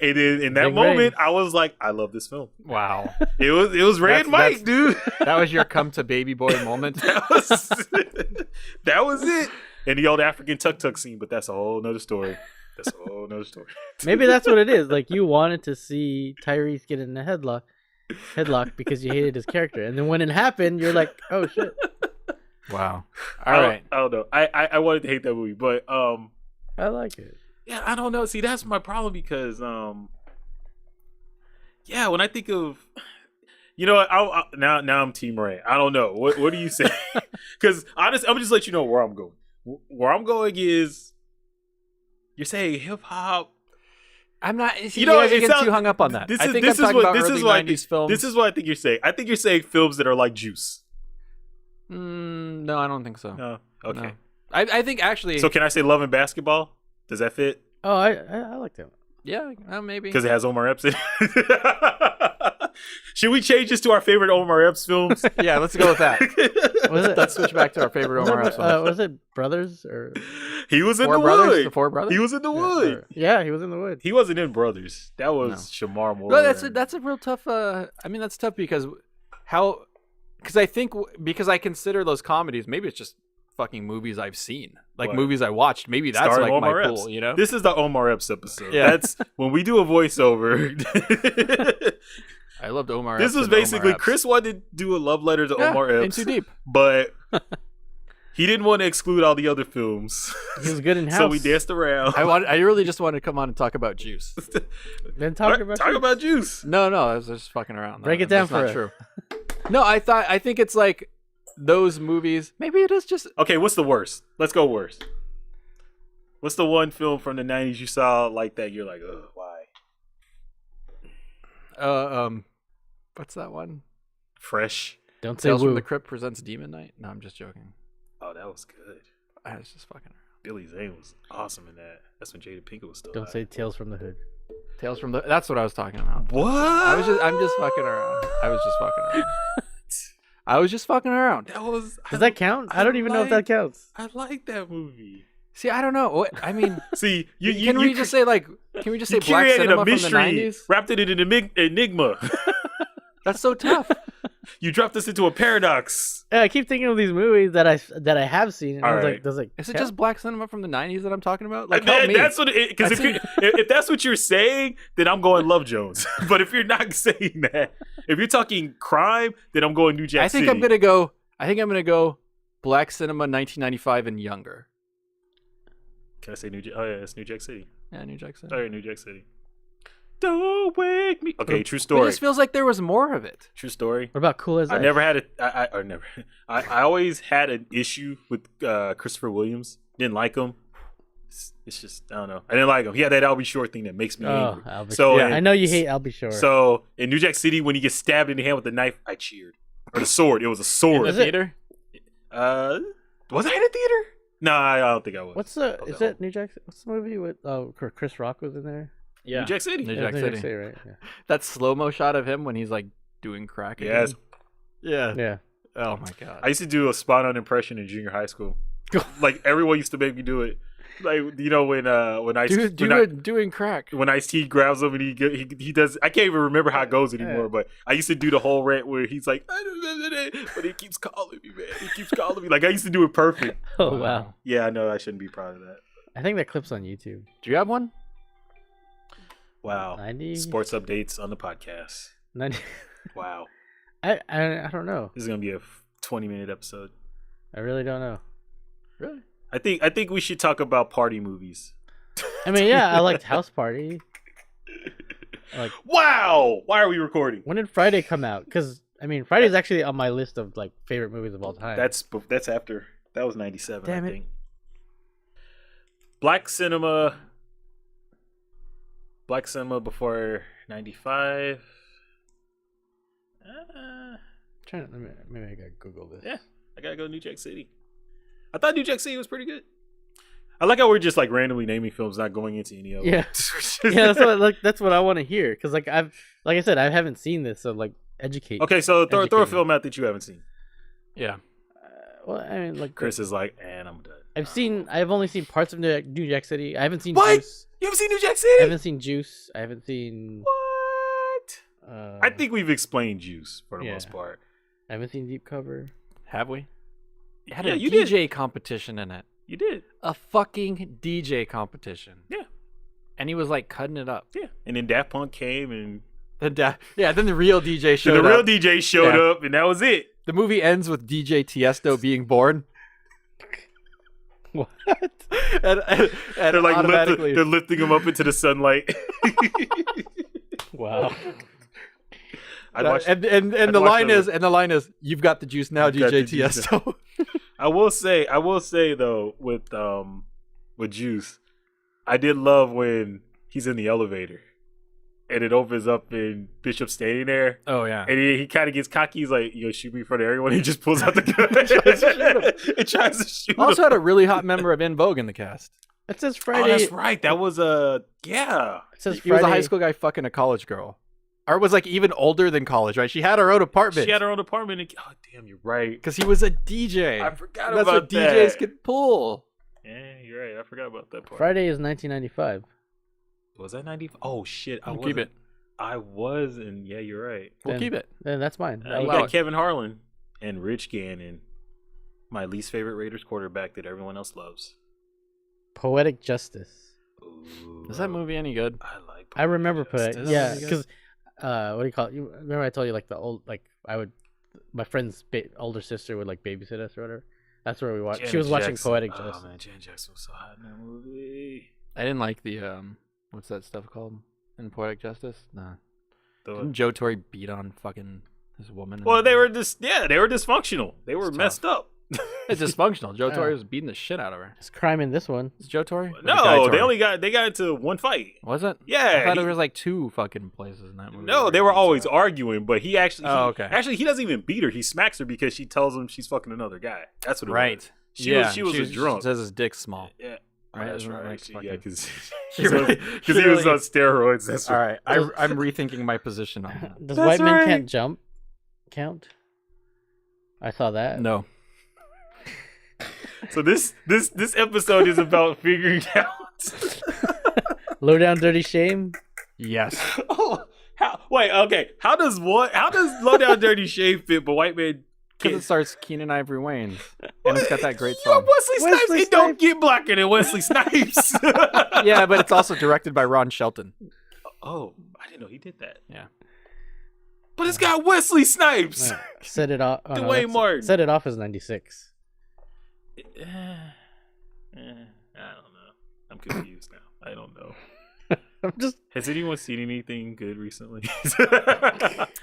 [SPEAKER 2] And then in that
[SPEAKER 3] Big
[SPEAKER 2] moment,
[SPEAKER 3] Ray.
[SPEAKER 2] I was like, "I love this film."
[SPEAKER 1] Wow.
[SPEAKER 2] It was Ray and Mike,
[SPEAKER 1] That's-
[SPEAKER 2] dude.
[SPEAKER 1] That was your come to baby boy moment.
[SPEAKER 2] That was it. And the old African tuk scene, but that's a whole nother story.
[SPEAKER 3] Maybe that's what it is. Like you wanted to see Tyrese get in a headlock because you hated his character, and then when it happened, you're like, "Oh shit!"
[SPEAKER 1] Wow. All right.
[SPEAKER 2] I don't know. I wanted to hate that movie, but
[SPEAKER 3] I like it.
[SPEAKER 2] yeah, I don't know. See, that's my problem because yeah, when I think of, you know what, now I'm Team Ray. I don't know. What do you say? Because honestly, I'm gonna just let you know where I'm going. Where I'm going is, you're saying hip hop.
[SPEAKER 1] I'm not.
[SPEAKER 2] You know,
[SPEAKER 1] guys are
[SPEAKER 2] it
[SPEAKER 1] getting
[SPEAKER 2] sounds-
[SPEAKER 1] too hung up on that.
[SPEAKER 2] This
[SPEAKER 1] I
[SPEAKER 2] is-
[SPEAKER 1] think
[SPEAKER 2] this
[SPEAKER 1] I'm
[SPEAKER 2] is
[SPEAKER 1] talking
[SPEAKER 2] what-
[SPEAKER 1] about
[SPEAKER 2] this is
[SPEAKER 1] early
[SPEAKER 2] what I
[SPEAKER 1] 90s
[SPEAKER 2] think-
[SPEAKER 1] films.
[SPEAKER 2] This is what I think you're saying. I think you're saying films that are like Juice.
[SPEAKER 1] No, I don't think so.
[SPEAKER 2] No. Okay.
[SPEAKER 1] No. I think actually.
[SPEAKER 2] So can I say Love and Basketball? Does that fit?
[SPEAKER 3] Oh, I like that.
[SPEAKER 1] yeah, maybe.
[SPEAKER 2] Because it has Omar Epps in it. Should we change this to our favorite Omar Epps films?
[SPEAKER 1] Yeah, let's go with that.
[SPEAKER 3] Was it?
[SPEAKER 1] Let's switch back to our favorite Omar Epps films.
[SPEAKER 3] Was it Brothers or?
[SPEAKER 2] He was in
[SPEAKER 1] Four
[SPEAKER 2] the
[SPEAKER 1] brothers.
[SPEAKER 2] wood.
[SPEAKER 1] The Four Brothers.
[SPEAKER 2] He was in the wood.
[SPEAKER 3] or- Yeah, he was in the wood.
[SPEAKER 2] He wasn't in Brothers. That was Shamar Moore.
[SPEAKER 1] No, that's a real tough. I mean, that's tough because I think because I consider those comedies. Maybe it's just fucking movies I've seen, like
[SPEAKER 2] What?
[SPEAKER 1] movies I watched. Maybe that's
[SPEAKER 2] Starring
[SPEAKER 1] like
[SPEAKER 2] Omar
[SPEAKER 1] my
[SPEAKER 2] Epps.
[SPEAKER 1] pool. You know.
[SPEAKER 2] This is the Omar Epps episode.
[SPEAKER 1] Yeah.
[SPEAKER 2] That's when we do a voiceover.
[SPEAKER 1] I loved Omar.
[SPEAKER 2] This
[SPEAKER 1] Epps
[SPEAKER 2] was
[SPEAKER 1] and Omar
[SPEAKER 2] basically
[SPEAKER 1] Epps.
[SPEAKER 2] Chris wanted to do a love letter to
[SPEAKER 1] Yeah,
[SPEAKER 2] Omar
[SPEAKER 1] in
[SPEAKER 2] Epps,
[SPEAKER 1] Too Deep.
[SPEAKER 2] but he didn't want to exclude all the other films.
[SPEAKER 3] He was good in house.
[SPEAKER 2] So we danced around.
[SPEAKER 1] I really just wanted to come on and talk about Juice.
[SPEAKER 3] Then talk about
[SPEAKER 2] Talk about Juice.
[SPEAKER 1] No, I was just fucking around.
[SPEAKER 3] Break it
[SPEAKER 1] That's
[SPEAKER 3] down
[SPEAKER 1] not
[SPEAKER 3] for
[SPEAKER 1] true. No, I think it's like those movies. Maybe it is just.
[SPEAKER 2] Okay, what's the worst? Let's go worst. What's the one film from the 90s you saw like that? You're like, ugh, why?
[SPEAKER 1] What's that one?
[SPEAKER 2] Fresh.
[SPEAKER 3] Don't say
[SPEAKER 1] Tales from
[SPEAKER 3] woo.
[SPEAKER 1] the Crypt presents Demon Night. No, I'm just joking.
[SPEAKER 2] Oh, that was good.
[SPEAKER 1] I was just fucking around.
[SPEAKER 2] Billy Zane was awesome in that. That's when Jada Pinkett was still
[SPEAKER 3] Don't
[SPEAKER 2] alive.
[SPEAKER 3] say Tales from the Hood.
[SPEAKER 1] Tales from the. That's what I was talking about.
[SPEAKER 2] What?
[SPEAKER 1] I'm just fucking around. I was just fucking around.
[SPEAKER 2] That was.
[SPEAKER 3] Does that count? I don't even know if that counts.
[SPEAKER 2] I like that movie.
[SPEAKER 1] See, I don't know. What I mean,
[SPEAKER 2] See,
[SPEAKER 1] can we just say Black
[SPEAKER 2] you
[SPEAKER 1] cinema
[SPEAKER 2] created a
[SPEAKER 1] from the
[SPEAKER 2] mystery,
[SPEAKER 1] 90s?
[SPEAKER 2] wrapped it in an enigma.
[SPEAKER 1] That's so tough.
[SPEAKER 2] You dropped us into a paradox.
[SPEAKER 3] Yeah, I keep thinking of these movies that I have seen, and I was
[SPEAKER 2] Alright.
[SPEAKER 3] like, does it?
[SPEAKER 1] Is it
[SPEAKER 3] count?
[SPEAKER 1] just black cinema from the 90s that I'm talking about? Like,
[SPEAKER 2] And
[SPEAKER 1] help me.
[SPEAKER 2] that's what because if that's what you're saying, then I'm going Love Jones. But if you're not saying that, if you're talking crime, then I'm going New Jack
[SPEAKER 1] I think
[SPEAKER 2] City.
[SPEAKER 1] I'm gonna go black cinema 1995 and younger.
[SPEAKER 2] Can I say New Jack? Oh yeah, it's New Jack City.
[SPEAKER 1] Yeah, New Jack City.
[SPEAKER 2] Oh yeah, New Jack City. Don't wake me. Okay, true
[SPEAKER 1] It
[SPEAKER 2] story.
[SPEAKER 1] just feels like there was more of it.
[SPEAKER 2] True story.
[SPEAKER 3] What about Cool as
[SPEAKER 2] I
[SPEAKER 3] Ice?
[SPEAKER 2] never had I always had an issue with Christopher Williams. Didn't like him. It's just I don't know. I didn't like him. He had that Albie Shore thing that makes me
[SPEAKER 3] Oh,
[SPEAKER 2] angry.
[SPEAKER 3] Albie
[SPEAKER 2] So
[SPEAKER 3] Shore.
[SPEAKER 2] in-
[SPEAKER 3] I know you hate Albie Shore.
[SPEAKER 2] So in New Jack City, when he gets stabbed in the hand with the knife, I cheered. Or the sword. It was a
[SPEAKER 1] In
[SPEAKER 2] sword.
[SPEAKER 1] the
[SPEAKER 3] Is it?
[SPEAKER 1] theater?
[SPEAKER 2] Was I in a theater? No, I don't think I was.
[SPEAKER 3] What's the?
[SPEAKER 2] Okay,
[SPEAKER 3] Is it New Jack? What's the movie with? Oh, Chris Rock was in there.
[SPEAKER 2] New Jack City?
[SPEAKER 1] New
[SPEAKER 3] Yeah,
[SPEAKER 1] Jack
[SPEAKER 3] New
[SPEAKER 1] City.
[SPEAKER 3] right? Yeah.
[SPEAKER 1] That slow-mo shot of him when he's like doing crack again.
[SPEAKER 2] Yes.
[SPEAKER 1] Yeah.
[SPEAKER 3] Yeah.
[SPEAKER 1] Oh my god.
[SPEAKER 2] I used to do a spot-on impression in junior high school. Like everyone used to make me do it. Like you know when
[SPEAKER 1] doing crack.
[SPEAKER 2] when Ice-T grabs him and he does. I can't even remember how it goes anymore.
[SPEAKER 3] Yeah.
[SPEAKER 2] But I used to do the whole rant where he's like, but he keeps calling me, man. He keeps calling me. Like I used to do it perfect.
[SPEAKER 3] Oh wow.
[SPEAKER 2] Yeah, I know. I shouldn't be proud of that.
[SPEAKER 3] I think that clip's on YouTube.
[SPEAKER 1] Do you have one?
[SPEAKER 2] Wow.
[SPEAKER 3] 90?
[SPEAKER 2] Sports updates on the podcast.
[SPEAKER 3] 90.
[SPEAKER 2] Wow.
[SPEAKER 3] I don't know.
[SPEAKER 2] This is gonna be a 20-minute episode.
[SPEAKER 3] I really don't know.
[SPEAKER 1] Really?
[SPEAKER 2] I think we should talk about party movies.
[SPEAKER 3] I mean, yeah, I liked House Party. Like,
[SPEAKER 2] Wow! Why are we recording?
[SPEAKER 3] when did Friday come out? Because I mean, Friday's actually on my list of like favorite movies of all time.
[SPEAKER 2] That's after. That was 97,
[SPEAKER 3] Damn
[SPEAKER 2] I
[SPEAKER 3] it.
[SPEAKER 2] think. Black cinema before 95.
[SPEAKER 3] Trying to, maybe I gotta Google this.
[SPEAKER 2] Yeah, I gotta go New Jack City. I thought New Jack City was pretty good. I like how we're just like randomly naming films, not going into any of them.
[SPEAKER 3] Yeah. Yeah, that's what I want to hear. Because like I said, I haven't seen this, so like educate.
[SPEAKER 2] Okay, so throw a
[SPEAKER 3] Educated.
[SPEAKER 2] film out that you haven't seen.
[SPEAKER 1] Yeah.
[SPEAKER 3] Well, I mean, like
[SPEAKER 2] Chris is like, and I'm done.
[SPEAKER 3] I've only seen parts of New Jack City. I haven't seen
[SPEAKER 2] What?
[SPEAKER 3] Juice.
[SPEAKER 2] You haven't seen New Jack
[SPEAKER 3] I
[SPEAKER 2] City?
[SPEAKER 3] haven't seen Juice. I haven't seen.
[SPEAKER 2] What? I think we've explained Juice for the
[SPEAKER 3] yeah.
[SPEAKER 2] most part.
[SPEAKER 3] I haven't seen Deep Cover.
[SPEAKER 1] Have we? It had
[SPEAKER 2] Yeah,
[SPEAKER 1] a
[SPEAKER 2] you
[SPEAKER 1] DJ
[SPEAKER 2] did.
[SPEAKER 1] competition in it.
[SPEAKER 2] You did.
[SPEAKER 1] A fucking DJ competition.
[SPEAKER 2] Yeah.
[SPEAKER 1] And he was like cutting it up.
[SPEAKER 2] Yeah. And then Daft Punk came and
[SPEAKER 1] Then the real DJ showed
[SPEAKER 2] then the real
[SPEAKER 1] up.
[SPEAKER 2] DJ showed
[SPEAKER 1] Yeah.
[SPEAKER 2] up and that was it.
[SPEAKER 1] The movie ends with DJ Tiesto being born.
[SPEAKER 3] What?
[SPEAKER 1] and
[SPEAKER 2] They're like
[SPEAKER 1] automatically...
[SPEAKER 2] they're lifting him up into the sunlight.
[SPEAKER 3] Wow.
[SPEAKER 2] I'd watch,
[SPEAKER 1] and
[SPEAKER 2] I'd
[SPEAKER 1] the
[SPEAKER 2] watch
[SPEAKER 1] line is you've got the juice now,
[SPEAKER 2] You've got
[SPEAKER 1] DJ
[SPEAKER 2] the juice
[SPEAKER 1] Tiesto.
[SPEAKER 2] I will say though, with Juice, I did love when he's in the elevator and it opens up and Bishop's standing there.
[SPEAKER 1] Oh yeah.
[SPEAKER 2] And he kind of gets cocky. He's like, "Yo, shoot me in front of everyone." He just pulls out the gun and tries to shoot
[SPEAKER 1] Also
[SPEAKER 2] him.
[SPEAKER 1] had a really hot member of In Vogue in the cast.
[SPEAKER 3] It says
[SPEAKER 2] Oh,
[SPEAKER 3] Friday.
[SPEAKER 2] that's right. That was yeah.
[SPEAKER 3] It says
[SPEAKER 1] He was
[SPEAKER 3] Friday.
[SPEAKER 1] a high school guy fucking a college girl. Or was like even older than college, right? She had her own apartment.
[SPEAKER 2] She had her own apartment. And, oh, damn, you're right.
[SPEAKER 1] Because he was a DJ.
[SPEAKER 2] I forgot
[SPEAKER 1] That's
[SPEAKER 2] about
[SPEAKER 1] what
[SPEAKER 2] that.
[SPEAKER 1] DJs could pull.
[SPEAKER 2] Yeah, you're right. I forgot about that part.
[SPEAKER 3] Friday is 1995.
[SPEAKER 2] Was that 90? Oh shit!
[SPEAKER 1] We'll keep it.
[SPEAKER 2] I was, and yeah, you're right.
[SPEAKER 1] We'll
[SPEAKER 3] Then-
[SPEAKER 1] keep it.
[SPEAKER 3] Then that's mine.
[SPEAKER 2] You
[SPEAKER 1] Allow
[SPEAKER 2] got
[SPEAKER 1] it.
[SPEAKER 2] Kevin Harlan and Rich Gannon, my least favorite Raiders quarterback that everyone else loves.
[SPEAKER 3] Poetic Justice.
[SPEAKER 2] Ooh,
[SPEAKER 1] Is that movie any good?
[SPEAKER 2] I like.
[SPEAKER 3] I remember
[SPEAKER 2] Justice.
[SPEAKER 3] Poetic. Yeah, because what do you call it? You remember I told you like the old my friend's older sister would like babysit us or whatever. That's where we watched. She
[SPEAKER 2] Janet
[SPEAKER 3] was watching
[SPEAKER 2] Jackson.
[SPEAKER 3] Poetic
[SPEAKER 2] Oh
[SPEAKER 3] Justice.
[SPEAKER 2] man, Janet Jackson was so hot in that movie.
[SPEAKER 1] I didn't like the what's that stuff called in Poetic Justice? Nah.
[SPEAKER 2] The-
[SPEAKER 1] Didn't Joe Torre beat on fucking this woman?
[SPEAKER 2] well, they were dysfunctional. They were
[SPEAKER 1] It's
[SPEAKER 2] messed up.
[SPEAKER 1] It's dysfunctional. Joe
[SPEAKER 3] Yeah.
[SPEAKER 1] Torre was beating the shit out of her.
[SPEAKER 3] There's crime in this one.
[SPEAKER 1] Is it Joe Torre? Or the
[SPEAKER 2] No,
[SPEAKER 1] Guy
[SPEAKER 2] they
[SPEAKER 1] Torre?
[SPEAKER 2] only got into one fight.
[SPEAKER 1] Was it?
[SPEAKER 2] Yeah,
[SPEAKER 1] I thought
[SPEAKER 2] he-
[SPEAKER 1] there was like two fucking places in that movie.
[SPEAKER 2] No, they were always arguing, but he actually.
[SPEAKER 1] Oh, okay.
[SPEAKER 2] Actually, he doesn't even beat her. He smacks her because she tells him she's fucking another guy. That's what it
[SPEAKER 1] Right.
[SPEAKER 2] was. She was a drunk.
[SPEAKER 1] Says his dick's small.
[SPEAKER 2] Yeah.
[SPEAKER 1] Right,
[SPEAKER 2] That's
[SPEAKER 1] isn't it
[SPEAKER 2] right.
[SPEAKER 1] like
[SPEAKER 2] She-
[SPEAKER 1] fucking-
[SPEAKER 2] yeah, because
[SPEAKER 1] She really-
[SPEAKER 2] he was on steroids. That's
[SPEAKER 1] All
[SPEAKER 2] right.
[SPEAKER 1] right, I'm rethinking my position on that.
[SPEAKER 3] Does
[SPEAKER 2] That's
[SPEAKER 3] White Men
[SPEAKER 2] right.
[SPEAKER 3] Can't Jump count? I saw that.
[SPEAKER 1] No.
[SPEAKER 2] So this episode is about figuring out.
[SPEAKER 3] Low Down Dirty Shame.
[SPEAKER 1] Yes.
[SPEAKER 2] Oh, okay. How does Low Down Dirty Shame fit? But White Man
[SPEAKER 1] Because
[SPEAKER 2] can't.
[SPEAKER 1] it starts Keenan Ivory Wayans, and it's got that great
[SPEAKER 2] Yo,
[SPEAKER 1] song.
[SPEAKER 2] Wesley Snipes.
[SPEAKER 3] Wesley
[SPEAKER 2] It don't
[SPEAKER 3] Snipes.
[SPEAKER 2] get blacker than Wesley Snipes.
[SPEAKER 1] Yeah, but it's also directed by Ron Shelton.
[SPEAKER 2] Oh, I didn't know he did that.
[SPEAKER 1] Yeah.
[SPEAKER 2] But it's got Wesley Snipes.
[SPEAKER 3] Set It Off.
[SPEAKER 2] Dwayne
[SPEAKER 3] that's-
[SPEAKER 2] Martin.
[SPEAKER 3] Set It Off is 96.
[SPEAKER 2] I don't know. I'm confused now. I don't know.
[SPEAKER 3] I'm just.
[SPEAKER 2] Has anyone seen anything good recently?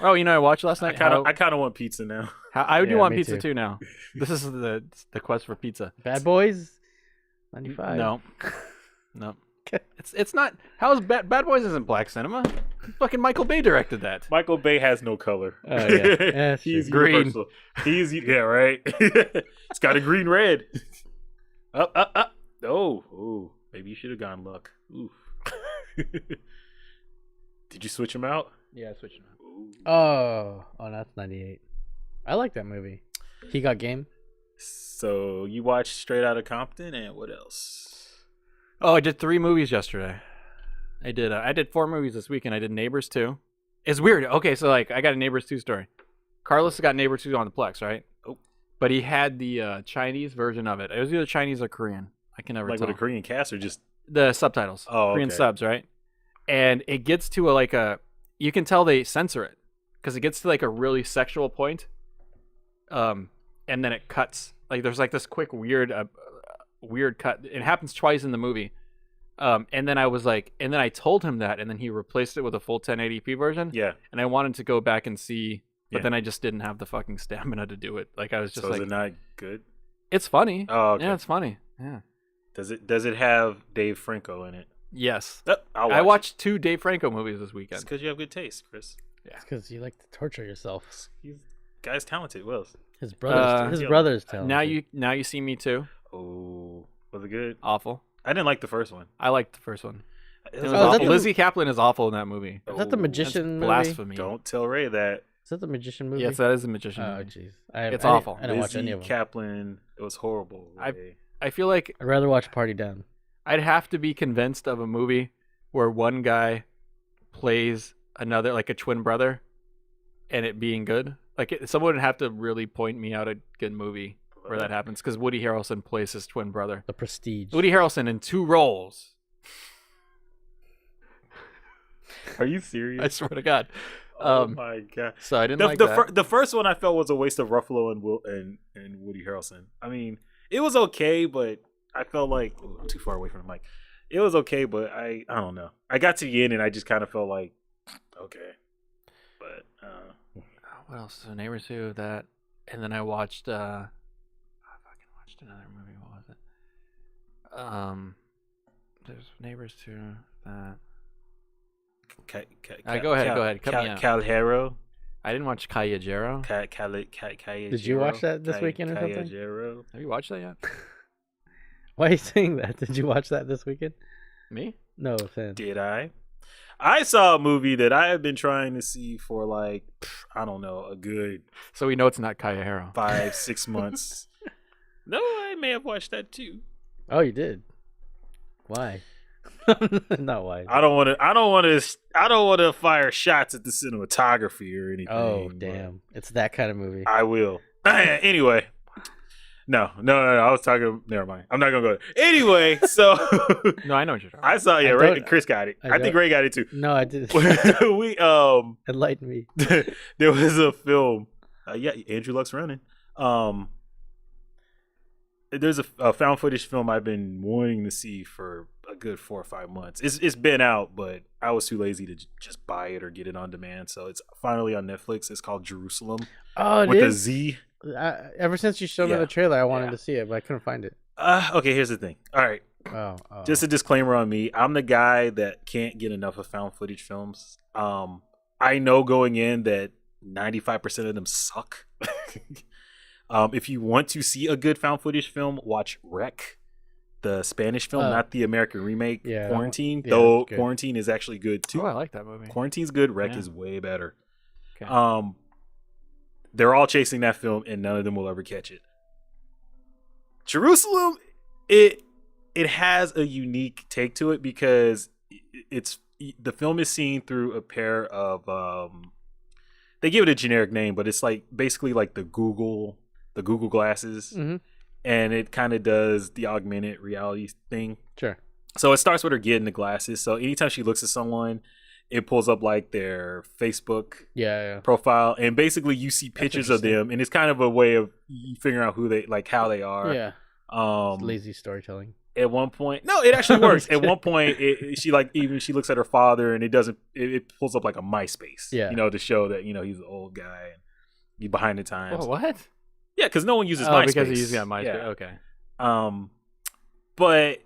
[SPEAKER 1] Oh, you know, I watched last
[SPEAKER 2] I
[SPEAKER 1] night.
[SPEAKER 2] kind of want pizza now.
[SPEAKER 1] I do
[SPEAKER 3] Yeah,
[SPEAKER 1] want
[SPEAKER 3] me
[SPEAKER 1] pizza
[SPEAKER 3] too.
[SPEAKER 1] too now. This is the quest for pizza.
[SPEAKER 3] Bad Boys. 95.
[SPEAKER 1] No, no. It's not. How is Bad Boys isn't black cinema? Fucking Michael Bay directed that.
[SPEAKER 2] Michael Bay has no color.
[SPEAKER 3] Oh, yeah. Yeah,
[SPEAKER 2] He's
[SPEAKER 1] sure. Green.
[SPEAKER 2] universal. Yeah, right. It's got a green red. Up. Oh, maybe you should have gone luck. Ooh. Did you switch him out?
[SPEAKER 1] Yeah, switching.
[SPEAKER 3] Oh, that's 98. I like that movie. He Got Game.
[SPEAKER 2] So you watched Straight Outta Compton, and what else?
[SPEAKER 1] Oh, I did 3 movies yesterday. I did 4 movies this weekend. I did Neighbors 2. It's weird. Okay, so like I got a Neighbors 2 story. Carlos got Neighbors 2 on the Plex, right?
[SPEAKER 2] Oh.
[SPEAKER 1] But he had the Chinese version of it. It was either Chinese or Korean. I can never
[SPEAKER 2] Like
[SPEAKER 1] tell.
[SPEAKER 2] with a Korean cast or just
[SPEAKER 1] The subtitles.
[SPEAKER 2] Oh,
[SPEAKER 1] Korean
[SPEAKER 2] okay.
[SPEAKER 1] subs, right? And it gets to a you can tell they censor it because it gets to like a really sexual point. And then it cuts. Like there's like this quick weird cut. It happens twice in the movie. And then I told him that, and then he replaced it with a full 1080p version.
[SPEAKER 2] yeah.
[SPEAKER 1] And I wanted to go back and see, but
[SPEAKER 2] Yeah.
[SPEAKER 1] then I just didn't have the fucking stamina to do it. Like I was just
[SPEAKER 2] So
[SPEAKER 1] like,
[SPEAKER 2] is it not good?
[SPEAKER 1] it's funny.
[SPEAKER 2] Oh, okay.
[SPEAKER 1] Yeah, it's funny. Yeah.
[SPEAKER 2] Does it have Dave Franco in it?
[SPEAKER 1] Yes.
[SPEAKER 2] I
[SPEAKER 1] I watched 2 Dave Franco movies this weekend.
[SPEAKER 2] It's because you have good taste, Chris.
[SPEAKER 3] It's because you like to torture yourself.
[SPEAKER 2] Guy's talented. What else?
[SPEAKER 3] His brothers.
[SPEAKER 2] Yeah.
[SPEAKER 3] Brothers tell.
[SPEAKER 1] Now you see me too.
[SPEAKER 2] Oh, was it good?
[SPEAKER 1] Awful.
[SPEAKER 2] I didn't like the first one.
[SPEAKER 1] I liked the first one.
[SPEAKER 2] It
[SPEAKER 1] It
[SPEAKER 2] was
[SPEAKER 1] was
[SPEAKER 3] Oh, is that
[SPEAKER 1] awful.
[SPEAKER 3] the-
[SPEAKER 1] Lizzie Kaplan is awful in that movie.
[SPEAKER 3] Is that the
[SPEAKER 2] Oh,
[SPEAKER 3] magician movie?
[SPEAKER 1] Blasphemy.
[SPEAKER 2] Don't tell Ray that.
[SPEAKER 3] Is that the magician movie?
[SPEAKER 1] Yes, that is a magician.
[SPEAKER 3] Oh
[SPEAKER 1] movie.
[SPEAKER 3] jeez.
[SPEAKER 1] It's awful.
[SPEAKER 3] I didn't watch any
[SPEAKER 2] Lizzie
[SPEAKER 3] of them.
[SPEAKER 2] Kaplan. It was horrible.
[SPEAKER 1] I
[SPEAKER 2] Ray.
[SPEAKER 1] I feel like
[SPEAKER 3] I'd rather watch Party Down.
[SPEAKER 1] I'd have to be convinced of a movie where one guy plays another, like a twin brother, and it being good. Like someone would have to really point me out a good movie where that happens, because Woody Harrelson plays his twin brother.
[SPEAKER 3] The Prestige.
[SPEAKER 1] Woody Harrelson in 2 roles.
[SPEAKER 2] Are you serious?
[SPEAKER 1] I swear to God.
[SPEAKER 2] Oh my god!
[SPEAKER 1] So I didn't
[SPEAKER 2] the first one I felt was a waste of Ruffalo and Woody Harrelson. I mean, it was okay, but I felt like I'm too far away from the mic. It was okay, but I don't know. I got to the end and I just kind of felt like okay, but
[SPEAKER 1] what else? So Neighbors 2, that, and then I watched. I fucking watched another movie. What was it? There's Neighbors 2, that. Go ahead. Cut me out.
[SPEAKER 2] Calhero.
[SPEAKER 1] I didn't watch Callejero.
[SPEAKER 3] Did you watch that this weekend or something?
[SPEAKER 1] Have you watched that yet?
[SPEAKER 3] Why are you saying that? Did you watch that this weekend?
[SPEAKER 1] Me?
[SPEAKER 3] No, Finn.
[SPEAKER 2] Did I? I saw a movie that I have been trying to see for like, I don't know, a good
[SPEAKER 1] So we know it's not Callejero.
[SPEAKER 2] 5-6 months. No, I may have watched that too.
[SPEAKER 3] Oh, you did. Why? Not why.
[SPEAKER 2] I don't want to fire shots at the cinematography or anything.
[SPEAKER 3] Oh, damn. It's that kind of movie.
[SPEAKER 2] I will. Anyway. No. I was talking. Never mind. I'm not gonna go there. Anyway, so
[SPEAKER 1] No, I know what you're talking about.
[SPEAKER 2] I saw. Yeah, Ray, Chris got it. I think Ray got it too.
[SPEAKER 3] No, I did.
[SPEAKER 2] We
[SPEAKER 3] Enlighten me.
[SPEAKER 2] there was a film. Yeah, Andrew Luck's running. There's a found footage film I've been wanting to see for a good 4 or 5 months. It's been out, but I was too lazy to just buy it or get it on demand. So it's finally on Netflix. It's called Jerusalem.
[SPEAKER 3] Oh, it
[SPEAKER 2] with
[SPEAKER 3] is?
[SPEAKER 2] a Z.
[SPEAKER 3] Ever since you showed me the trailer, I wanted to see it, but I couldn't find it.
[SPEAKER 2] Okay, here's the thing. All right.
[SPEAKER 3] Oh.
[SPEAKER 2] Just a disclaimer on me. I'm the guy that can't get enough of found footage films. I know going in that 95% of them suck. If you want to see a good found footage film, watch Rec, the Spanish film, not the American remake.
[SPEAKER 3] Yeah,
[SPEAKER 2] Quarantine,
[SPEAKER 3] yeah,
[SPEAKER 2] though Quarantine is actually good too.
[SPEAKER 1] Oh, I like that movie.
[SPEAKER 2] Quarantine's good. Rec is way better.
[SPEAKER 1] Okay.
[SPEAKER 2] They're all chasing that film, and none of them will ever catch it. Jerusalem, it has a unique take to it because the film is seen through a pair of they give it a generic name, but it's like basically like the Google glasses, and it kind of does the augmented reality thing.
[SPEAKER 3] Sure.
[SPEAKER 2] So it starts with her getting the glasses. So anytime she looks at someone, it pulls up like their Facebook profile, and basically you see pictures of them, and it's kind of a way of you figuring out who they like, how they are.
[SPEAKER 3] Yeah. It's lazy storytelling.
[SPEAKER 2] At one point, no, it actually works. At one point, she looks at her father, and it pulls up like a MySpace, to show that he's an old guy and he's behind the times.
[SPEAKER 1] Oh, what?
[SPEAKER 2] Yeah, because no one uses MySpace.
[SPEAKER 1] Because he's got MySpace.
[SPEAKER 2] Yeah.
[SPEAKER 1] Okay.
[SPEAKER 2] But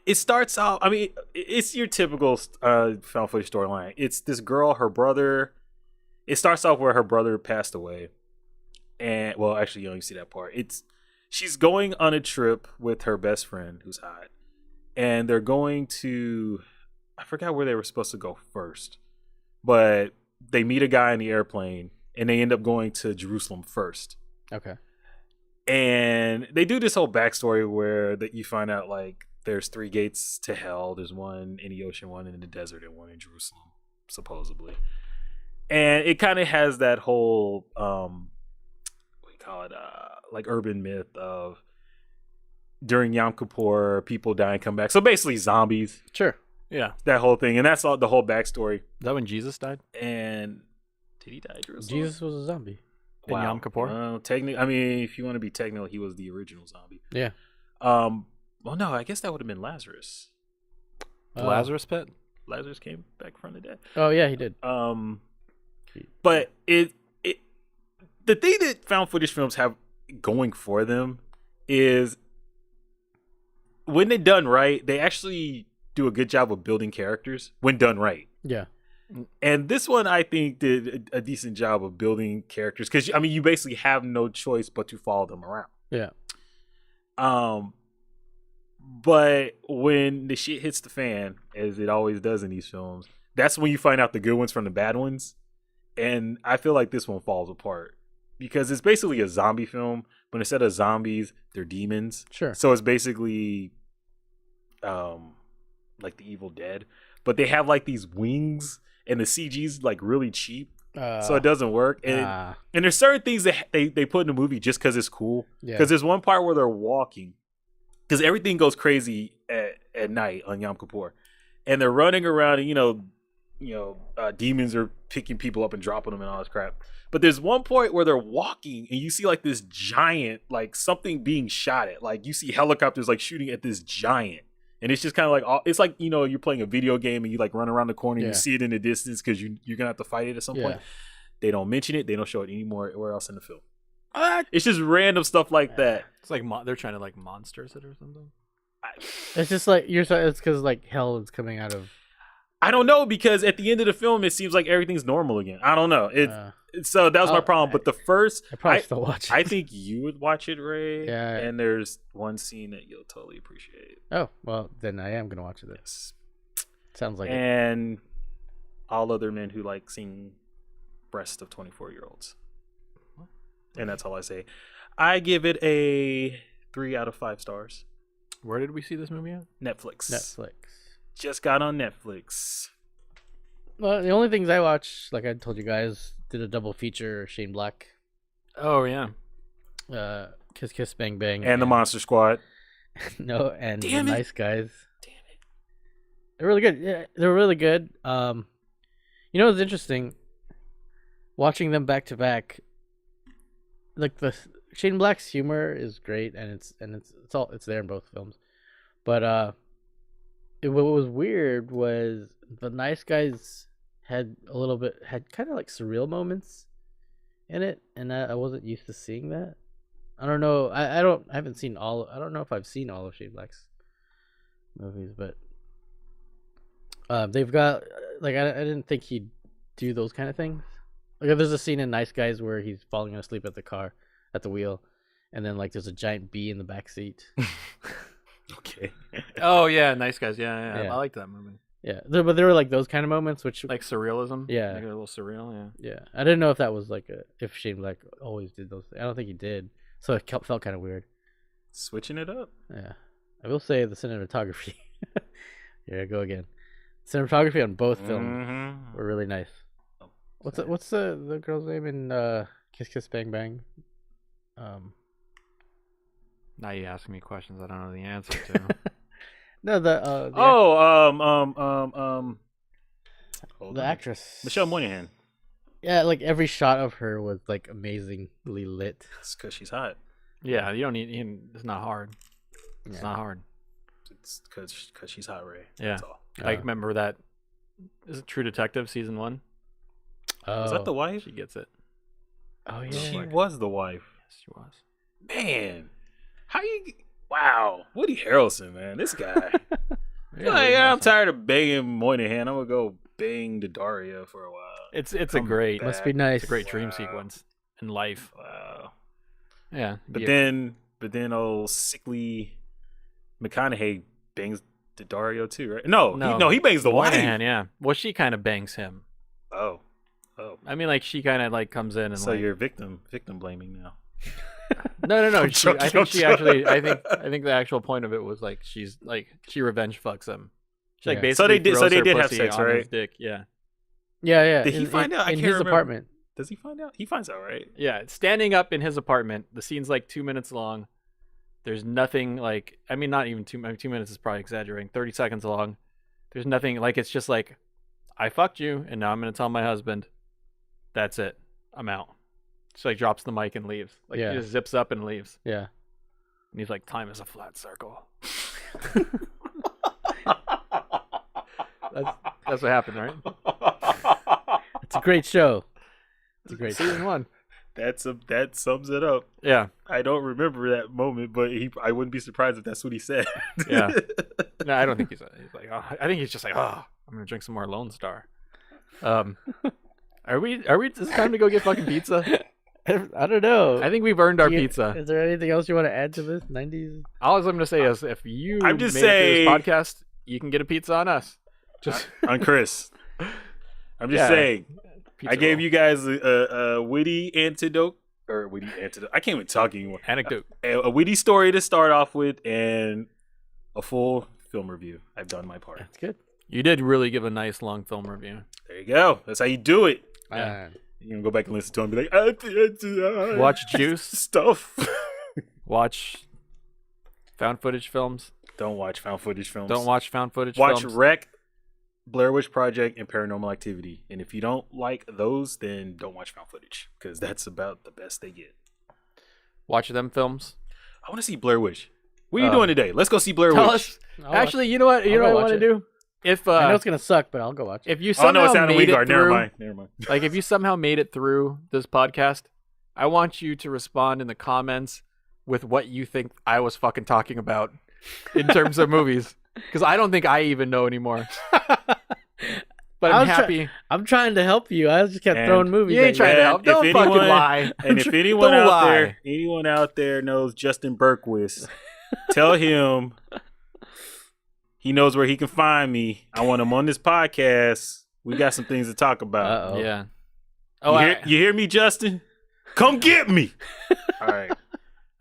[SPEAKER 2] it starts off. I mean, it's your typical found footage storyline. It's this girl, her brother. It starts off where her brother passed away, and well, actually, you don't even see that part. She's going on a trip with her best friend, who's hot, and they're going to. I forgot where they were supposed to go first, but they meet a guy in the airplane, and they end up going to Jerusalem first.
[SPEAKER 3] Okay.
[SPEAKER 2] And they do this whole backstory where that you find out like there's 3 gates to hell. There's one in the ocean, one in the desert, and one in Jerusalem, supposedly. And it kind of has that whole what do you call it, like urban myth of during Yom Kippur, people die and come back. So basically zombies.
[SPEAKER 3] Sure.
[SPEAKER 1] Yeah.
[SPEAKER 2] That whole thing. And that's all the whole backstory.
[SPEAKER 1] Is that when Jesus died?
[SPEAKER 2] And did he die in Jerusalem?
[SPEAKER 3] Jesus was a zombie.
[SPEAKER 1] In Yom Kippur?
[SPEAKER 2] Well, technically, I mean, if you want to be technical, he was the original zombie.
[SPEAKER 3] Yeah.
[SPEAKER 2] Well, no, I guess that would have been Lazarus.
[SPEAKER 1] The Lazarus pit?
[SPEAKER 2] Lazarus came back from the dead.
[SPEAKER 3] Oh yeah, he did.
[SPEAKER 2] But the thing that found footage films have going for them is when they're done right, they actually do a good job of building characters when done right.
[SPEAKER 3] Yeah.
[SPEAKER 2] And this one, I think, did a decent job of building characters because I mean, you basically have no choice but to follow them around.
[SPEAKER 3] Yeah.
[SPEAKER 2] But when the shit hits the fan, as it always does in these films, that's when you find out the good ones from the bad ones. And I feel like this one falls apart because it's basically a zombie film, but instead of zombies, they're demons.
[SPEAKER 3] Sure.
[SPEAKER 2] So it's basically, like the Evil Dead, but they have like these wings, and the CG's like really cheap, so it doesn't work. And there's certain things that they put in the movie just because it's cool. Because there's one part where they're walking, because everything goes crazy at night on Yom Kippur, and they're running around, and demons are picking people up and dropping them and all this crap. But there's one point where they're walking and you see like this giant, like something being shot at. Like you see helicopters like shooting at this giant. And it's just kind of like, it's like, you're playing a video game and you like run around the corner and you see it in the distance because you're going to have to fight it at some point. They don't mention it. They don't show it anymore where else in the film. It's just random stuff like that.
[SPEAKER 1] It's like they're trying to like monsters it or something.
[SPEAKER 3] It's just like, it's because like hell is coming out of...
[SPEAKER 2] I don't know, because at the end of the film, it seems like everything's normal again. I don't know. So that was my problem. But the first,
[SPEAKER 3] I probably still watch it.
[SPEAKER 2] I think you would watch it, Ray.
[SPEAKER 3] Yeah.
[SPEAKER 2] And there's one scene that you'll totally appreciate.
[SPEAKER 3] Oh, well, then I am gonna watch it.
[SPEAKER 2] Yes.
[SPEAKER 3] Sounds like it.
[SPEAKER 2] And all other men who like seeing breasts of 24-year-olds. And that's all I say. I give it a 3 out of 5 stars.
[SPEAKER 1] Where did we see this movie at?
[SPEAKER 2] Netflix. Just got on Netflix.
[SPEAKER 3] Well, the only things I watch, like I told you guys, did a double feature, Shane Black.
[SPEAKER 1] Oh, yeah.
[SPEAKER 3] Kiss Kiss Bang Bang.
[SPEAKER 2] And the Monster Squad.
[SPEAKER 3] No, and
[SPEAKER 2] Damn
[SPEAKER 3] the
[SPEAKER 2] it.
[SPEAKER 3] Nice Guys.
[SPEAKER 2] Damn it.
[SPEAKER 3] They're really good. Yeah, they're really good. It's interesting watching them back to back. Like the Shane Black's humor is great, and it's there in both films. But what was weird was the Nice Guys had kind of like surreal moments in it, and I wasn't used to seeing that. I don't know. I don't know if I've seen all of Shane Black's movies, but they've got like I didn't think he'd do those kind of things. Like there's a scene in Nice Guys where he's falling asleep at the wheel, and then like there's a giant bee in the back seat.
[SPEAKER 2] Okay.
[SPEAKER 1] Oh yeah, Nice Guys. Yeah. I like that movie.
[SPEAKER 3] Yeah, but there were like those kind of moments, which
[SPEAKER 1] like surrealism.
[SPEAKER 3] Yeah,
[SPEAKER 1] like a little surreal.
[SPEAKER 3] Yeah. I didn't know if that was like if Shane Black always did those things. I don't think he did, so it felt kind of weird. Switching
[SPEAKER 2] it up.
[SPEAKER 3] Yeah, I will say the cinematography. Here I go again. Cinematography on both films were really nice. What's the girl's name in Kiss Kiss Bang Bang?
[SPEAKER 1] Now you asking me questions I don't know the answer to.
[SPEAKER 3] No, the actress
[SPEAKER 2] Michelle Monaghan.
[SPEAKER 3] Yeah, like every shot of her was like amazingly lit.
[SPEAKER 2] It's because she's hot.
[SPEAKER 1] Yeah, you don't need. It's not hard. It's not hard.
[SPEAKER 2] It's because she's hot, Ray.
[SPEAKER 1] Yeah.
[SPEAKER 2] That's all.
[SPEAKER 1] Like remember that? Is it True Detective season 1?
[SPEAKER 2] Was that the wife?
[SPEAKER 1] She gets it.
[SPEAKER 3] Oh yeah,
[SPEAKER 2] she was the wife.
[SPEAKER 1] Yes, she was.
[SPEAKER 2] Man, how you? Wow, Woody Harrelson, man, this guy. I'm tired of banging Moynihan. I'm gonna go bang Daria for a while.
[SPEAKER 1] It's a great.
[SPEAKER 3] Must be nice.
[SPEAKER 1] It's a great dream sequence in life.
[SPEAKER 2] Wow.
[SPEAKER 1] Yeah,
[SPEAKER 2] but then old sickly McConaughey bangs Dario too, right? No, he bangs the
[SPEAKER 1] Moynihan,
[SPEAKER 2] wife.
[SPEAKER 1] yeah. Well, she kind of bangs him.
[SPEAKER 2] Oh.
[SPEAKER 1] I mean, like she kind of like comes in and
[SPEAKER 2] so
[SPEAKER 1] like,
[SPEAKER 2] you're victim blaming now.
[SPEAKER 1] No. I think the actual point of it was like she revenge fucks him. She like basically
[SPEAKER 2] so they did have
[SPEAKER 1] pussy
[SPEAKER 2] sex,
[SPEAKER 1] on
[SPEAKER 2] right?
[SPEAKER 1] his dick. Yeah.
[SPEAKER 3] Did
[SPEAKER 2] he find out?
[SPEAKER 3] in his apartment?
[SPEAKER 2] Does he find out? He finds out, right?
[SPEAKER 1] Yeah, standing up in his apartment. The scene's like 2 minutes long. There's nothing like, I mean, not even 2 minutes is probably exaggerating. 30 seconds long. There's nothing like, it's just like, I fucked you and now I'm gonna tell my husband. That's it. I'm out. She like drops the mic and leaves. Like she just zips up and leaves.
[SPEAKER 3] Yeah.
[SPEAKER 1] And he's like, time is a flat circle. That's what happened, right?
[SPEAKER 3] It's a great show. It's a great
[SPEAKER 1] season
[SPEAKER 3] show.
[SPEAKER 1] 1.
[SPEAKER 2] That sums it up.
[SPEAKER 1] Yeah.
[SPEAKER 2] I don't remember that moment, but I wouldn't be surprised if that's what he said.
[SPEAKER 1] Yeah. No, I don't think he's like, oh, I think he's just like, oh, I'm gonna drink some more Lone Star. Are we? Is it time to go get fucking pizza?
[SPEAKER 3] I don't know.
[SPEAKER 1] I think we've earned our pizza.
[SPEAKER 3] Is there anything else you want to add to this 90s?
[SPEAKER 1] All I'm going to say is, if you
[SPEAKER 2] I'm just
[SPEAKER 1] made it
[SPEAKER 2] saying,
[SPEAKER 1] through this podcast, you can get a pizza on us. Just
[SPEAKER 2] on Chris. I'm just saying. I gave you guys a witty antidote or witty anecdote. I can't even talk anymore.
[SPEAKER 1] Anecdote.
[SPEAKER 2] A witty story to start off with, and a full film review. I've done my part.
[SPEAKER 3] That's good.
[SPEAKER 1] You did really give a nice long film review.
[SPEAKER 2] There you go. That's how you do it.
[SPEAKER 1] Yeah.
[SPEAKER 2] You can go back and listen to it and be like,
[SPEAKER 1] Watch Juice.
[SPEAKER 2] Stuff.
[SPEAKER 1] Watch found footage films.
[SPEAKER 2] Don't watch found footage films.
[SPEAKER 1] Don't watch found footage
[SPEAKER 2] Watch
[SPEAKER 1] films.
[SPEAKER 2] Wreck, Blair Witch Project, and Paranormal Activity. And if you don't like those, then don't watch found footage, because that's about the best they get.
[SPEAKER 1] Watch them films.
[SPEAKER 2] I want to see Blair Witch. What are you doing today? Let's go see Blair
[SPEAKER 1] Tell
[SPEAKER 2] Witch.
[SPEAKER 1] us. Actually, you know what? You know what I want to do? If
[SPEAKER 3] I know it's gonna suck, but I'll go watch it.
[SPEAKER 1] if you
[SPEAKER 2] Oh no,
[SPEAKER 1] somehow
[SPEAKER 2] it's out of
[SPEAKER 1] made it
[SPEAKER 2] Wingard.
[SPEAKER 1] through,
[SPEAKER 2] Never mind.
[SPEAKER 1] like if you somehow made it through this podcast, I want you to respond in the comments with what you think I was fucking talking about in terms of movies, because I don't think I even know anymore. But I'm happy.
[SPEAKER 3] I'm trying to help you. I just kept throwing movies.
[SPEAKER 1] You ain't
[SPEAKER 3] at
[SPEAKER 1] trying to help.
[SPEAKER 2] If
[SPEAKER 1] Don't fucking
[SPEAKER 2] anyone-
[SPEAKER 1] lie.
[SPEAKER 2] And if anyone
[SPEAKER 1] Don't
[SPEAKER 2] anyone out there knows Justin Berquist, tell him he knows where he can find me. I want him on this podcast. We got some things to talk about.
[SPEAKER 3] Uh-oh.
[SPEAKER 1] Yeah.
[SPEAKER 2] You hear me, Justin? Come get me. All right.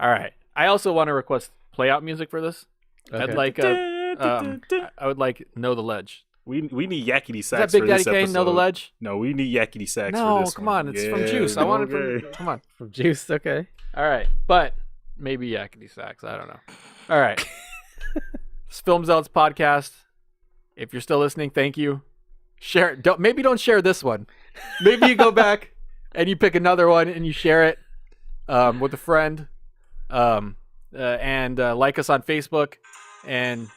[SPEAKER 1] All right. I also want to request play out music for this.
[SPEAKER 3] Okay.
[SPEAKER 1] I'd like I would like Know the Ledge.
[SPEAKER 2] We need yakety
[SPEAKER 1] Is
[SPEAKER 2] sax
[SPEAKER 1] that Big
[SPEAKER 2] for
[SPEAKER 1] Daddy
[SPEAKER 2] this
[SPEAKER 1] Kane?
[SPEAKER 2] episode.
[SPEAKER 1] Know the Ledge?
[SPEAKER 2] No, we need yakety sax for
[SPEAKER 1] No,
[SPEAKER 2] this
[SPEAKER 1] come
[SPEAKER 2] one.
[SPEAKER 1] on. It's from Juice. I want it
[SPEAKER 2] okay.
[SPEAKER 1] from. Come on.
[SPEAKER 3] From Juice. Okay.
[SPEAKER 1] All right, but maybe yakety sax. I don't know. All right. It's Film Zealots podcast. If you're still listening, thank you. Share. Maybe don't share this one. Maybe you go back and you pick another one and you share it with a friend. And like us on Facebook and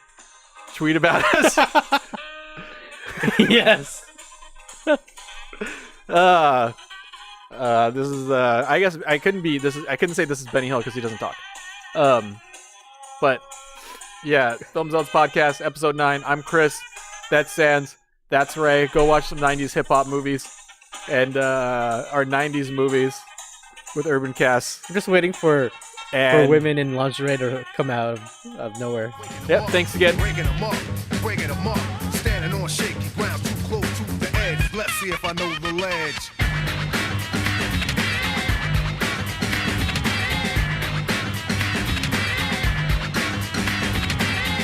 [SPEAKER 1] tweet about us.
[SPEAKER 3] Yes.
[SPEAKER 1] This is I guess I couldn't say this is Benny Hill because he doesn't talk. But yeah, Film Zealots podcast, episode 9. I'm Chris. That's Sans. That's Ray. Go watch some 90's hip hop movies and our 90's movies with urban casts.
[SPEAKER 3] I'm just waiting for women in lingerie to come out of nowhere.
[SPEAKER 1] Yep. Thanks again.
[SPEAKER 5] Breaking them up, standing on shaky ground, too close to the edge. Let's see if I know the ledge.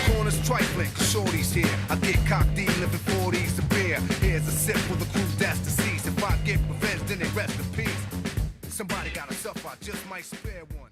[SPEAKER 5] Corners trifling, shorties here. I get cocked, living 40s to beer. Here's a sip for the crew that's deceased. If I get revenge, then they rest in peace. Somebody gotta suffer, I just might spare one.